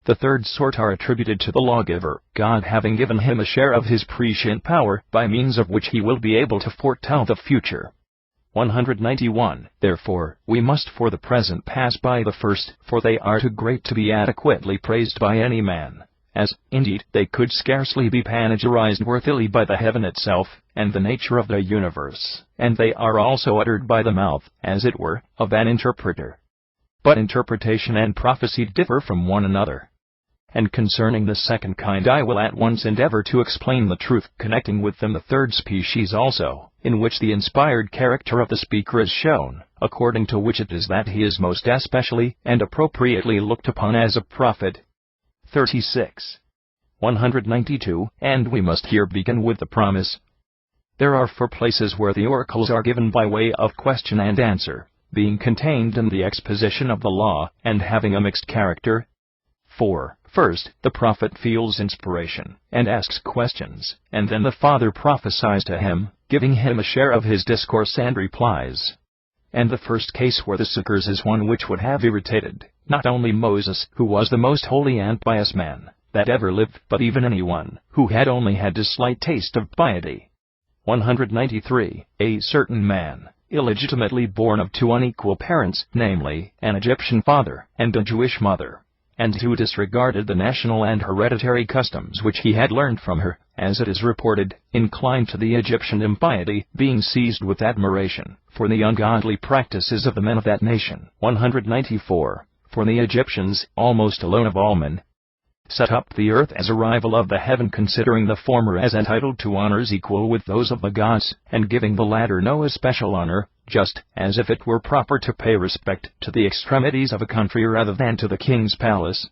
[SPEAKER 1] The third sort are attributed to the lawgiver, God having given him a share of his prescient power, by means of which he will be able to foretell the future. 191. Therefore, we must for the present pass by the first, for they are too great to be adequately praised by any man, as, indeed, they could scarcely be panegyrized worthily by the heaven itself, and the nature of the universe, and they are also uttered by the mouth, as it were, of an interpreter. But interpretation and prophecy differ from one another. And concerning the second kind I will at once endeavor to explain the truth, connecting with them the third species also, in which the inspired character of the speaker is shown, according to which it is that he is most especially and appropriately looked upon as a prophet. 36. 192. And we must here begin with the promise. There are 4 places where the oracles are given by way of question and answer, being contained in the exposition of the law, and having a mixed character. 4. First, the prophet feels inspiration, and asks questions, and then the Father prophesies to him, giving him a share of his discourse and replies. And the first case where this occurs is one which would have irritated, not only Moses, who was the most holy and pious man that ever lived, but even anyone who had only had a slight taste of piety. 193. A certain man, illegitimately born of two unequal parents, namely, an Egyptian father and a Jewish mother, and who disregarded the national and hereditary customs which he had learned from her, as it is reported, inclined to the Egyptian impiety, being seized with admiration for the ungodly practices of the men of that nation. 194. For the Egyptians, almost alone of all men, set up the earth as a rival of the heaven, considering the former as entitled to honors equal with those of the gods, and giving the latter no especial honor, just as if it were proper to pay respect to the extremities of a country rather than to the king's palace.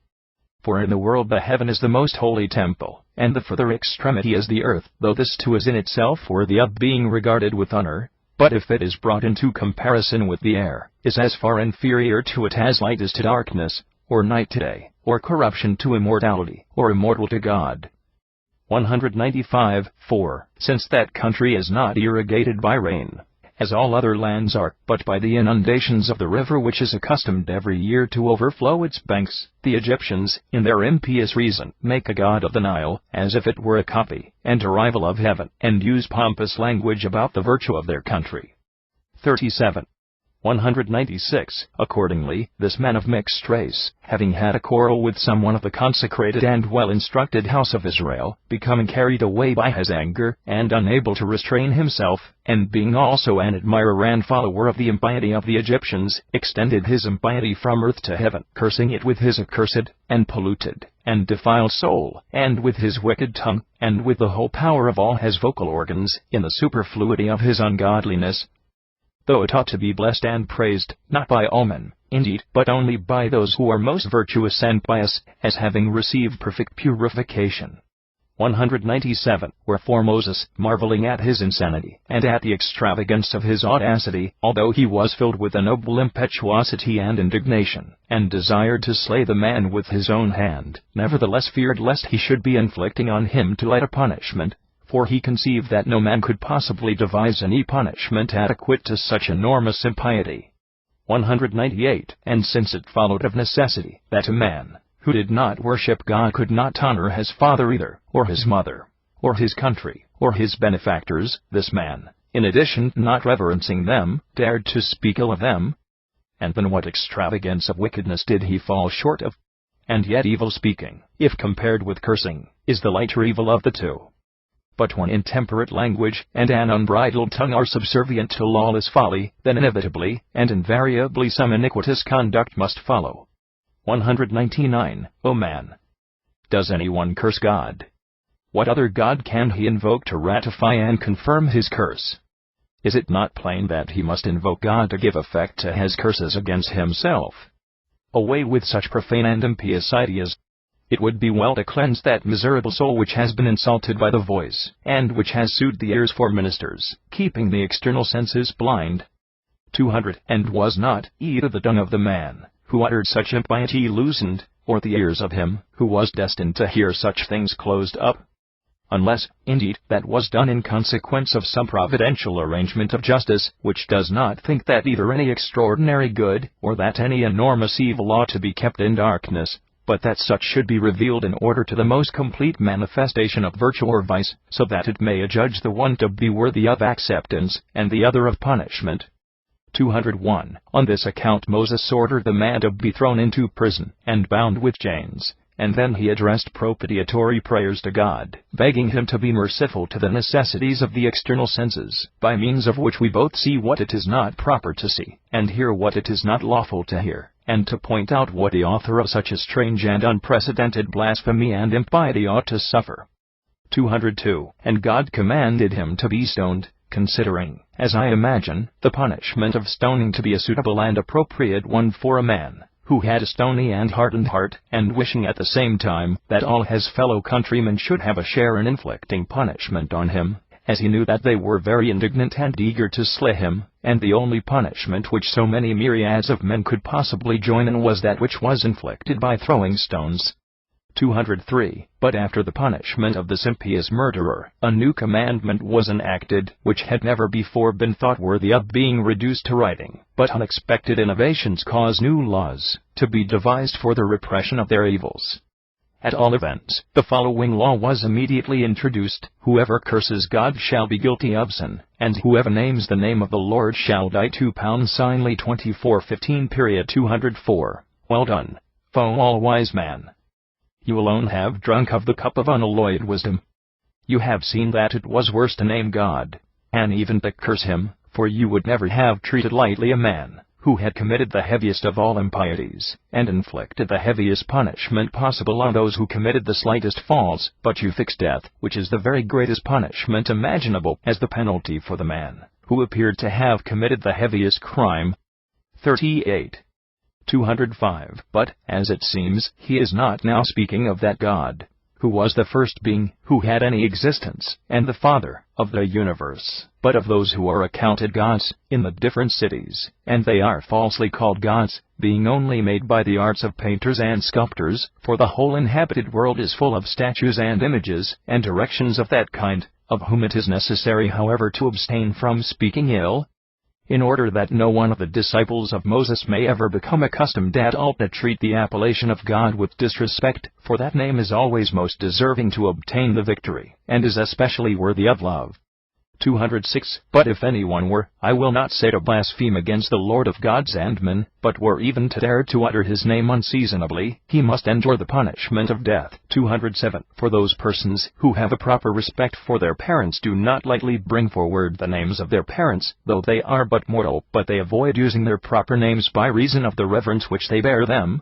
[SPEAKER 1] For in the world the heaven is the most holy temple, and the further extremity is the earth, though this too is in itself worthy of being regarded with honor, but if it is brought into comparison with the air, is as far inferior to it as light is to darkness, or night to day, or corruption to immortality, or immortal to God. 195. 4. Since that country is not irrigated by rain, as all other lands are, but by the inundations of the river which is accustomed every year to overflow its banks, the Egyptians, in their impious reason, make a god of the Nile, as if it were a copy and a rival of heaven, and use pompous language about the virtue of their country. 37. 196. Accordingly, this man of mixed race, having had a quarrel with someone of the consecrated and well-instructed house of Israel, becoming carried away by his anger, and unable to restrain himself, and being also an admirer and follower of the impiety of the Egyptians, extended his impiety from earth to heaven, cursing it with his accursed, and polluted, and defiled soul, and with his wicked tongue, and with the whole power of all his vocal organs, in the superfluity of his ungodliness. Though it ought to be blessed and praised, not by all men, indeed, but only by those who are most virtuous and pious, as having received perfect purification. 197. Wherefore Moses, marveling at his insanity, and at the extravagance of his audacity, although he was filled with a noble impetuosity and indignation, and desired to slay the man with his own hand, nevertheless feared lest he should be inflicting on him too light a punishment, for he conceived that no man could possibly devise any punishment adequate to such enormous impiety. 198. And since it followed of necessity that a man who did not worship God could not honor his father either, or his mother, or his country, or his benefactors, this man, in addition not reverencing them, dared to speak ill of them. And then what extravagance of wickedness did he fall short of? And yet evil speaking, if compared with cursing, is the lighter evil of the two. But when intemperate language and an unbridled tongue are subservient to lawless folly, then inevitably and invariably some iniquitous conduct must follow. 199. O man! Does anyone curse God? What other god can he invoke to ratify and confirm his curse? Is it not plain that he must invoke God to give effect to his curses against himself? Away with such profane and impious ideas! It would be well to cleanse that miserable soul which has been insulted by the voice, and which has sued the ears for ministers, keeping the external senses blind. 200. And was not either the tongue of the man who uttered such impiety loosened, or the ears of him who was destined to hear such things closed up? Unless, indeed, that was done in consequence of some providential arrangement of justice, which does not think that either any extraordinary good, or that any enormous evil ought to be kept in darkness, but that such should be revealed in order to the most complete manifestation of virtue or vice, so that it may adjudge the one to be worthy of acceptance, and the other of punishment. 201. On this account Moses ordered the man to be thrown into prison, and bound with chains, and then he addressed propitiatory prayers to God, begging him to be merciful to the necessities of the external senses, by means of which we both see what it is not proper to see, and hear what it is not lawful to hear, and to point out what the author of such a strange and unprecedented blasphemy and impiety ought to suffer. 202. And God commanded him to be stoned, considering, as I imagine, the punishment of stoning to be a suitable and appropriate one for a man who had a stony and hardened heart, and wishing at the same time that all his fellow countrymen should have a share in inflicting punishment on him, as he knew that they were very indignant and eager to slay him, and the only punishment which so many myriads of men could possibly join in was that which was inflicted by throwing stones. 203. But after the punishment of this impious murderer, a new commandment was enacted, which had never before been thought worthy of being reduced to writing, but unexpected innovations cause new laws to be devised for the repression of their evils. At all events, the following law was immediately introduced: whoever curses God shall be guilty of sin, and whoever names the name of the Lord shall die. 2 pounds Signly 2415. 204. Well done, O all-wise man. You alone have drunk of the cup of unalloyed wisdom. You have seen that it was worse to name God, and even to curse him, for you would never have treated lightly a man who had committed the heaviest of all impieties, and inflicted the heaviest punishment possible on those who committed the slightest faults, but you fixed death, which is the very greatest punishment imaginable, as the penalty for the man who appeared to have committed the heaviest crime. 38. 205. But, as it seems, he is not now speaking of that God who was the first being who had any existence, and the Father of the universe, but of those who are accounted gods in the different cities, and they are falsely called gods, being only made by the arts of painters and sculptors, for the whole inhabited world is full of statues and images, and directions of that kind, of whom it is necessary, however, to abstain from speaking ill, in order that no one of the disciples of Moses may ever become accustomed at all to treat the appellation of God with disrespect, for that name is always most deserving to obtain the victory, and is especially worthy of love. 206. But if anyone were, I will not say to blaspheme against the Lord of gods and men, but were even to dare to utter his name unseasonably, he must endure the punishment of death. 207. For those persons who have a proper respect for their parents do not lightly bring forward the names of their parents, though they are but mortal, but they avoid using their proper names by reason of the reverence which they bear them,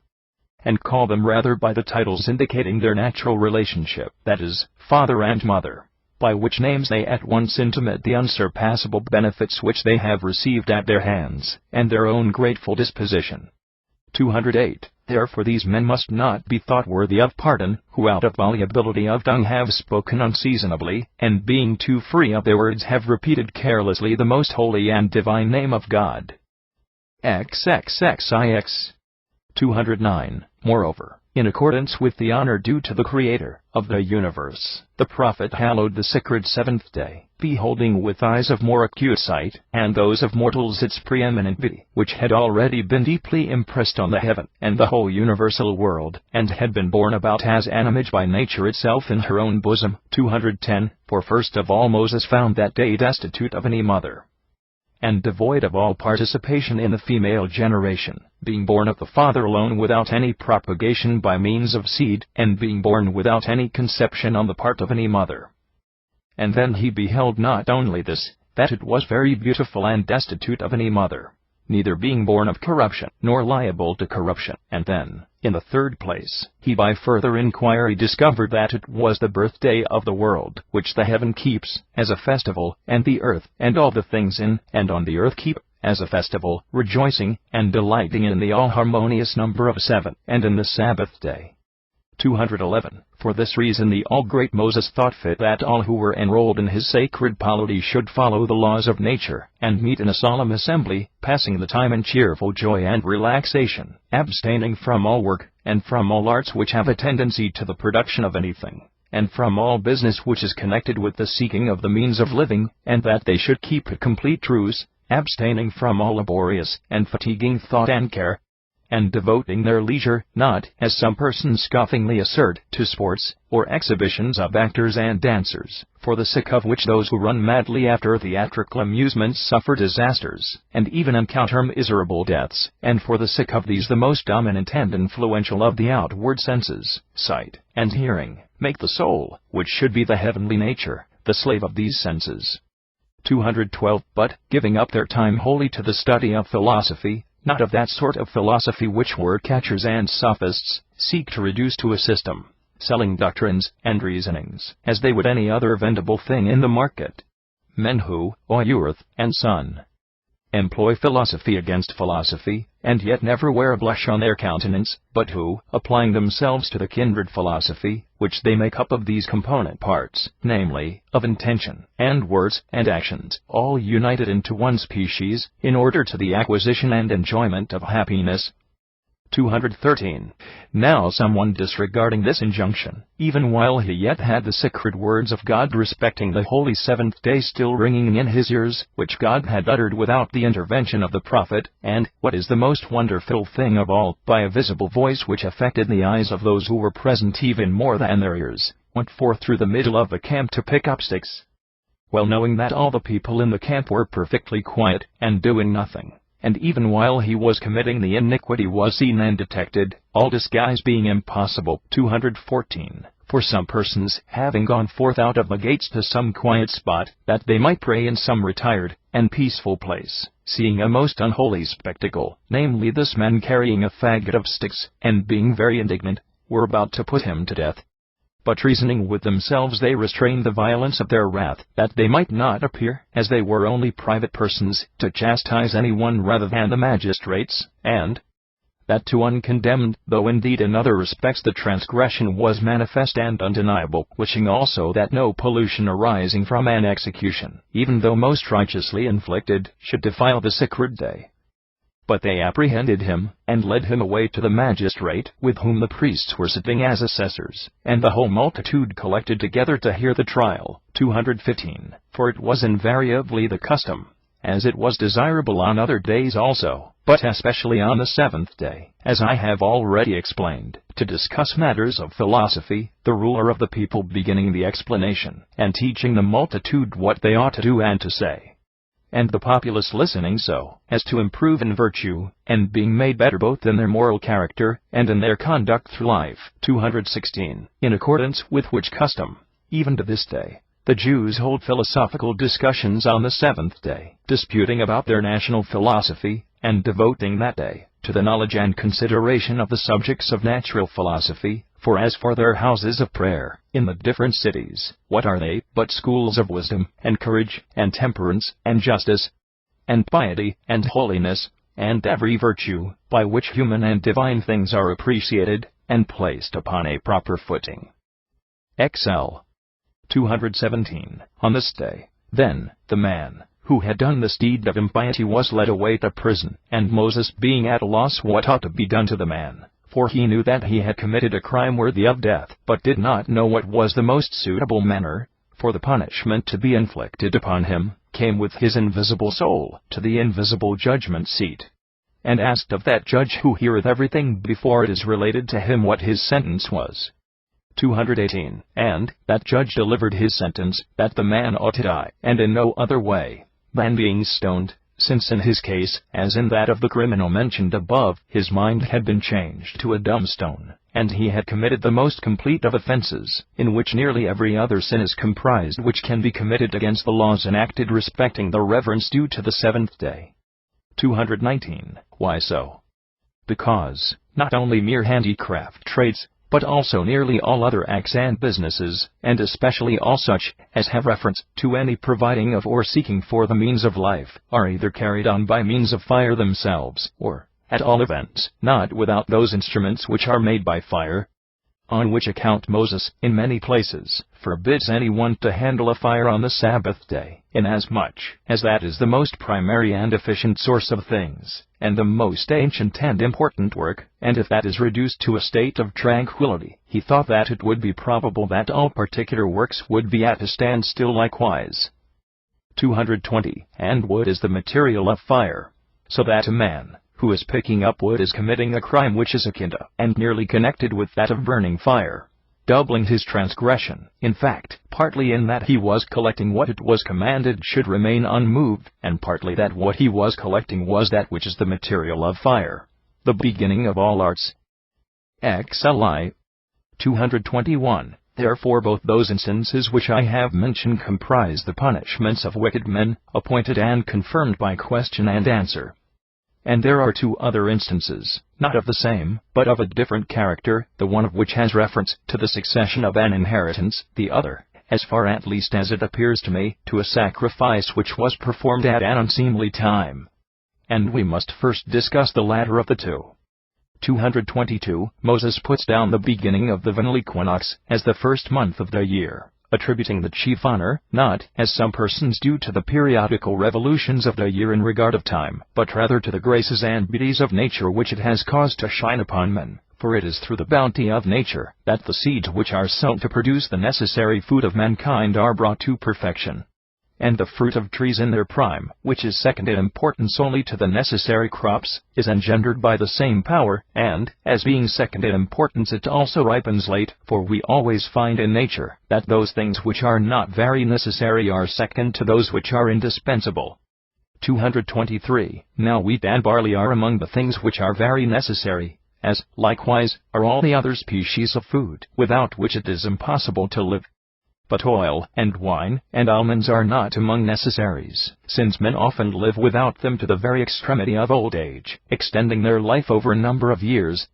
[SPEAKER 1] and call them rather by the titles indicating their natural relationship, that is, father and mother, by which names they at once intimate the unsurpassable benefits which they have received at their hands, and their own grateful disposition. 208. Therefore these men must not be thought worthy of pardon, who out of volubility of tongue have spoken unseasonably, and being too free of their words have repeated carelessly the most holy and divine name of God. XXXIX. 209. Moreover, in accordance with the honor due to the Creator of the universe, the prophet hallowed the sacred seventh day, beholding with eyes of more acute sight, and those of mortals, its preeminent beauty, which had already been deeply impressed on the heaven and the whole universal world, and had been borne about as an image by nature itself in her own bosom. 210. For first of all Moses found that day destitute of any mother, and devoid of all participation in the female generation, being born of the Father alone without any propagation by means of seed, and being born without any conception on the part of any mother. And then he beheld not only this, that it was very beautiful and destitute of any mother, neither being born of corruption, nor liable to corruption. And then, in the third place, he by further inquiry discovered that it was the birthday of the world, which the heaven keeps as a festival, and the earth, and all the things in and on the earth keep as a festival, rejoicing and delighting in the all-harmonious number of 7, and in the Sabbath day. 211. For this reason the all-great Moses thought fit that all who were enrolled in his sacred polity should follow the laws of nature, and meet in a solemn assembly, passing the time in cheerful joy and relaxation, abstaining from all work, and from all arts which have a tendency to the production of anything, and from all business which is connected with the seeking of the means of living, and that they should keep a complete truce, abstaining from all laborious and fatiguing thought and care, and devoting their leisure, not, as some persons scoffingly assert, to sports, or exhibitions of actors and dancers, for the sake of which those who run madly after theatrical amusements suffer disasters, and even encounter miserable deaths, and for the sake of these the most dominant and influential of the outward senses, sight and hearing, make the soul, which should be the heavenly nature, the slave of these senses. 212. But, giving up their time wholly to the study of philosophy, not of that sort of philosophy which word-catchers and sophists seek to reduce to a system, selling doctrines and reasonings as they would any other vendible thing in the market, men who, O earth and sun, employ philosophy against philosophy, and yet never wear a blush on their countenance, but who, applying themselves to the kindred philosophy, which they make up of these component parts, namely, of intention, and words, and actions, all united into one species, in order to the acquisition and enjoyment of happiness. 213. Now someone disregarding this injunction, even while he yet had the sacred words of God respecting the holy seventh day still ringing in his ears, which God had uttered without the intervention of the prophet, and, what is the most wonderful thing of all, by a visible voice which affected the eyes of those who were present even more than their ears, went forth through the middle of the camp to pick up sticks. Well knowing that all the people in the camp were perfectly quiet, and doing nothing, and even while he was committing the iniquity was seen and detected, all disguise being impossible. 214. For some persons, having gone forth out of the gates to some quiet spot, that they might pray in some retired and peaceful place, seeing a most unholy spectacle, namely this man carrying a faggot of sticks, and being very indignant, were about to put him to death. But reasoning with themselves they restrained the violence of their wrath, that they might not appear, as they were only private persons, to chastise any one rather than the magistrates, and that to uncondemned, though indeed in other respects the transgression was manifest and undeniable, wishing also that no pollution arising from an execution, even though most righteously inflicted, should defile the sacred day. But they apprehended him, and led him away to the magistrate, with whom the priests were sitting as assessors, and the whole multitude collected together to hear the trial. 215. For it was invariably the custom, as it was desirable on other days also, but especially on the seventh day, as I have already explained, to discuss matters of philosophy, the ruler of the people beginning the explanation, and teaching the multitude what they ought to do and to say, and the populace listening so as to improve in virtue, and being made better both in their moral character and in their conduct through life. 216. In accordance with which custom, even to this day, the Jews hold philosophical discussions on the seventh day, disputing about their national philosophy, and devoting that day to the knowledge and consideration of the subjects of natural philosophy. For as for their houses of prayer, in the different cities, what are they but schools of wisdom, and courage, and temperance, and justice, and piety, and holiness, and every virtue, by which human and divine things are appreciated, and placed upon a proper footing. XL. 217. On this day, then, the man who had done this deed of impiety was led away to prison, and Moses being at a loss what ought to be done to the man, for he knew that he had committed a crime worthy of death, but did not know what was the most suitable manner for the punishment to be inflicted upon him, came with his invisible soul to the invisible judgment seat, and asked of that judge who heareth everything before it is related to him what his sentence was. 218. And that judge delivered his sentence, that the man ought to die, and in no other way than being stoned, since in his case, as in that of the criminal mentioned above, his mind had been changed to a dumb stone, and he had committed the most complete of offenses, in which nearly every other sin is comprised which can be committed against the laws enacted respecting the reverence due to the seventh day. 219. Why so? Because, not only mere handicraft trades, but also nearly all other acts and businesses, and especially all such as have reference to any providing of or seeking for the means of life, are either carried on by means of fire themselves, or, at all events, not without those instruments which are made by fire. On which account Moses, in many places, forbids anyone to handle a fire on the Sabbath day, inasmuch as that is the most primary and efficient source of things, and the most ancient and important work, and if that is reduced to a state of tranquility, he thought that it would be probable that all particular works would be at a standstill likewise. 220. And wood is the material of fire, so that a man who is picking up wood is committing a crime which is akin to, and nearly connected with that of burning fire, doubling his transgression, in fact, partly in that he was collecting what it was commanded should remain unmoved, and partly that what he was collecting was that which is the material of fire, the beginning of all arts. XLI. 221. Therefore both those instances which I have mentioned comprise the punishments of wicked men, appointed and confirmed by question and answer. And there are two other instances, not of the same, but of a different character, the one of which has reference to the succession of an inheritance, the other, as far at least as it appears to me, to a sacrifice which was performed at an unseemly time. And we must first discuss the latter of the two. 222. Moses puts down the beginning of the vernal equinox as the first month of the year, attributing the chief honor, not, as some persons do, to the periodical revolutions of the year in regard of time, but rather to the graces and beauties of nature which it has caused to shine upon men. For it is through the bounty of nature that the seeds which are sown to produce the necessary food of mankind are brought to perfection. And the fruit of trees in their prime, which is second in importance only to the necessary crops, is engendered by the same power, and, as being second in importance, it also ripens late, for we always find in nature that those things which are not very necessary are second to those which are indispensable. 223. Now wheat and barley are among the things which are very necessary, as, likewise, are all the other species of food, without which it is impossible to live. But oil, and wine, and almonds are not among necessaries, since men often live without them to the very extremity of old age, extending their life over a number of years.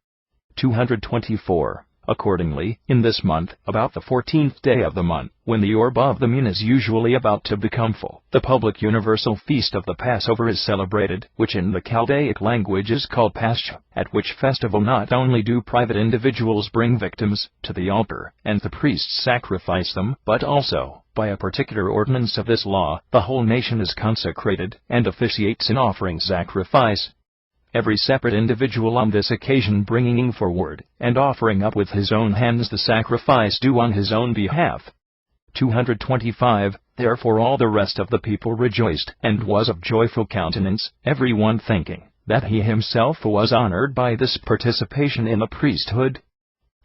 [SPEAKER 1] 224. Accordingly, in this month, about the 14th day of the month, when the orb of the moon is usually about to become full, the public universal feast of the Passover is celebrated, which in the Chaldaic language is called Pascha, at which festival not only do private individuals bring victims to the altar, and the priests sacrifice them, but also, by a particular ordinance of this law, the whole nation is consecrated, and officiates in offering sacrifice. Every separate individual on this occasion bringing forward, and offering up with his own hands the sacrifice due on his own behalf. 225. Therefore all the rest of the people rejoiced, and was of joyful countenance, every one thinking that he himself was honored by this participation in the priesthood.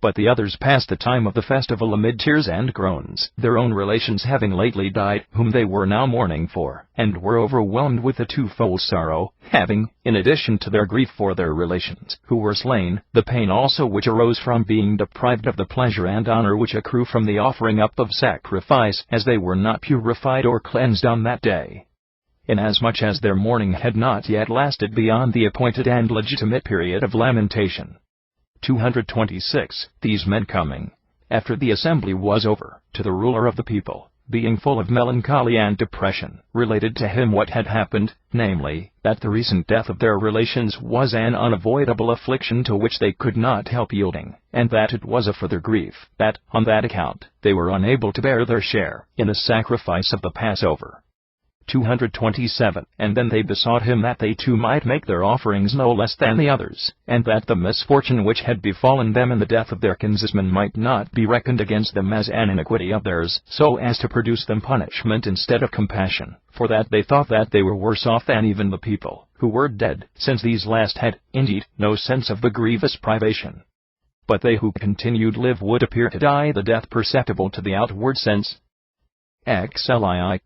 [SPEAKER 1] But the others passed the time of the festival amid tears and groans, their own relations having lately died, whom they were now mourning for, and were overwhelmed with a twofold sorrow, having, in addition to their grief for their relations, who were slain, the pain also which arose from being deprived of the pleasure and honor which accrue from the offering up of sacrifice, as they were not purified or cleansed on that day. Inasmuch as their mourning had not yet lasted beyond the appointed and legitimate period of lamentation. 226. These men coming, after the assembly was over, to the ruler of the people, being full of melancholy and depression, related to him what had happened, namely, that the recent death of their relations was an unavoidable affliction to which they could not help yielding, and that it was a further grief, that, on that account, they were unable to bear their share in the sacrifice of the Passover. 227. And then they besought him that they too might make their offerings no less than the others, and that the misfortune which had befallen them in the death of their kinsman might not be reckoned against them as an iniquity of theirs, so as to produce them punishment instead of compassion, for that they thought that they were worse off than even the people, who were dead, since these last had, indeed, no sense of the grievous privation. But they who continued live would appear to die the death perceptible to the outward sense. XLII.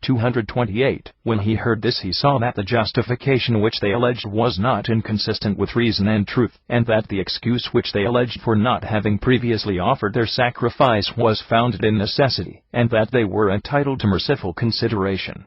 [SPEAKER 1] 228. When he heard this, he saw that the justification which they alleged was not inconsistent with reason and truth, and that the excuse which they alleged for not having previously offered their sacrifice was founded in necessity, and that they were entitled to merciful consideration.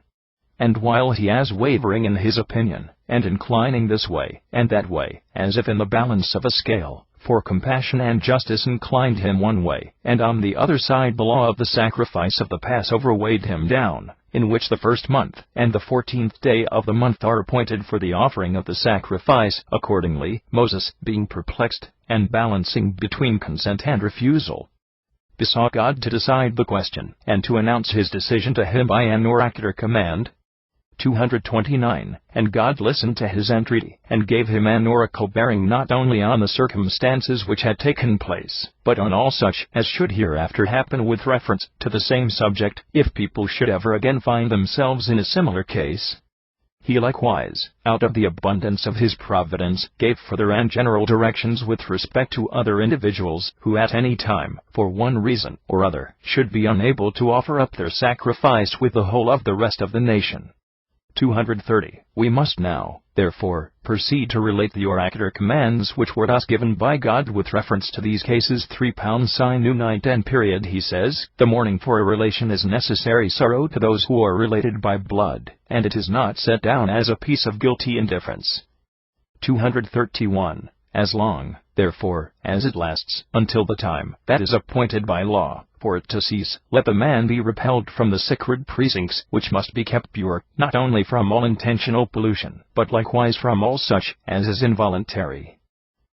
[SPEAKER 1] And while he was wavering in his opinion, and inclining this way and that way, as if in the balance of a scale, for compassion and justice inclined him one way, and on the other side the law of the sacrifice of the Passover weighed him down, in which the first month and the 14th day of the month are appointed for the offering of the sacrifice. Accordingly, Moses, being perplexed, and balancing between consent and refusal, besought God to decide the question, and to announce his decision to him by an oracular command. 229. And God listened to his entreaty, and gave him an oracle bearing not only on the circumstances which had taken place, but on all such as should hereafter happen with reference to the same subject, if people should ever again find themselves in a similar case. He likewise, out of the abundance of his providence, gave further and general directions with respect to other individuals, who at any time, for one reason or other, should be unable to offer up their sacrifice with the whole of the rest of the nation. 230. We must now, therefore, proceed to relate the oracular commands which were thus given by God with reference to these cases. 3 sine night and period. He says, the mourning for a relation is necessary sorrow to those who are related by blood, and it is not set down as a piece of guilty indifference. 231. As long, therefore, as it lasts, until the time that is appointed by law for it to cease, let the man be repelled from the sacred precincts, which must be kept pure, not only from all intentional pollution, but likewise from all such as is involuntary.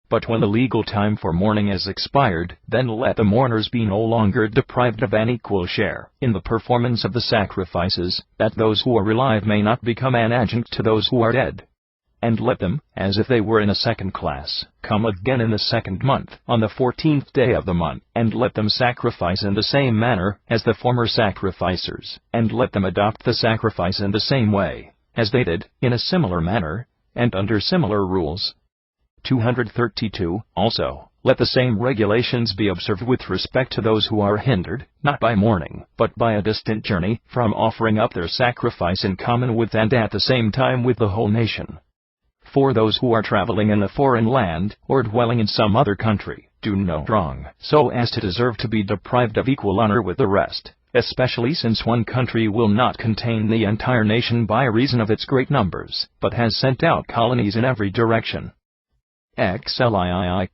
[SPEAKER 1] But when the legal time for mourning is expired, then let the mourners be no longer deprived of an equal share in the performance of the sacrifices, that those who are alive may not become an adjunct to those who are dead. And let them, as if they were in a second class, come again in the second month, on the 14th day of the month, and let them sacrifice in the same manner as the former sacrificers, and let them adopt the sacrifice in the same way as they did, in a similar manner, and under similar rules. 232. Also, let the same regulations be observed with respect to those who are hindered, not by mourning, but by a distant journey, from offering up their sacrifice in common with and at the same time with the whole nation. For those who are traveling in a foreign land, or dwelling in some other country, do no wrong, so as to deserve to be deprived of equal honor with the rest, especially since one country will not contain the entire nation by reason of its great numbers, but has sent out colonies in every direction. XLII.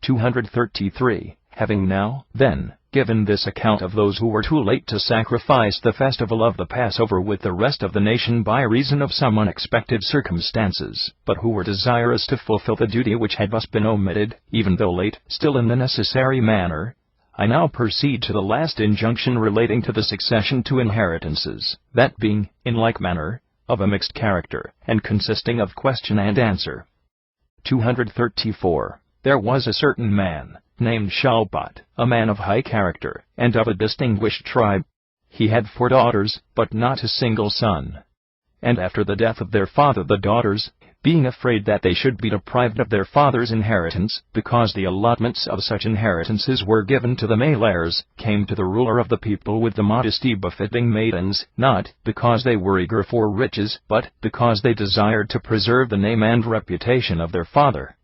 [SPEAKER 1] 233. Having now, then, given this account of those who were too late to sacrifice the festival of the Passover with the rest of the nation by reason of some unexpected circumstances, but who were desirous to fulfill the duty which had thus been omitted, even though late, still in the necessary manner, I now proceed to the last injunction relating to the succession to inheritances, that being, in like manner, of a mixed character, and consisting of question and answer. 234. There was a certain man, named Shalbat, a man of high character, and of a distinguished tribe. He had 4 daughters, but not a single son. And after the death of their father the daughters, being afraid that they should be deprived of their father's inheritance, because the allotments of such inheritances were given to the male heirs, came to the ruler of the people with the modesty befitting maidens, not because they were eager for riches, but because they desired to preserve the name and reputation of their father.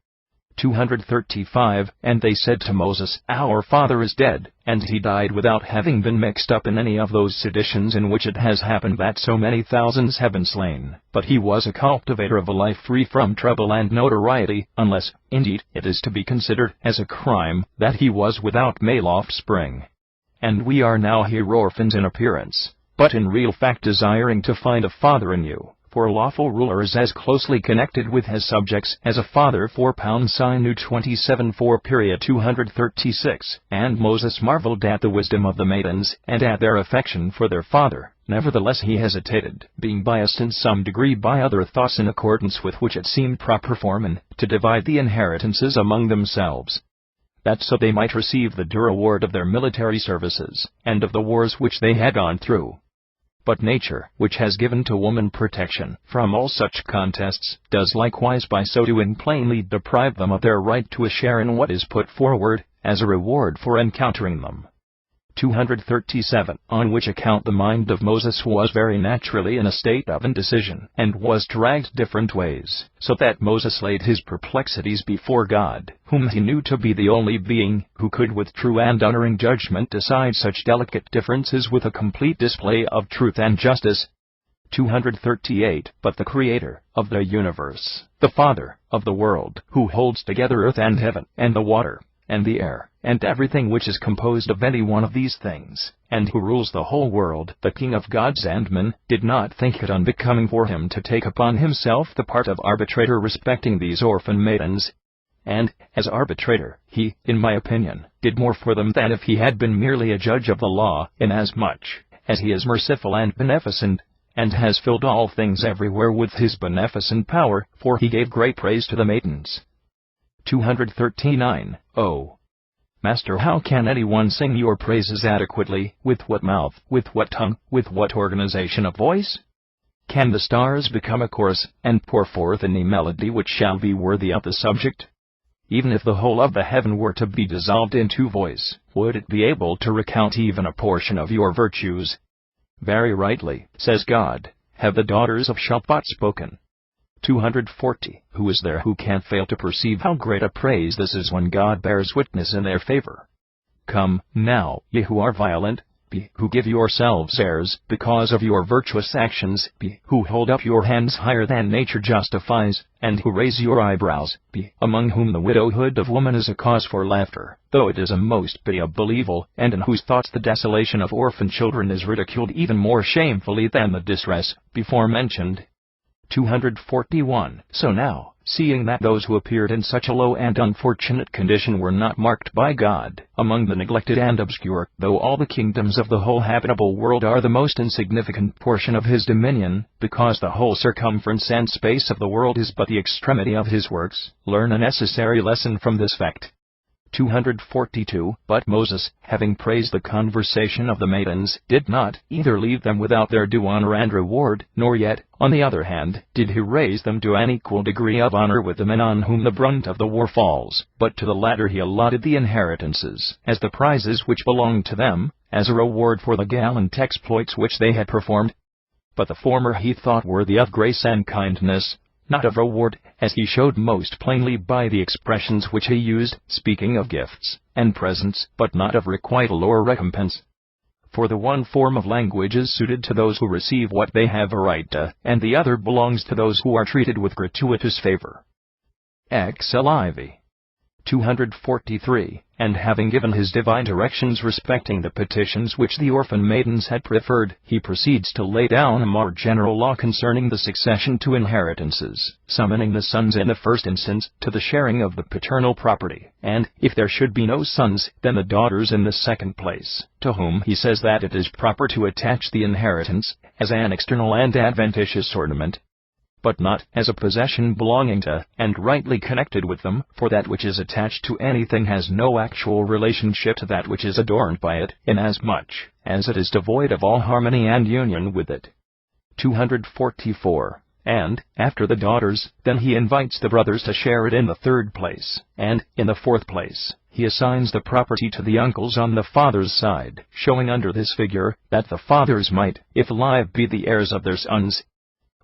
[SPEAKER 1] 235. And they said to Moses, Our father is dead, and he died without having been mixed up in any of those seditions in which it has happened that so many thousands have been slain. But he was a cultivator of a life free from trouble and notoriety, unless, indeed, it is to be considered as a crime that he was without male offspring. And we are now here orphans in appearance, but in real fact desiring to find a father in you. For a lawful ruler is as closely connected with his subjects as a father. 4 Sinu 27:4. 236. And Moses marveled at the wisdom of the maidens, and at their affection for their father. Nevertheless he hesitated, being biased in some degree by other thoughts in accordance with which it seemed proper for men to divide the inheritances among themselves, that so they might receive the due reward of their military services, and of the wars which they had gone through. But nature, which has given to woman protection from all such contests, does likewise by so doing plainly deprive them of their right to a share in what is put forward as a reward for encountering them. 237. On which account the mind of Moses was very naturally in a state of indecision, and was dragged different ways, so that Moses laid his perplexities before God, whom he knew to be the only being who could with true and unerring judgment decide such delicate differences with a complete display of truth and justice. 238. But the Creator of the universe, the Father of the world, who holds together earth and heaven, and the water, and the air, and everything which is composed of any one of these things, and who rules the whole world, the King of gods and men, did not think it unbecoming for him to take upon himself the part of arbitrator respecting these orphan maidens. And, as arbitrator, he, in my opinion, did more for them than if he had been merely a judge of the law, inasmuch as he is merciful and beneficent, and has filled all things everywhere with his beneficent power, for he gave great praise to the maidens. 239. O Master, how can anyone sing your praises adequately? With what mouth? With what tongue? With what organization of voice? Can the stars become a chorus, and pour forth any melody which shall be worthy of the subject? Even if the whole of the heaven were to be dissolved into voice, would it be able to recount even a portion of your virtues? Very rightly, says God, have the daughters of Shalbat spoken. 240. Who is there who can fail to perceive how great a praise this is when God bears witness in their favor? Come, now, ye who are violent, be who give yourselves airs because of your virtuous actions, be who hold up your hands higher than nature justifies, and who raise your eyebrows, be among whom the widowhood of woman is a cause for laughter, though it is a most pitiable evil, and in whose thoughts the desolation of orphan children is ridiculed even more shamefully than the distress before mentioned. 241. So now, seeing that those who appeared in such a low and unfortunate condition were not marked by God among the neglected and obscure, though all the kingdoms of the whole habitable world are the most insignificant portion of his dominion, because the whole circumference and space of the world is but the extremity of his works, learn a necessary lesson from this fact. 242. But Moses, having praised the conversation of the maidens, did not either leave them without their due honor and reward, nor yet, on the other hand, did he raise them to an equal degree of honor with the men on whom the brunt of the war falls, but to the latter he allotted the inheritances, as the prizes which belonged to them, as a reward for the gallant exploits which they had performed. But the former he thought worthy of grace and kindness, not of reward, as he showed most plainly by the expressions which he used, speaking of gifts and presents, but not of requital or recompense. For the one form of language is suited to those who receive what they have a right to, and the other belongs to those who are treated with gratuitous favor. XLIV. 243. And having given his divine directions respecting the petitions which the orphan maidens had preferred, he proceeds to lay down a more general law concerning the succession to inheritances, summoning the sons in the first instance to the sharing of the paternal property, and, if there should be no sons, then the daughters in the second place, to whom he says that it is proper to attach the inheritance, as an external and adventitious ornament, but not as a possession belonging to, and rightly connected with them, for that which is attached to anything has no actual relationship to that which is adorned by it, inasmuch as it is devoid of all harmony and union with it. 244. And, after the daughters, then he invites the brothers to share it in the third place, and, in the fourth place, he assigns the property to the uncles on the father's side, showing under this figure, that the fathers might, if alive, be the heirs of their sons.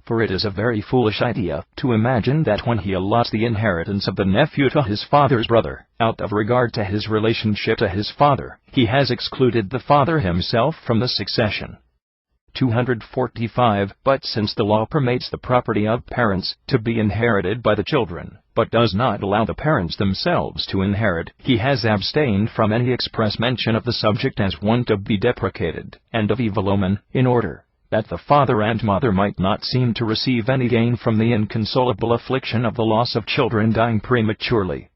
[SPEAKER 1] For it is a very foolish idea to imagine that when he allots the inheritance of the nephew to his father's brother, out of regard to his relationship to his father, he has excluded the father himself from the succession. 245. But since the law permits the property of parents to be inherited by the children, but does not allow the parents themselves to inherit, he has abstained from any express mention of the subject as one to be deprecated, and of evil omen, in order that the father and mother might not seem to receive any gain from the inconsolable affliction of the loss of children dying prematurely.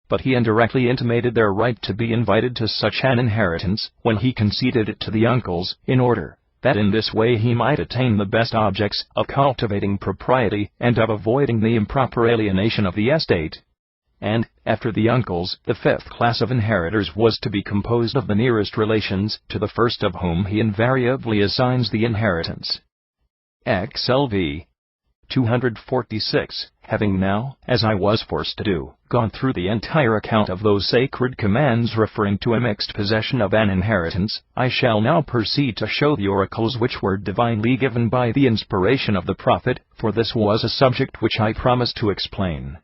[SPEAKER 1] But he indirectly intimated their right to be invited to such an inheritance, when he conceded it to the uncles, in order that in this way he might attain the best objects of cultivating propriety, and of avoiding the improper alienation of the estate. And, after the uncles, the fifth class of inheritors was to be composed of the nearest relations, to the first of whom he invariably assigns the inheritance. XLV. 246. Having now, as I was forced to do, gone through the entire account of those sacred commands referring to a mixed possession of an inheritance, I shall now proceed to show the oracles which were divinely given by the inspiration of the prophet, for this was a subject which I promised to explain.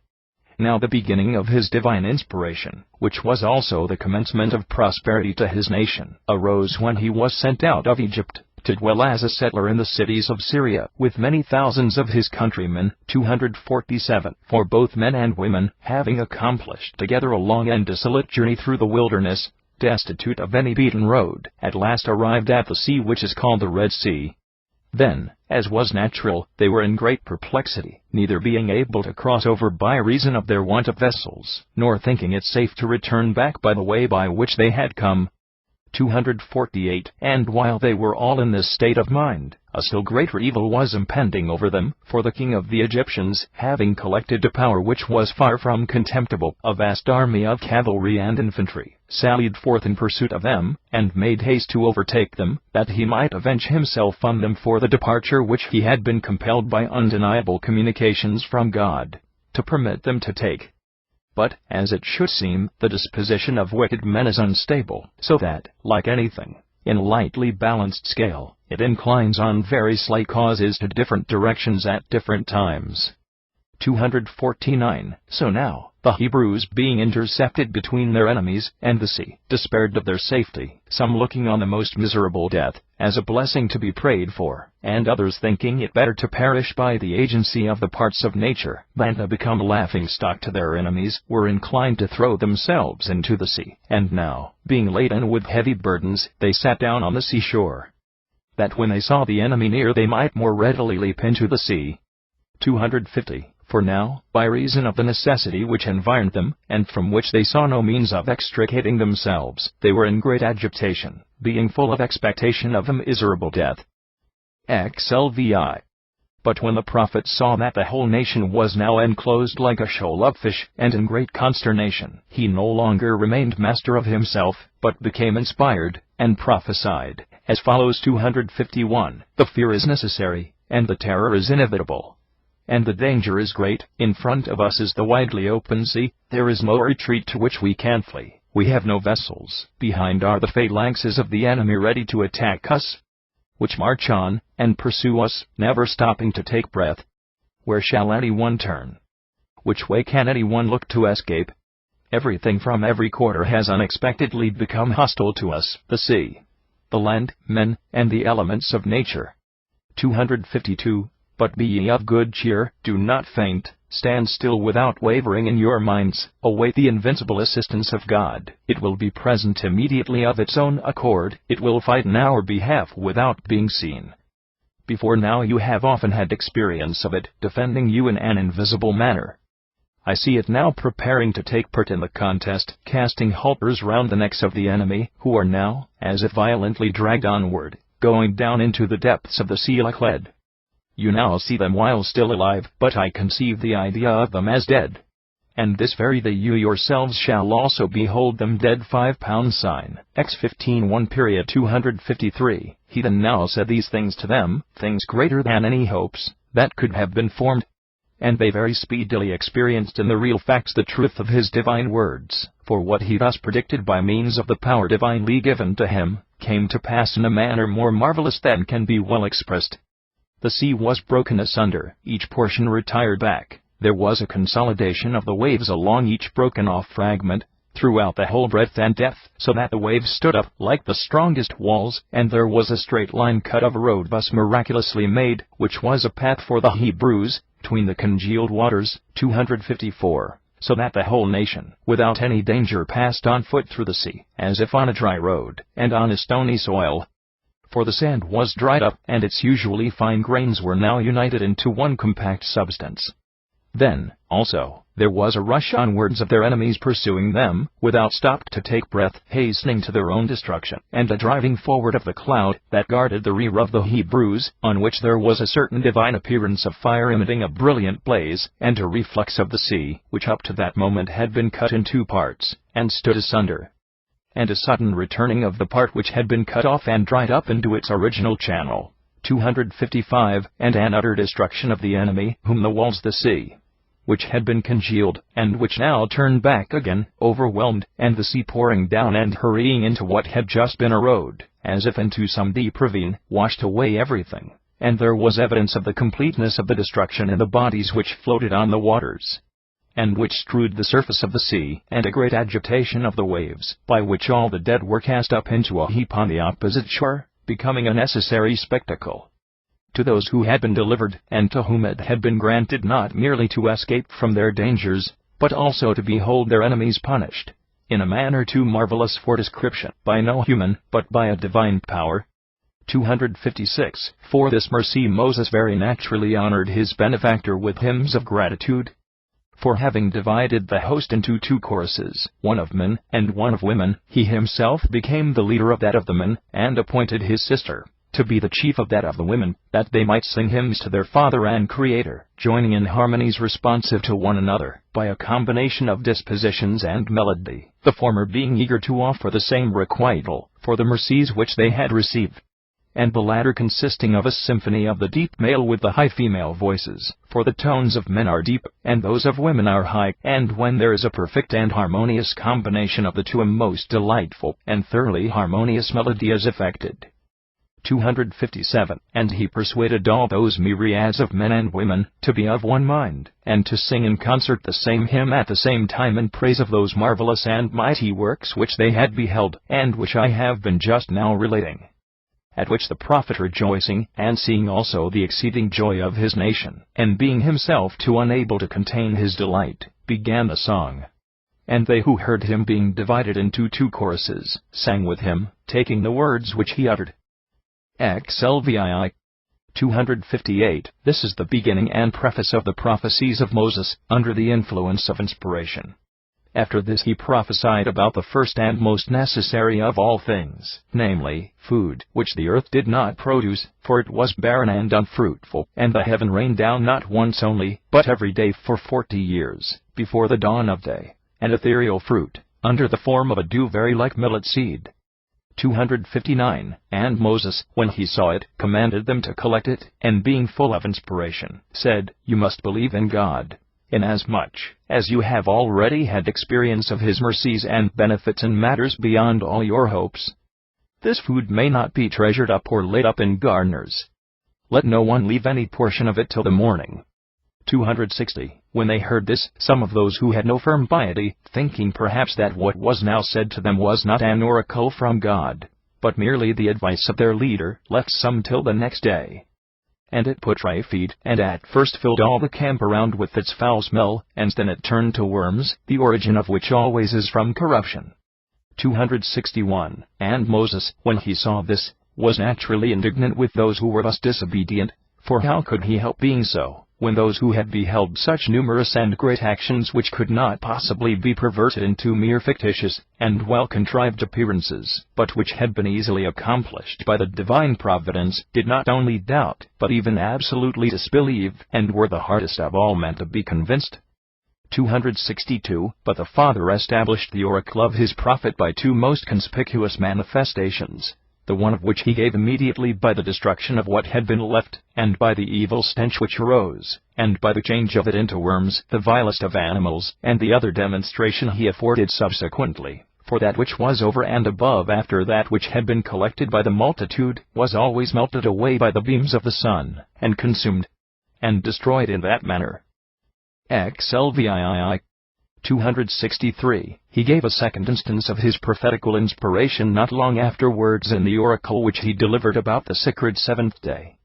[SPEAKER 1] Now the beginning of his divine inspiration, which was also the commencement of prosperity to his nation, arose when he was sent out of Egypt, to dwell as a settler in the cities of Syria, with many thousands of his countrymen. 247. For both men and women, having accomplished together a long and desolate journey through the wilderness, destitute of any beaten road, at last arrived at the sea which is called the Red Sea. Then, as was natural, they were in great perplexity, neither being able to cross over by reason of their want of vessels, nor thinking it safe to return back by the way by which they had come. 248. And while they were all in this state of mind, a still greater evil was impending over them, for the king of the Egyptians, having collected a power which was far from contemptible, a vast army of cavalry and infantry, sallied forth in pursuit of them, and made haste to overtake them, that he might avenge himself on them for the departure which he had been compelled by undeniable communications from God to permit them to take. But, as it should seem, the disposition of wicked men is unstable, so that, like anything, in a lightly balanced scale, it inclines on very slight causes to different directions at different times. 249. So now, the Hebrews being intercepted between their enemies and the sea, despaired of their safety, some looking on the most miserable death as a blessing to be prayed for, and others thinking it better to perish by the agency of the parts of nature than to become a laughing-stock to their enemies, were inclined to throw themselves into the sea. And now, being laden with heavy burdens, they sat down on the seashore, that when they saw the enemy near they might more readily leap into the sea. 250. For now, by reason of the necessity which environed them, and from which they saw no means of extricating themselves, they were in great agitation, being full of expectation of a miserable death. XLVI. But when the prophet saw that the whole nation was now enclosed like a shoal of fish, and in great consternation, he no longer remained master of himself, but became inspired, and prophesied, as follows. 251. The fear is necessary, and the terror is inevitable. And the danger is great. In front of us is the widely open sea, there is no retreat to which we can flee, we have no vessels, behind are the phalanxes of the enemy ready to attack us, which march on, and pursue us, never stopping to take breath. Where shall anyone turn? Which way can anyone look to escape? Everything from every quarter has unexpectedly become hostile to us, the sea, the land, men, and the elements of nature. 252. But be ye of good cheer, do not faint, stand still without wavering in your minds, await the invincible assistance of God. It will be present immediately of its own accord, it will fight in our behalf without being seen. Before now you have often had experience of it, defending you in an invisible manner. I see it now preparing to take part in the contest, casting halters round the necks of the enemy, who are now, as if violently dragged onward, going down into the depths of the sea like lead. You now see them while still alive, but I conceive the idea of them as dead. And this very day you yourselves shall also behold them dead. 5 pounds sign. X15 1. 253. He then now said these things to them, things greater than any hopes that could have been formed. And they very speedily experienced in the real facts the truth of his divine words, for what he thus predicted by means of the power divinely given to him, came to pass in a manner more marvelous than can be well expressed. The sea was broken asunder, each portion retired back, there was a consolidation of the waves along each broken-off fragment, throughout the whole breadth and depth, so that the waves stood up like the strongest walls, and there was a straight line cut of a road thus miraculously made, which was a path for the Hebrews, between the congealed waters. 254. So that the whole nation, without any danger, passed on foot through the sea, as if on a dry road, and on a stony soil. For the sand was dried up, and its usually fine grains were now united into one compact substance. Then, also, there was a rush onwards of their enemies pursuing them, without stop to take breath, hastening to their own destruction, and a driving forward of the cloud that guarded the rear of the Hebrews, on which there was a certain divine appearance of fire emitting a brilliant blaze, and a reflux of the sea, which up to that moment had been cut in 2 parts, and stood asunder. And a sudden returning of the part which had been cut off and dried up into its original channel. 255. And an utter destruction of the enemy, whom the walls the sea, which had been congealed, and which now turned back again, overwhelmed, and the sea pouring down and hurrying into what had just been a road, as if into some deep ravine, washed away everything, and there was evidence of the completeness of the destruction in the bodies which floated on the waters, and which strewed the surface of the sea, and a great agitation of the waves, by which all the dead were cast up into a heap on the opposite shore, becoming a necessary spectacle to those who had been delivered, and to whom it had been granted not merely to escape from their dangers, but also to behold their enemies punished, in a manner too marvelous for description, by no human, but by a divine power. 256. For this mercy Moses very naturally honored his benefactor with hymns of gratitude. For having divided the host into 2 choruses, one of men, and one of women, he himself became the leader of that of the men, and appointed his sister to be the chief of that of the women, that they might sing hymns to their Father and Creator, joining in harmonies responsive to one another, by a combination of dispositions and melody, the former being eager to offer the same requital for the mercies which they had received, and the latter consisting of a symphony of the deep male with the high female voices, for the tones of men are deep, and those of women are high, and when there is a perfect and harmonious combination of the two, a most delightful and thoroughly harmonious melody is effected. 257. And he persuaded all those myriads of men and women to be of one mind, and to sing in concert the same hymn at the same time in praise of those marvelous and mighty works which they had beheld, and which I have been just now relating. At which the prophet, rejoicing, and seeing also the exceeding joy of his nation, and being himself too unable to contain his delight, began the song. And they who heard him, being divided into 2 choruses, sang with him, taking the words which he uttered. XLVII. 258. This is the beginning and preface of the prophecies of Moses, under the influence of inspiration. After this he prophesied about the first and most necessary of all things, namely, food, which the earth did not produce, for it was barren and unfruitful, and the heaven rained down not once only, but every day for 40 years, before the dawn of day, and ethereal fruit, under the form of a dew very like millet seed. 259. And Moses, when he saw it, commanded them to collect it, and being full of inspiration, said, You must believe in God, inasmuch as you have already had experience of His mercies and benefits in matters beyond all your hopes. This food may not be treasured up or laid up in garners. Let no one leave any portion of it till the morning. 260. When they heard this, some of those who had no firm piety, thinking perhaps that what was now said to them was not an oracle from God, but merely the advice of their leader, left some till the next day. And it put dry feet, and at first filled all the camp around with its foul smell, and then it turned to worms, the origin of which always is from corruption. 261. And Moses, when he saw this, was naturally indignant with those who were thus disobedient, for how could he help being so, when those who had beheld such numerous and great actions which could not possibly be perverted into mere fictitious and well-contrived appearances, but which had been easily accomplished by the divine providence, did not only doubt, but even absolutely disbelieve, and were the hardest of all men to be convinced? 262. But the Father established the oracle of His prophet by two most conspicuous manifestations, the one of which He gave immediately by the destruction of what had been left, and by the evil stench which arose, and by the change of it into worms, the vilest of animals, and the other demonstration He afforded subsequently, for that which was over and above after that which had been collected by the multitude, was always melted away by the beams of the sun, and consumed, and destroyed in that manner. XLVII. 263. He gave a second instance of His prophetical inspiration not long afterwards in the oracle which He delivered about the sacred seventh day.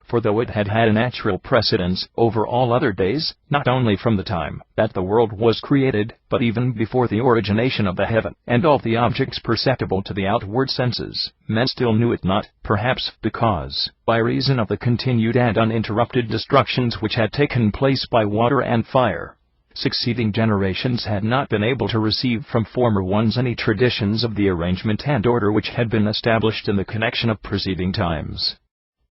[SPEAKER 1] For though it had had a natural precedence over all other days, not only from the time that the world was created, but even before the origination of the heaven and all the objects perceptible to the outward senses, men still knew it not, perhaps because, by reason of the continued and uninterrupted destructions which had taken place by water and fire, succeeding generations had not been able to receive from former ones any traditions of the arrangement and order which had been established in the connection of preceding times,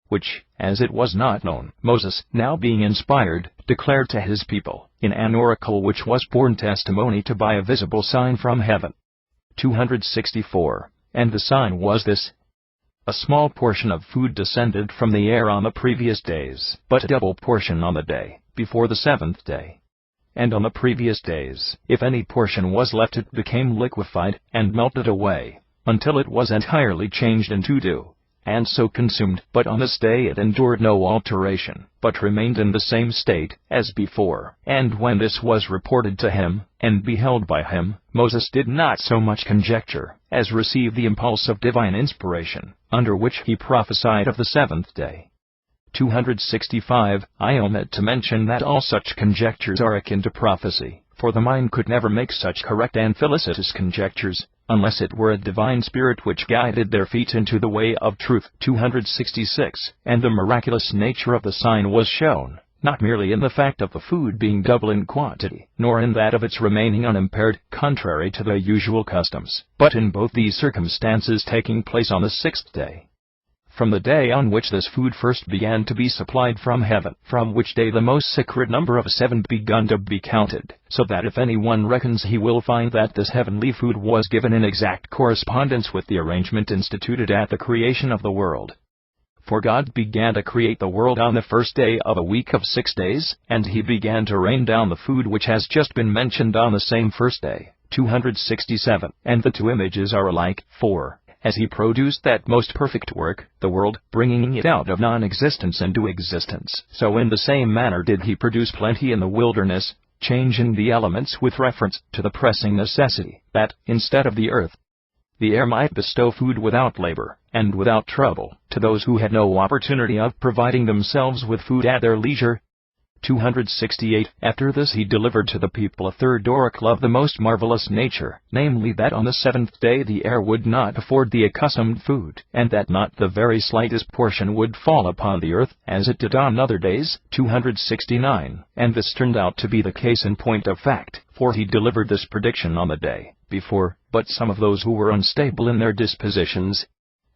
[SPEAKER 1] which, as it was not known, Moses, now being inspired, declared to his people, in an oracle which was borne testimony to by a visible sign from heaven. 264. And the sign was this: a small portion of food descended from the air on the previous days, but a double portion on the day before the seventh day. And on the previous days, if any portion was left, it became liquefied, and melted away, until it was entirely changed into dew, and so consumed. But on this day it endured no alteration, but remained in the same state as before. And when this was reported to him, and beheld by him, Moses did not so much conjecture, as receive the impulse of divine inspiration, under which he prophesied of the seventh day. 265. I omit to mention that all such conjectures are akin to prophecy, for the mind could never make such correct and felicitous conjectures, unless it were a divine spirit which guided their feet into the way of truth. 266. And the miraculous nature of the sign was shown, not merely in the fact of the food being double in quantity, nor in that of its remaining unimpaired, contrary to the usual customs, but in both these circumstances taking place on the sixth day, from the day on which this food first began to be supplied from heaven, from which day the most sacred number of 7 begun to be counted, so that if any one reckons he will find that this heavenly food was given in exact correspondence with the arrangement instituted at the creation of the world. For God began to create the world on the first day of a week of 6 days, and He began to rain down the food which has just been mentioned on the same first day. 267. And the two images are alike, for as He produced that most perfect work, the world, bringing it out of non-existence into existence, so in the same manner did He produce plenty in the wilderness, changing the elements with reference to the pressing necessity, that, instead of the earth, the air might bestow food without labor, and without trouble, to those who had no opportunity of providing themselves with food at their leisure. 268. After this he delivered to the people a third oracle of the most marvelous nature, namely that on the seventh day the air would not afford the accustomed food, and that not the very slightest portion would fall upon the earth, as it did on other days. 269. And this turned out to be the case in point of fact, for he delivered this prediction on the day before, but some of those who were unstable in their dispositions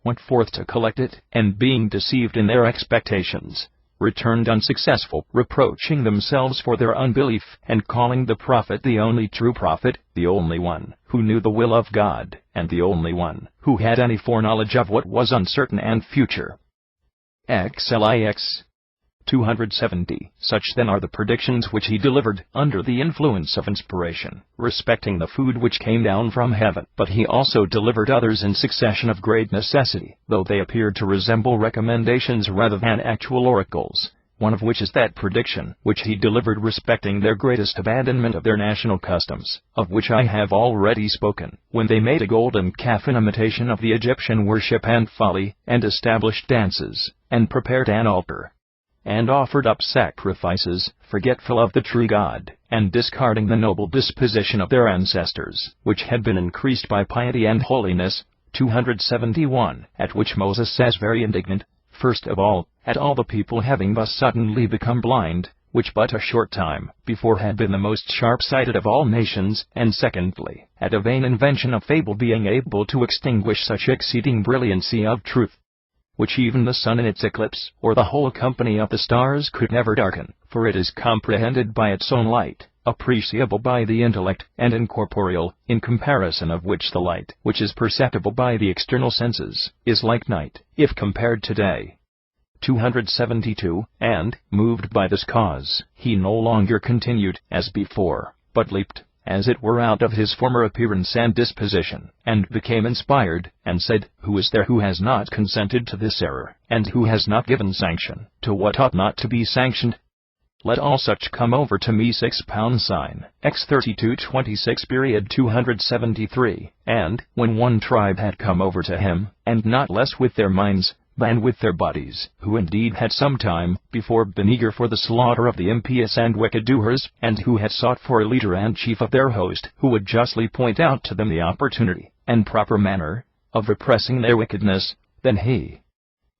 [SPEAKER 1] went forth to collect it, and being deceived in their expectations, returned unsuccessful, reproaching themselves for their unbelief, and calling the prophet the only true prophet, the only one who knew the will of God, and the only one who had any foreknowledge of what was uncertain and future. XLIX 270. Such then are the predictions which he delivered, under the influence of inspiration, respecting the food which came down from heaven. But he also delivered others in succession of great necessity, though they appeared to resemble recommendations rather than actual oracles, one of which is that prediction which he delivered respecting their greatest abandonment of their national customs, of which I have already spoken, when they made a golden calf in imitation of the Egyptian worship and folly, and established dances, and prepared an altar, and offered up sacrifices, forgetful of the true God, and discarding the noble disposition of their ancestors, which had been increased by piety and holiness. 271. At which Moses says very indignant, first of all, at all the people having thus suddenly become blind, which but a short time before had been the most sharp-sighted of all nations, and secondly, at a vain invention of fable being able to extinguish such exceeding brilliancy of truth, which even the sun in its eclipse, or the whole company of the stars could never darken, for it is comprehended by its own light, appreciable by the intellect, and incorporeal, in comparison of which the light, which is perceptible by the external senses, is like night, if compared to day. 272. And, moved by this cause, he no longer continued, as before, but leaped, as it were, out of his former appearance and disposition, and became inspired, and said, Who is there who has not consented to this error, and who has not given sanction to what ought not to be sanctioned? Let all such come over to me. £6 sign, X3226 period 273. And, when one tribe had come over to him, and not less with their minds than with their bodies, who indeed had some time before been eager for the slaughter of the impious and wicked doers, and who had sought for a leader and chief of their host, who would justly point out to them the opportunity, and proper manner, of repressing their wickedness, then he,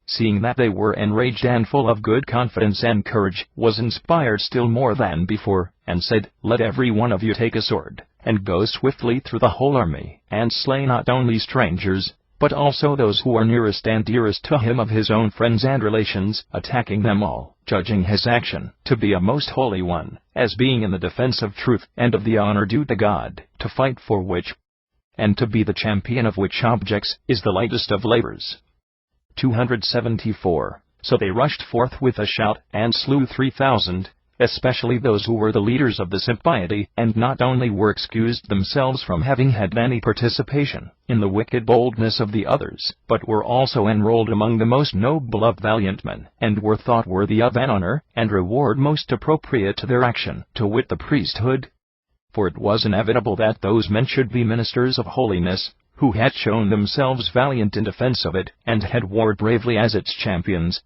[SPEAKER 1] seeing that they were enraged and full of good confidence and courage, was inspired still more than before, and said, Let every one of you take a sword, and go swiftly through the whole army, and slay not only strangers, but also those who are nearest and dearest to him of his own friends and relations, attacking them all, judging his action to be a most holy one, as being in the defense of truth and of the honor due to God, to fight for which, and to be the champion of which objects, is the lightest of labors. 274. So they rushed forth with a shout, and slew 3,000, especially those who were the leaders of this impiety, and not only were excused themselves from having had any participation in the wicked boldness of the others, but were also enrolled among the most noble of valiant men, and were thought worthy of an honor and reward most appropriate to their action, to wit the priesthood. For it was inevitable that those men should be ministers of holiness, who had shown themselves valiant in defense of it, and had warred bravely as its champions.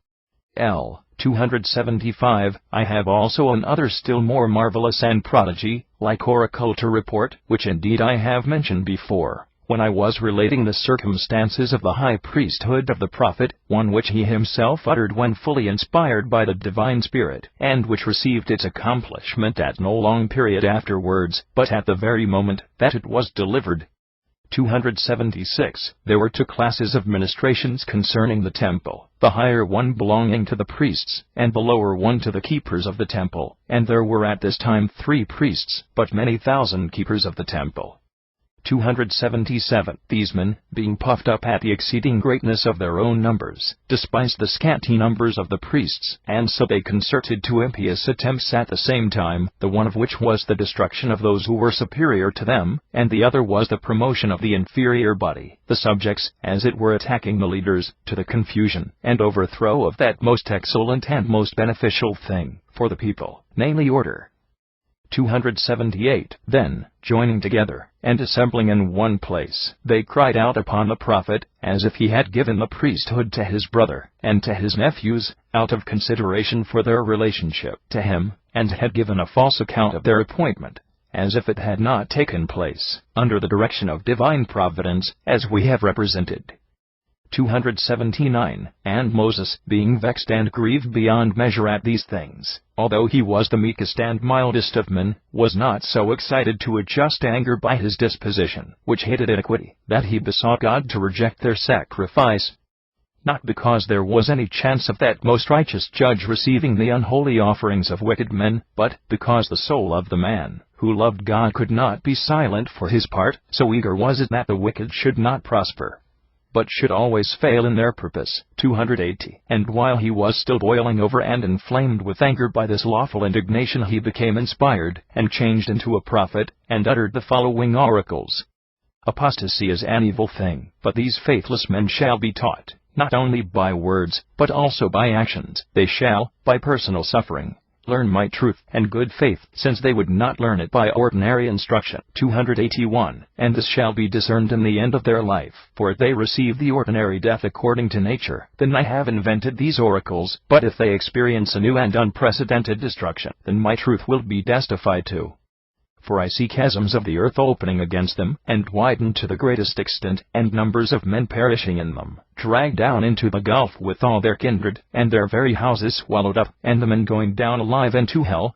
[SPEAKER 1] L. 275. I have also another still more marvelous and prodigy, like oracle to report, which indeed I have mentioned before, when I was relating the circumstances of the high priesthood of the prophet, one which he himself uttered when fully inspired by the divine Spirit, and which received its accomplishment at no long period afterwards, but at the very moment that it was delivered. 276. There were two classes of ministrations concerning the temple, the higher one belonging to the priests, and the lower one to the keepers of the temple, and there were at this time 3 priests, but many thousand keepers of the temple. 277. These men, being puffed up at the exceeding greatness of their own numbers, despised the scanty numbers of the priests, and so they concerted 2 impious attempts at the same time, the one of which was the destruction of those who were superior to them, and the other was the promotion of the inferior body, the subjects, as it were attacking the leaders, to the confusion and overthrow of that most excellent and most beneficial thing for the people, namely order. 278. Then, joining together, and assembling in one place, they cried out upon the prophet, as if he had given the priesthood to his brother, and to his nephews, out of consideration for their relationship to him, and had given a false account of their appointment, as if it had not taken place under the direction of divine providence, as we have represented. 279. And Moses, being vexed and grieved beyond measure at these things, although he was the meekest and mildest of men, was not so excited to a just anger by his disposition, which hated iniquity, that he besought God to reject their sacrifice. Not because there was any chance of that most righteous judge receiving the unholy offerings of wicked men, but because the soul of the man who loved God could not be silent for his part, so eager was it that the wicked should not prosper, but should always fail in their purpose. 280. And while he was still boiling over and inflamed with anger by this lawful indignation, he became inspired, and changed into a prophet, and uttered the following oracles. Apostasy is an evil thing, but these faithless men shall be taught, not only by words, but also by actions. They shall, by personal suffering, learn my truth and good faith, since they would not learn it by ordinary instruction. 281. And this shall be discerned in the end of their life, for if they receive the ordinary death according to nature, then I have invented these oracles, but if they experience a new and unprecedented destruction, then my truth will be testified to. For I see chasms of the earth opening against them, and widened to the greatest extent, and numbers of men perishing in them, dragged down into the gulf with all their kindred, and their very houses swallowed up, and the men going down alive into hell.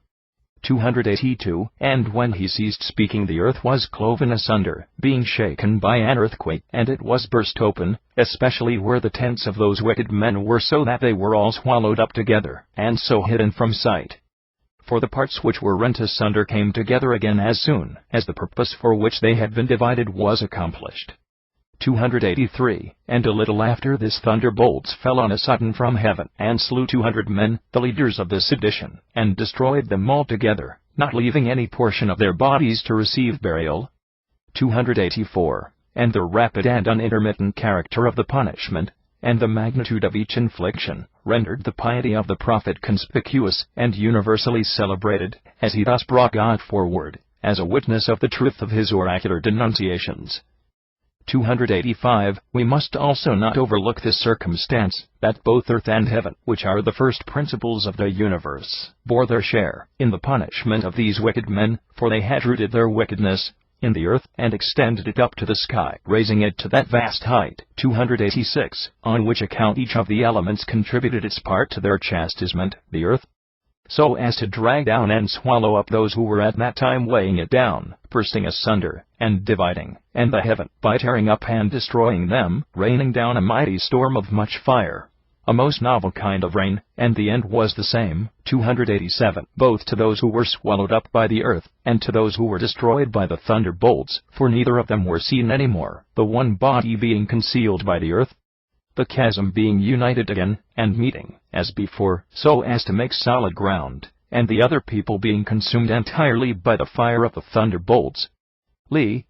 [SPEAKER 1] 282. And when he ceased speaking, the earth was cloven asunder, being shaken by an earthquake, and it was burst open, especially where the tents of those wicked men were, so that they were all swallowed up together, and so hidden from sight. For the parts which were rent asunder came together again as soon as the purpose for which they had been divided was accomplished. 283. And a little after this thunderbolts fell on a sudden from heaven, and slew 200 men, the leaders of the sedition, and destroyed them altogether, not leaving any portion of their bodies to receive burial. 284. And the rapid and unintermittent character of the punishment, and the magnitude of each infliction, rendered the piety of the prophet conspicuous and universally celebrated, as he thus brought God forward, as a witness of the truth of his oracular denunciations. 285. We must also not overlook this circumstance, that both earth and heaven, which are the first principles of the universe, bore their share in the punishment of these wicked men, for they had rooted their wickedness in the earth, and extended it up to the sky, raising it to that vast height. 286. On which account each of the elements contributed its part to their chastisement, the earth, so as to drag down and swallow up those who were at that time weighing it down, bursting asunder, and dividing, and the heaven, by tearing up and destroying them, raining down a mighty storm of much fire, a most novel kind of rain, and the end was the same. 287. Both to those who were swallowed up by the earth, and to those who were destroyed by the thunderbolts, for neither of them were seen any more, the one body being concealed by the earth, the chasm being united again, and meeting, as before, so as to make solid ground, and the other people being consumed entirely by the fire of the thunderbolts. Lee.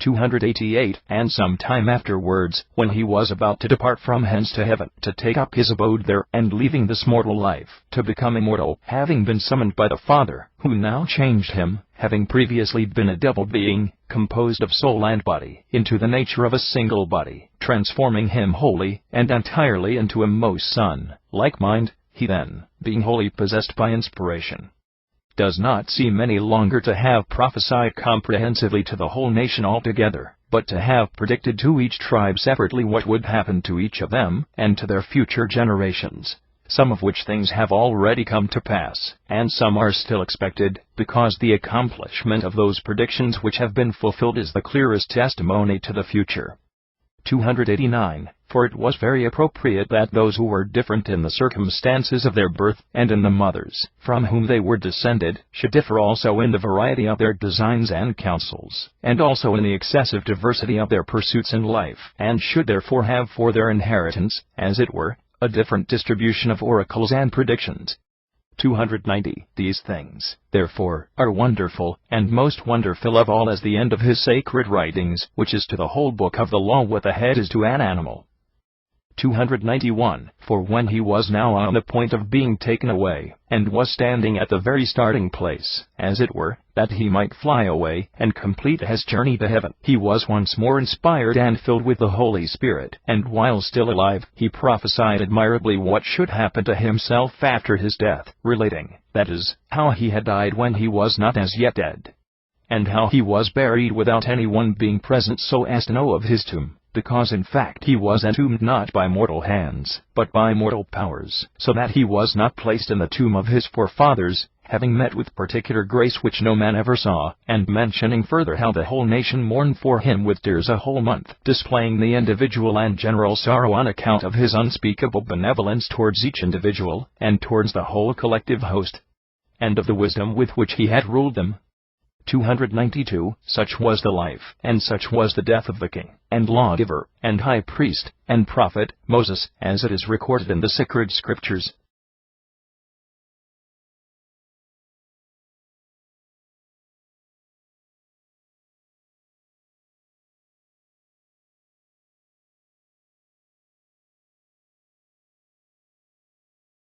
[SPEAKER 1] 288. And some time afterwards, when he was about to depart from hence to heaven, to take up his abode there, and leaving this mortal life, to become immortal, having been summoned by the Father, who now changed him, having previously been a double being, composed of soul and body, into the nature of a single body, transforming him wholly and entirely into a most Son, like mind, he then, being wholly possessed by inspiration, does not seem any longer to have prophesied comprehensively to the whole nation altogether, but to have predicted to each tribe separately what would happen to each of them, and to their future generations, some of which things have already come to pass, and some are still expected, because the accomplishment of those predictions which have been fulfilled is the clearest testimony to the future. 289. For it was very appropriate that those who were different in the circumstances of their birth, and in the mothers from whom they were descended, should differ also in the variety of their designs and counsels, and also in the excessive diversity of their pursuits in life, and should therefore have for their inheritance, as it were, a different distribution of oracles and predictions. 290. These things, therefore, are wonderful, and most wonderful of all as the end of his sacred writings, which is to the whole book of the law what the head is to an animal. 291. For when he was now on the point of being taken away, and was standing at the very starting place, as it were, that he might fly away and complete his journey to heaven, he was once more inspired and filled with the Holy Spirit, and while still alive, he prophesied admirably what should happen to himself after his death, relating, that is, how he had died when he was not as yet dead, and how he was buried without anyone being present so as to know of his tomb, because in fact he was entombed not by mortal hands, but by mortal powers, so that he was not placed in the tomb of his forefathers, having met with particular grace which no man ever saw, and mentioning further how the whole nation mourned for him with tears a whole month, displaying the individual and general sorrow on account of his unspeakable benevolence towards each individual, and towards the whole collective host, and of the wisdom with which he had ruled them. 292. Such was the life, and such was the death of the king, and lawgiver, and high priest, and prophet, Moses, as it is recorded in the sacred scriptures.